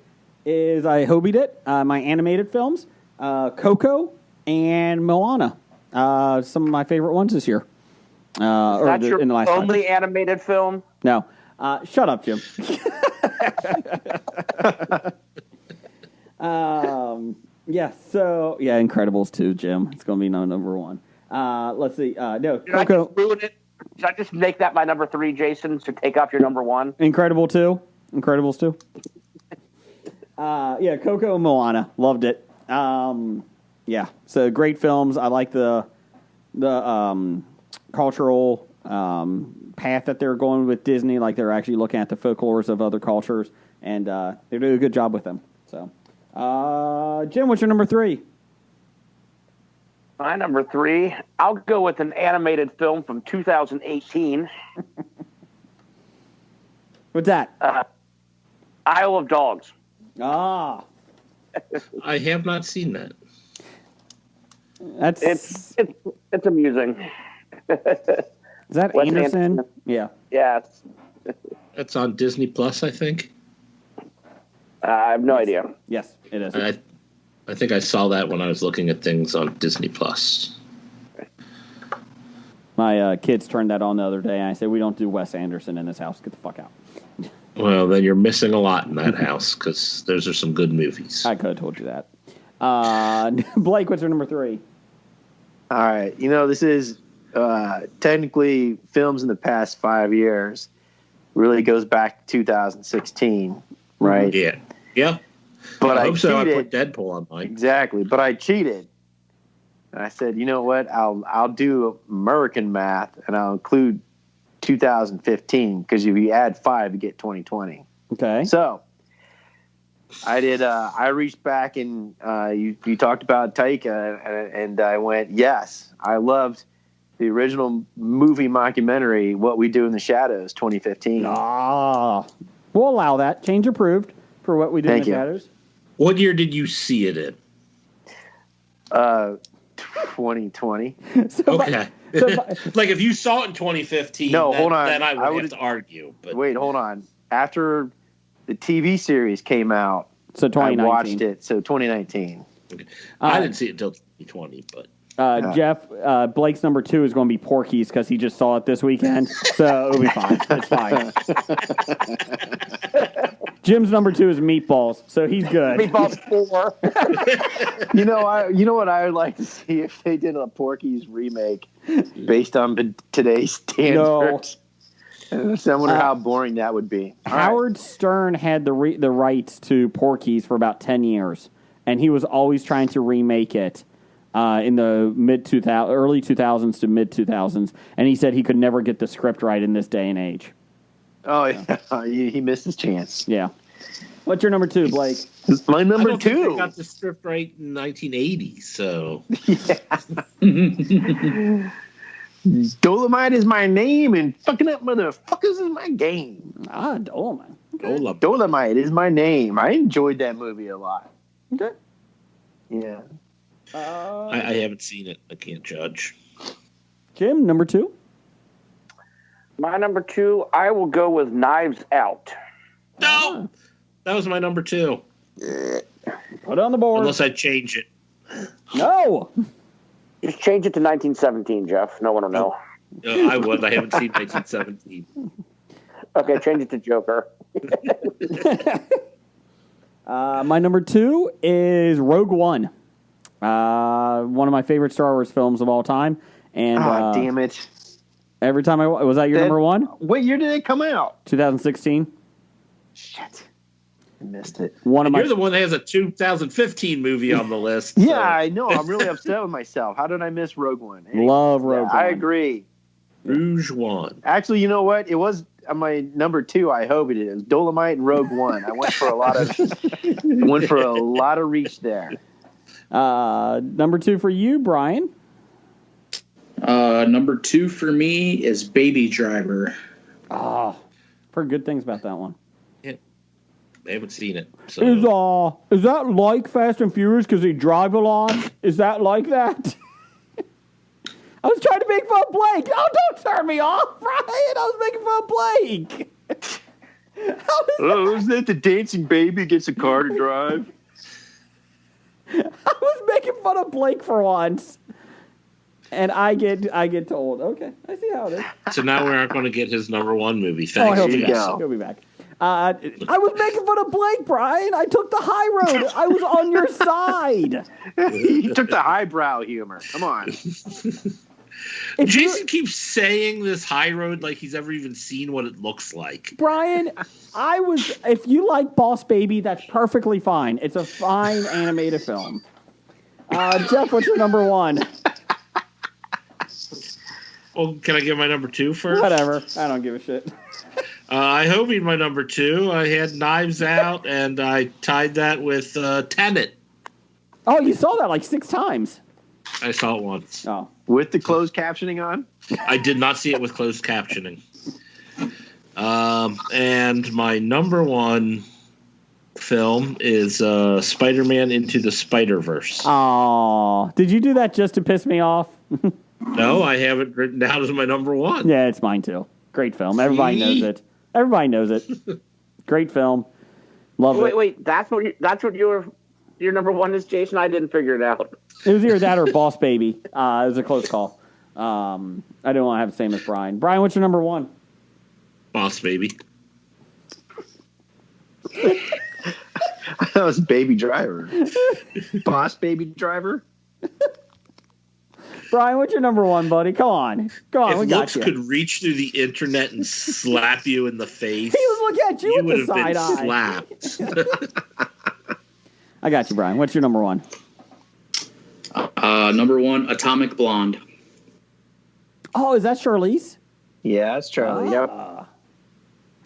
Speaker 4: is I hobied it. My animated films, Coco and Moana. Some of my favorite ones this year.
Speaker 6: Is that your
Speaker 4: in the last 5
Speaker 6: only
Speaker 4: years.
Speaker 6: animated film?
Speaker 4: No. Shut up, Jim. Incredibles 2, Jim. It's going to be number 1. Let's see. No,
Speaker 6: Did I
Speaker 4: Coco.
Speaker 6: just ruin it? Should I just make that my number 3, Jason, to take off your number 1?
Speaker 4: Incredibles 2. Coco and Moana. Loved it. So great films. I like the cultural path that they're going with Disney. Like they're actually looking at the folklores of other cultures, and they're doing a good job with them. So, Jim, what's your number 3?
Speaker 6: My number 3, I'll go with an animated film from 2018.
Speaker 4: What's that?
Speaker 6: Isle of Dogs.
Speaker 4: Ah,
Speaker 7: I have not seen that.
Speaker 4: that's
Speaker 6: It's amusing.
Speaker 4: is that
Speaker 6: Wes
Speaker 4: Anderson?
Speaker 6: Anderson.
Speaker 4: Yeah.
Speaker 6: Yeah,
Speaker 7: That's on Disney Plus, I think.
Speaker 6: I have no idea.
Speaker 4: Yes, it is.
Speaker 7: I think I saw that when I was looking at things on Disney Plus.
Speaker 4: My kids turned that on the other day, and I said, we don't do Wes Anderson in this house. Get the fuck out.
Speaker 7: Well, then you're missing a lot in that house, because those are some good movies.
Speaker 4: I could have told you that. Blake, what's your number 3?
Speaker 8: All right. This is technically films in the past 5 years. Really goes back to 2016, right?
Speaker 7: Yeah. Yeah.
Speaker 8: But I
Speaker 7: hope so. I
Speaker 8: cheated.
Speaker 7: put Deadpool on mine.
Speaker 8: Exactly. But I cheated. And I said, you know what? I'll do American math, and I'll include 2015, because if you add 5, you get 2020.
Speaker 4: Okay.
Speaker 8: So I did. I reached back, and you talked about Taika, and I went, yes, I loved the original movie mockumentary, What We Do in the Shadows, 2015.
Speaker 4: We'll allow that. Change approved for What We Do in the Shadows.
Speaker 7: What year did you see it in?
Speaker 8: 2020.
Speaker 7: Okay. Like if you saw it in 2015,
Speaker 8: no, hold on.
Speaker 7: Then I would have to argue. But
Speaker 8: wait, hold on. After the TV series came out,
Speaker 4: so 2019.
Speaker 8: I watched it. So 2019.
Speaker 7: Okay. I didn't see it until 2020, but.
Speaker 4: Jeff, Blake's number 2 is going to be Porky's because he just saw it this weekend, so it'll be fine. It's fine. Jim's number 2 is Meatballs, so he's good.
Speaker 6: Meatballs 4.
Speaker 8: You know what I would like to see if they did a Porky's remake based on today's standards. No. I wonder how boring that would be.
Speaker 4: Howard Stern had the rights to Porky's for about 10 years, and he was always trying to remake it. In the early 2000s to mid 2000s, and he said he could never get the script right in this day and age.
Speaker 8: Oh, yeah. He missed his chance.
Speaker 4: Yeah. What's your number 2, Blake?
Speaker 8: My number
Speaker 7: I don't
Speaker 8: 2.
Speaker 7: think they got the script right in 1980, so.
Speaker 8: Yeah. Dolomite is my name, and fucking up motherfuckers is my game.
Speaker 4: Dolomite. Okay.
Speaker 8: Dolomite is my name. I enjoyed that movie a lot.
Speaker 4: Okay.
Speaker 8: Yeah.
Speaker 7: I haven't seen it. I can't judge.
Speaker 4: Jim, number 2?
Speaker 6: My number 2, I will go with Knives Out.
Speaker 7: No! That was my number 2.
Speaker 4: Put it on the board.
Speaker 7: Unless I change it.
Speaker 4: No!
Speaker 6: Just change it to 1917, Jeff. No one will know.
Speaker 7: I would. I haven't seen 1917.
Speaker 6: Okay, change it to Joker.
Speaker 4: My number 2 is Rogue One. One of my favorite Star Wars films of all time. And
Speaker 8: damn it.
Speaker 4: Every time was that your number 1?
Speaker 8: What year did it come out?
Speaker 4: 2016.
Speaker 8: Shit. I missed it.
Speaker 7: You're the one that has a 2015 movie on the list.
Speaker 8: Yeah, so. I know. I'm really upset with myself. How did I miss Rogue One? Anyway,
Speaker 4: love Rogue One.
Speaker 8: I agree.
Speaker 7: Rouge One.
Speaker 8: Actually, you know what? It was my number 2. I hope it is Dolomite and Rogue One. I went for a lot of reach there.
Speaker 4: Number 2 for you, Brian.
Speaker 5: Number 2 for me is Baby Driver.
Speaker 4: I've heard good things about that one.
Speaker 7: Yeah, I haven't seen it. So.
Speaker 4: Is that like Fast and Furious because they drive a lot? Is that like that? I was trying to make fun of Blake. Oh, don't turn me off, Brian. I was making fun of Blake.
Speaker 8: Is that the dancing baby gets a car to drive?
Speaker 4: I was making fun of Blake for once. And I get told, okay, I see how it is.
Speaker 7: So now we aren't going to get his number 1 movie. Thanks.
Speaker 4: He'll be back. He'll be back. I was making fun of Blake, Brian. I took the high road. I was on your side.
Speaker 8: You took the highbrow humor. Come on.
Speaker 7: Jason keeps saying this high road like he's ever even seen what it looks like.
Speaker 4: Brian, if you like Boss Baby, that's perfectly fine. It's a fine animated film. Jeff, what's your number 1?
Speaker 7: Well, can I give my number 2 first?
Speaker 4: Whatever. I don't give a shit.
Speaker 7: I hope my number 2. I had Knives Out, and I tied that with Tenet.
Speaker 4: Oh, you saw that like 6 times.
Speaker 7: I saw it once.
Speaker 4: Oh.
Speaker 8: With the closed captioning on?
Speaker 7: I did not see it with closed captioning. And my number 1 film is Spider-Man Into the Spider-Verse.
Speaker 4: Oh, did you do that just to piss me off?
Speaker 7: No, I have it written down as my number 1.
Speaker 4: Yeah, it's mine too. Great film. Everybody knows it. Everybody knows it. Great film. Love it.
Speaker 6: Wait. That's what you were. your number one is, Jason? I didn't figure it out.
Speaker 4: It was either that or Boss Baby. It was a close call. I didn't want to have the same as Brian. Brian, what's your number one?
Speaker 7: Boss Baby.
Speaker 8: That was Baby Driver. Boss Baby Driver?
Speaker 4: Brian, what's your number one, buddy? Come on.
Speaker 7: If
Speaker 4: we got
Speaker 7: looks
Speaker 4: you.
Speaker 7: could reach through the internet and slap you in the face,
Speaker 4: He was looking at you
Speaker 7: you
Speaker 4: with
Speaker 7: would
Speaker 4: the
Speaker 7: have
Speaker 4: side
Speaker 7: been
Speaker 4: eye.
Speaker 7: slapped.
Speaker 4: I got you, Brian. What's your number one?
Speaker 5: Number one, Atomic Blonde.
Speaker 4: Oh, is that Charlize?
Speaker 8: Yeah, that's Charlie. Yep.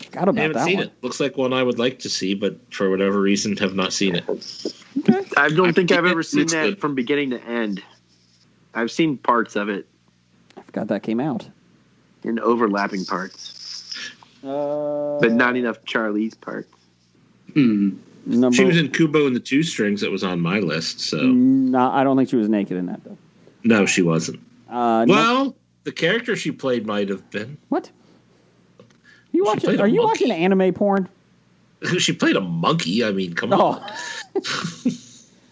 Speaker 4: Forgot about
Speaker 7: I haven't
Speaker 4: that
Speaker 7: seen
Speaker 4: one.
Speaker 7: it. Looks like one I would like to see, but for whatever reason have not seen it.
Speaker 4: Okay.
Speaker 8: I don't think I've ever seen
Speaker 5: It's
Speaker 8: that
Speaker 5: good.
Speaker 8: from beginning to end. I've seen parts of it
Speaker 4: I forgot that came out.
Speaker 8: in overlapping parts, but not enough Charlie's parts.
Speaker 4: Number,
Speaker 7: She was in Kubo and the Two Strings that was on my list, so
Speaker 4: No, I don't think she was naked in that, though.
Speaker 7: no, she wasn't.
Speaker 4: No-
Speaker 7: Well, the character she played might have been.
Speaker 4: what? You watching?
Speaker 7: played a
Speaker 4: Are you
Speaker 7: monkey.
Speaker 4: watching anime porn?
Speaker 7: She played a monkey. I mean, come on.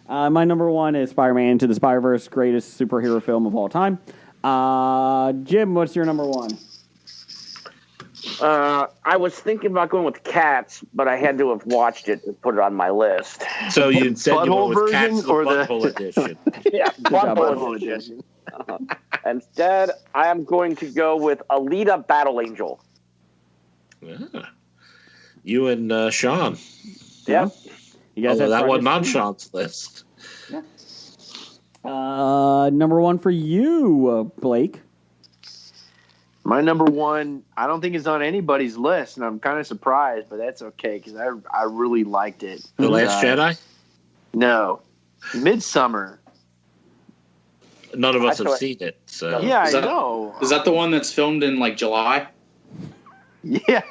Speaker 4: Oh. My number one is Spider-Man Into the Spider-Verse, greatest superhero film of all time. Jim, what's your number one?
Speaker 6: I was thinking about going with Cats, but I had to have watched it to put it on my list.
Speaker 7: So you instead you
Speaker 8: Butthole
Speaker 7: went with Cats
Speaker 8: version
Speaker 7: the
Speaker 8: or the-
Speaker 7: Butthole edition.
Speaker 6: Yeah,
Speaker 4: job,
Speaker 6: Butthole edition. Instead, I am going to go with Alita Battle Angel.
Speaker 7: Yeah. You and Sean.
Speaker 6: Yep.
Speaker 4: You guys
Speaker 7: Although
Speaker 4: have
Speaker 7: that wasn't on
Speaker 4: Friday?
Speaker 7: Sean's list.
Speaker 4: Number one for you, Blake.
Speaker 8: My number one, I don't think it's on anybody's list, and I'm kind of surprised, but that's okay because I really liked it.
Speaker 7: The Last Jedi?
Speaker 8: No, Midsummer.
Speaker 7: None of us
Speaker 6: I
Speaker 7: have
Speaker 6: thought-
Speaker 7: seen it. So
Speaker 8: Yeah,
Speaker 5: Is
Speaker 8: I
Speaker 5: that-
Speaker 8: know.
Speaker 5: Is that the one that's filmed in like July?
Speaker 8: Yeah,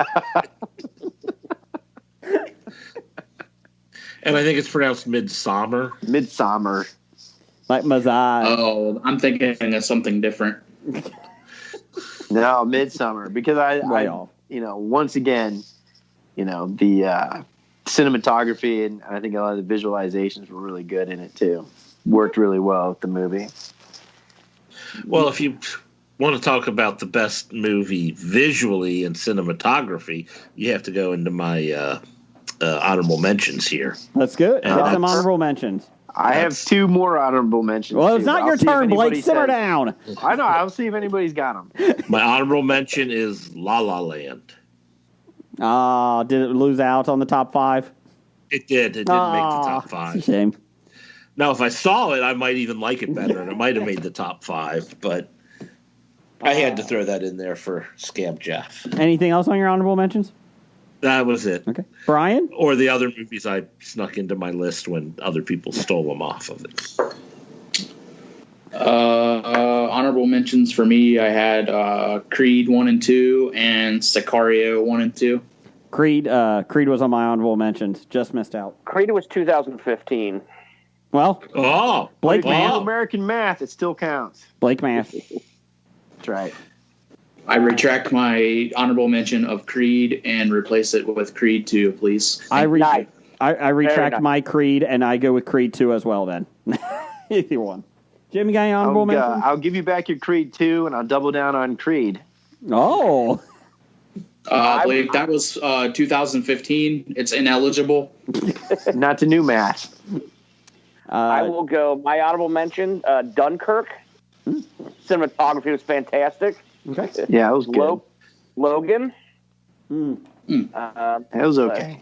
Speaker 7: And I think it's pronounced Midsummer.
Speaker 8: Midsummer.
Speaker 4: Like Mazai.
Speaker 5: Oh, I'm thinking of something different.
Speaker 8: No, Midsummer because
Speaker 4: Way
Speaker 8: I
Speaker 4: off.
Speaker 8: once again, the cinematography and I think a lot of the visualizations were really good in it too. Worked really well with the movie.
Speaker 7: Well, if you want to talk about the best movie visually and cinematography, you have to go into my honorable mentions here.
Speaker 4: Let's good.
Speaker 7: And
Speaker 4: Get some
Speaker 7: that's-
Speaker 4: honorable mentions.
Speaker 8: I have two more honorable mentions.
Speaker 4: Well, it's
Speaker 8: too.
Speaker 4: not
Speaker 8: I'll
Speaker 4: your
Speaker 8: see if
Speaker 4: turn, Blake.
Speaker 8: anybody
Speaker 4: Simmer
Speaker 8: says-
Speaker 4: down.
Speaker 8: I know. I'll see if anybody's got them.
Speaker 7: My honorable mention is La La Land.
Speaker 4: Did it lose out on the top five?
Speaker 7: It did. It didn't make the top
Speaker 4: It's a
Speaker 7: five.
Speaker 4: shame.
Speaker 7: Now, if I saw it, I might even like it better, and it might have made the top five. But I had to throw that in there for Scab Jeff.
Speaker 4: Anything else on your honorable mentions?
Speaker 7: That was it.
Speaker 4: Okay. Brian?
Speaker 7: Or the other movies I snuck into my list when other people stole them off of it.
Speaker 5: Honorable mentions for me, I had Creed 1 and 2 and Sicario 1 and 2.
Speaker 4: Creed was on my honorable mentions. Just missed out.
Speaker 6: Creed was 2015.
Speaker 4: Well,
Speaker 7: Oh,
Speaker 4: Blake
Speaker 8: Well,
Speaker 4: Math.
Speaker 8: American Math, it still counts.
Speaker 4: Blake Math.
Speaker 8: That's right.
Speaker 5: I retract my honorable mention of Creed and replace it with Creed 2, please.
Speaker 4: I
Speaker 6: Nice.
Speaker 4: retract
Speaker 6: nice.
Speaker 4: my Creed, and I go with Creed 2 as well then. Either one. Jim, you got any honorable mentions?
Speaker 8: I'll give you back your Creed 2, and I'll double down on Creed.
Speaker 4: Oh.
Speaker 5: Blake, that was 2015. It's ineligible.
Speaker 8: Not to new math.
Speaker 6: I will go. My honorable mention: Dunkirk. Cinematography was fantastic.
Speaker 4: Okay.
Speaker 8: Yeah, it was good.
Speaker 6: Logan.
Speaker 8: It was okay.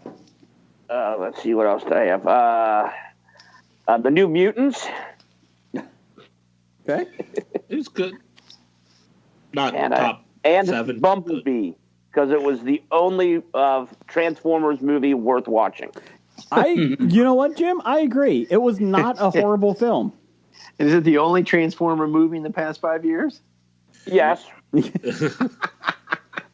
Speaker 6: Let's see what else do I have. The New Mutants
Speaker 4: Okay.
Speaker 7: it was good. Not
Speaker 6: and
Speaker 7: top
Speaker 6: and
Speaker 7: seven.
Speaker 6: Bumblebee because it was the only Transformers movie worth watching.
Speaker 4: You know what, Jim? I agree. It was not a horrible film.
Speaker 8: Is it the only Transformer movie in the past 5 years?
Speaker 6: Yes.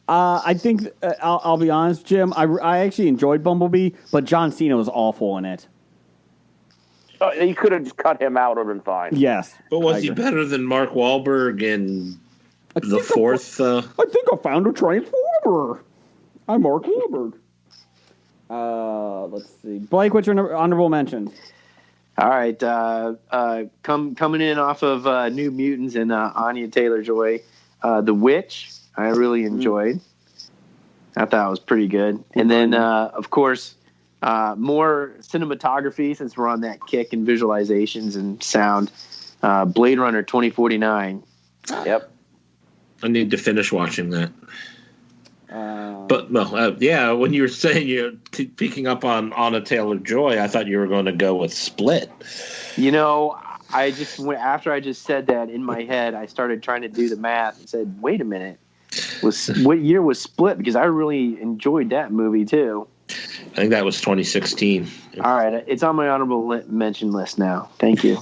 Speaker 4: I think I'll be honest, Jim. I actually enjoyed Bumblebee, but John Cena was awful in it.
Speaker 6: You could have just cut him out; it would have been fine.
Speaker 4: Yes,
Speaker 7: But was
Speaker 4: I
Speaker 7: he
Speaker 4: agree.
Speaker 7: better than Mark Wahlberg in the
Speaker 4: think
Speaker 7: fourth?
Speaker 4: I think I found a Transformer. I'm Mark Wahlberg. Let's see, Blake. What's your honorable mention?
Speaker 8: All right. Coming in off of New Mutants and Anya Taylor-Joy, The Witch, I really enjoyed. I thought it was pretty good. And then, of course, more cinematography, since we're on that kick in visualizations and sound. Blade Runner 2049.
Speaker 6: Yep.
Speaker 7: I need to finish watching that. But when you were saying you're picking up on Anna Taylor-Joy, I thought you were going to go with Split.
Speaker 8: You know, after I just said that in my head, I started trying to do the math and said, "Wait a minute, what year was Split?" Because I really enjoyed that movie too.
Speaker 7: I think that was 2016.
Speaker 8: All right, it's on my honorable mention list now. Thank you.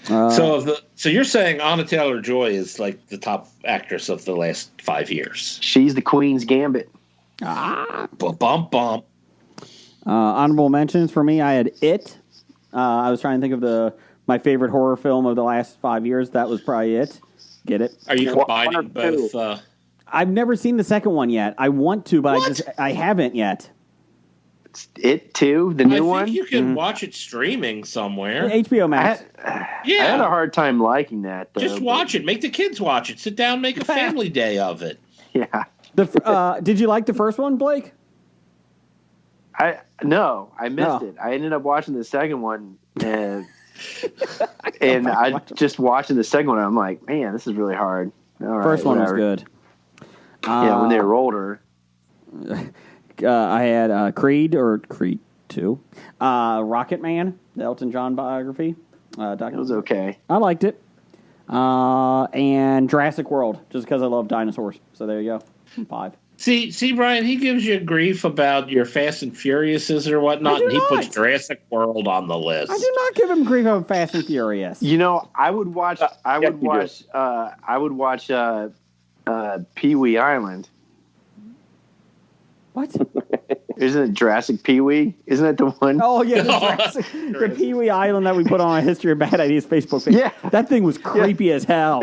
Speaker 7: So you're saying Anna Taylor-Joy is like the top actress of the last 5 years?
Speaker 8: She's the Queen's Gambit.
Speaker 7: Bump.
Speaker 4: Honorable mentions for me, I had It. I was trying to think of my favorite horror film of the last 5 years. That was probably it. Get it?
Speaker 7: Are you combining both?
Speaker 4: I've never seen the second one yet. I want to, but I haven't yet.
Speaker 8: It too, the new one.
Speaker 7: I think you can watch it streaming somewhere.
Speaker 4: HBO Max.
Speaker 8: I had a hard time liking that. Though,
Speaker 7: Just watch it. Make the kids watch it. Sit down, make a family day of it.
Speaker 8: Yeah.
Speaker 4: Did you like the first one, Blake?
Speaker 8: I missed it. I ended up watching the second one, and I just watching the second one. I'm like, man, this is really hard. All
Speaker 4: First
Speaker 8: right,
Speaker 4: one
Speaker 8: whatever.
Speaker 4: was good.
Speaker 8: When they were older.
Speaker 4: I had Creed 2, Rocket Man, the Elton John biography.
Speaker 8: It was okay.
Speaker 4: I liked it. And Jurassic World, just because I love dinosaurs. So there you go. 5.
Speaker 7: See, Brian, he gives you grief about your Fast and Furiouses or whatnot, and he puts Jurassic World on the list.
Speaker 4: I do not give him grief about Fast and Furious.
Speaker 8: You know, I would watch Pee-wee Island.
Speaker 4: What?
Speaker 8: Isn't it Jurassic Pee-wee? Isn't it the one?
Speaker 4: Oh, yeah, the Pee-wee Island that we put on a History of Bad Ideas Facebook page.
Speaker 8: Yeah.
Speaker 4: That thing was creepy as hell.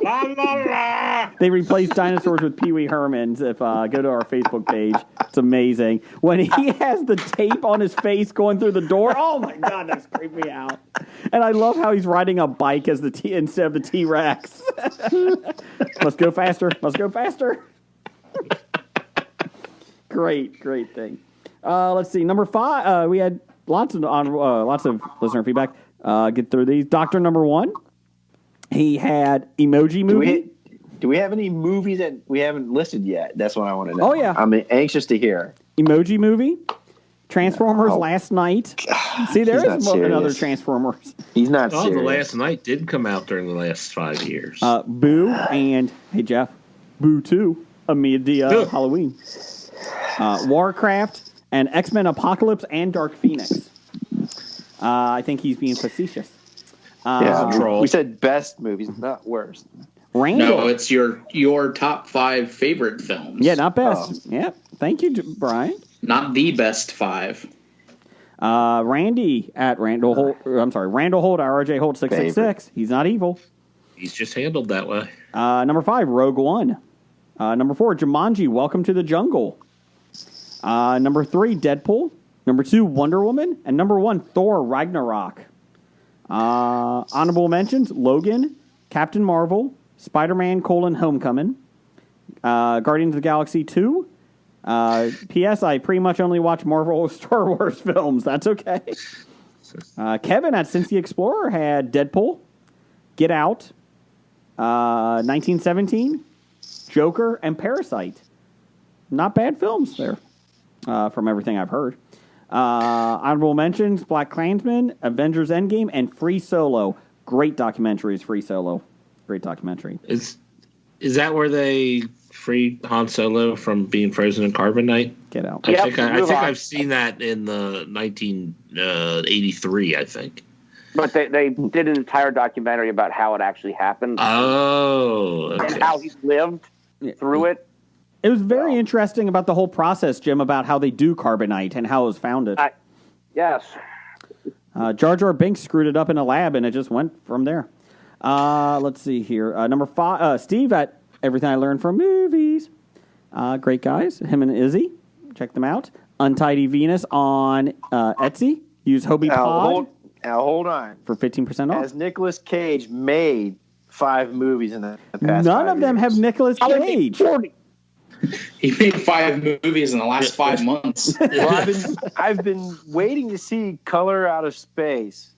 Speaker 7: La, la, la.
Speaker 4: They replaced dinosaurs with Pee Wee Hermans. If go to our Facebook page, it's amazing. When he has the tape on his face going through the door, oh my god, that's creeping me out. And I love how he's riding a bike as instead of the T-Rex. Must go faster. Must go faster. Great thing. Let's see. Number 5. We had lots of listener feedback. Get through these. Doctor number 1. He had Emoji Movie.
Speaker 8: Do we have any movies that we haven't listed yet? That's what I want to know.
Speaker 4: Oh, yeah.
Speaker 8: I'm anxious to hear.
Speaker 4: Emoji Movie. Transformers Last Night. See, there is another Transformers.
Speaker 8: He's not serious.
Speaker 7: The Last Night did come out during the last 5 years.
Speaker 4: Boo and, hey, Jeff, Boo 2 amid the Halloween. Warcraft and X-Men Apocalypse and Dark Phoenix. I think he's being facetious.
Speaker 8: We said best movies, not worst.
Speaker 4: Randall.
Speaker 5: No, it's your top 5 favorite films.
Speaker 4: Yeah, not best. Yeah, thank you, Brian.
Speaker 5: Not the best 5.
Speaker 4: Randy at Randall Holt. Randall Holt, RJ Holt 666. He's not evil.
Speaker 7: He's just handled that way.
Speaker 4: Number 5, Rogue One. Number 4, Jumanji, Welcome to the Jungle. Number 3, Deadpool. Number 2, Wonder Woman. And number 1, Thor Ragnarok. Honorable mentions, Logan, Captain Marvel, Spider-Man: Homecoming, Guardians of the Galaxy 2. P.S. I pretty much only watch Marvel or Star Wars films. That's okay. Kevin at Cincy Explorer had Deadpool, Get Out, 1917, Joker, and Parasite. Not bad films there, from everything I've heard. Honorable mentions, Black Klansman, Avengers Endgame, and Free Solo. Great documentaries, Free Solo. Great documentary.
Speaker 7: Is that where they freed Han Solo from being frozen in carbonite?
Speaker 4: Get out.
Speaker 7: I think I've seen that in the 1983, I think.
Speaker 6: But they did an entire documentary about how it actually happened.
Speaker 7: Oh, okay.
Speaker 6: And how he lived through it.
Speaker 4: It was very interesting about the whole process, Jim, about how they do carbonite and how it was founded.
Speaker 6: Yes.
Speaker 4: Jar Jar Binks screwed it up in a lab, and it just went from there. Let's see here. Number 5, Steve at Everything I Learned from Movies. Great guys. Him and Izzy. Check them out. Untidy Venus on Etsy. Use Hobie Pod
Speaker 8: Hold on.
Speaker 4: for 15% off.
Speaker 8: Has Nicolas Cage made 5 movies in the past?
Speaker 4: None of them have Nicolas Cage.
Speaker 5: He made 5 movies in the last 5 months.
Speaker 8: Well, I've been waiting to see Color Out of Space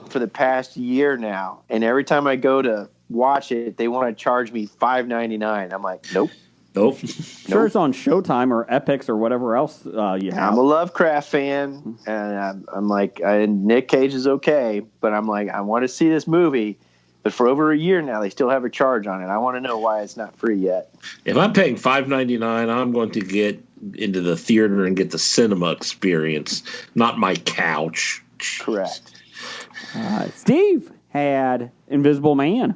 Speaker 8: for the past year now, and every time I go to watch it, they want to charge me $5.99. I'm like, nope.
Speaker 4: Sure, it's on Showtime or Epix or whatever else you have.
Speaker 8: I'm a Lovecraft fan, and I'm like, Nick Cage is okay, but I'm like, I want to see this movie. But for over a year now, they still have a charge on it. I want to know why it's not free yet.
Speaker 7: If I'm paying $5.99, I'm going to get into the theater and get the cinema experience, not my couch.
Speaker 8: Correct.
Speaker 4: Steve had Invisible Man,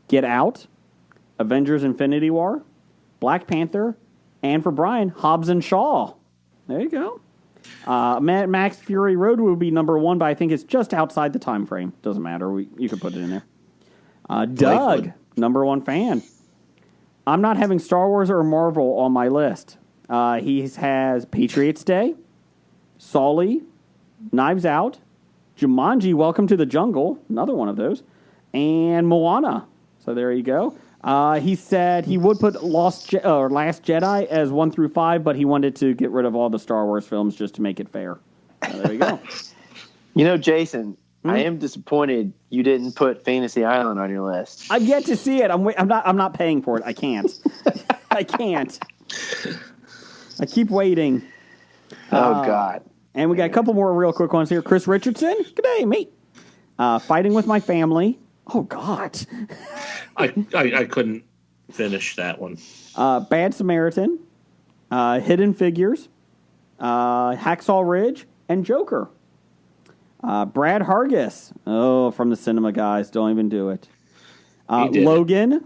Speaker 4: Get Out, Avengers Infinity War, Black Panther, and for Brian, Hobbs and Shaw. There you go. Mad Max Fury Road will be number 1, but I think it's just outside the time frame. Doesn't matter. You can put it in there. Doug, number 1 fan. I'm not having Star Wars or Marvel on my list. He has Patriots Day, Sully, Knives Out, Jumanji, Welcome to the Jungle, another one of those, and Moana. So there you go. He said he would put Last Jedi as 1 through 5, but he wanted to get rid of all the Star Wars films just to make it fair. So there you go.
Speaker 8: You know, Jason, I am disappointed you didn't put Fantasy Island on your list.
Speaker 4: I've yet to see it. I'm not paying for it. I can't. I can't. I keep waiting.
Speaker 8: Oh God.
Speaker 4: And we got a couple more real quick ones here. Chris Richardson, g'day, mate. Fighting with My Family. Oh God.
Speaker 7: I couldn't finish that one.
Speaker 4: Bad Samaritan, Hidden Figures, Hacksaw Ridge, and Joker. Brad Hargis. Oh, from the cinema guys. Don't even do it. Logan.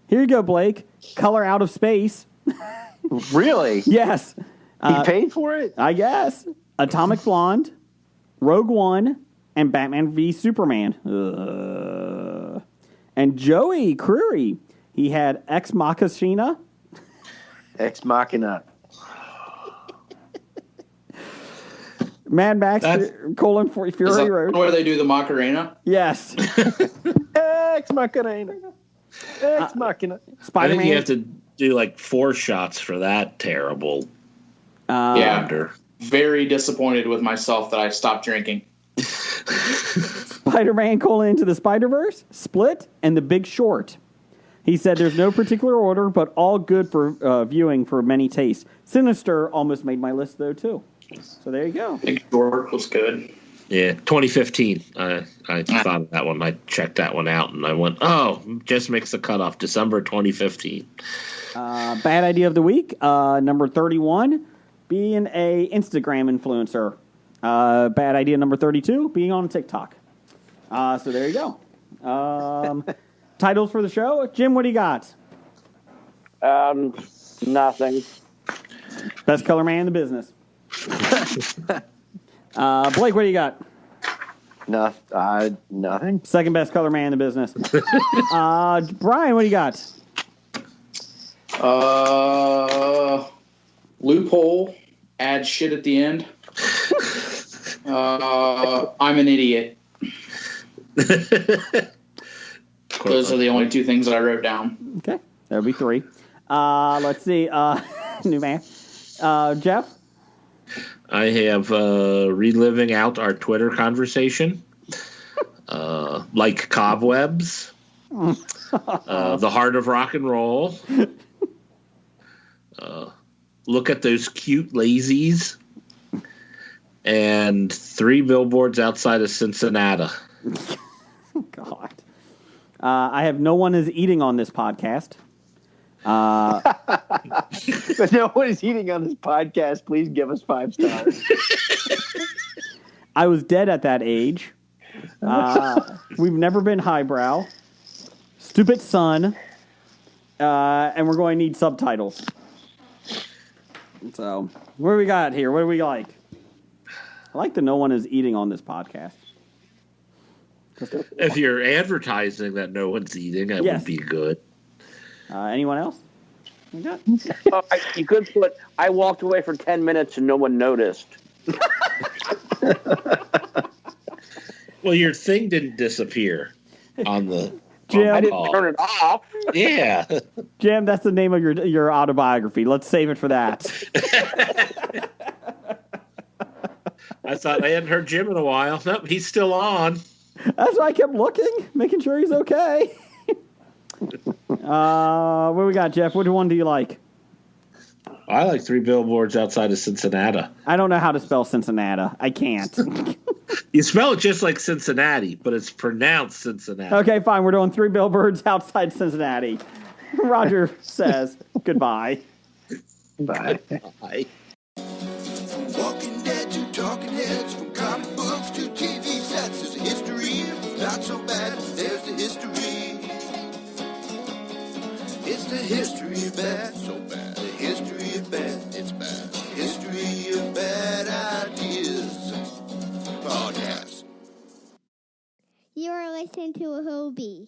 Speaker 4: Here you go, Blake. Color Out of Space.
Speaker 8: Really?
Speaker 4: Yes.
Speaker 8: He paid for it?
Speaker 4: I guess. Atomic Blonde, Rogue One, and Batman v Superman. And Joey Creary. He had Ex Machina.
Speaker 8: Ex Machina.
Speaker 4: Mad Max, Fury Road.
Speaker 5: Where they do the Macarena?
Speaker 4: Yes.
Speaker 8: Ex Machina. Ex Machina.
Speaker 4: Spider-Man.
Speaker 7: I think you have to do like 4 shots for that terrible.
Speaker 5: Yeah. Very disappointed with myself that I stopped drinking.
Speaker 4: Spider-Man: Into the Spider-Verse, Split, and The Big Short. He said there's no particular order, but all good for viewing for many tastes. Sinister almost made my list, though, too. So there you go.
Speaker 5: Big Short was good.
Speaker 7: Yeah, 2015. I thought of that one. I checked that one out, and I went, just makes the cutoff, December 2015.
Speaker 4: Bad idea of the week, number 31, being a Instagram influencer. Bad idea number 32, being on TikTok. So there you go. Titles for the show. Jim, what do you got?
Speaker 6: Nothing.
Speaker 4: Best color man in the business. Blake, what do you got?
Speaker 8: Nothing.
Speaker 4: Second best color man in the business. Brian, what do you got?
Speaker 5: Loophole. Add shit at the end. I'm an idiot. Those are the only 2 things that I wrote down.
Speaker 4: Okay, that'll be 3. Let's see. New math. Jeff?
Speaker 7: I have reliving out our Twitter conversation, like Cobwebs, The Heart of Rock and Roll, Look at Those Cute Lazies, and 3 Billboards Outside of Cincinnati.
Speaker 4: God. I have No One Is Eating on this podcast.
Speaker 8: But no one is eating on this podcast. Please give us 5 stars.
Speaker 4: I was dead at that age. We've never been highbrow. Stupid Son. And we're going to need subtitles. So, what do we got here? What do we like? I like the No One Is Eating on this podcast.
Speaker 7: If you're advertising that no one's eating, that would be good.
Speaker 4: Anyone else?
Speaker 6: You could put, I walked away for 10 minutes and no one noticed.
Speaker 7: Well, your thing didn't disappear on the.
Speaker 4: Jim,
Speaker 6: I didn't turn it off.
Speaker 7: Yeah.
Speaker 4: Jim, that's the name of your autobiography. Let's save it for that.
Speaker 7: I thought I hadn't heard Jim in a while. Nope, he's still on.
Speaker 4: That's why I kept looking, making sure he's okay. What do we got, Jeff? Which one do you like?
Speaker 7: I like 3 Billboards Outside of Cincinnati.
Speaker 4: I don't know how to spell Cincinnati. I can't.
Speaker 7: You spell it just like Cincinnati, but it's pronounced Cincinnati.
Speaker 4: Okay, fine. We're doing 3 Billboards Outside Cincinnati. Roger says goodbye.
Speaker 8: Bye.
Speaker 7: Bye.
Speaker 2: Walking Dead to Talking Heads, from comic books to TV sets. There's a history, not so bad. There's the history. It's the history of bad, so bad. The history of bad, it's bad. History of bad ideas. Podcast.
Speaker 3: You are listening to a Hobie.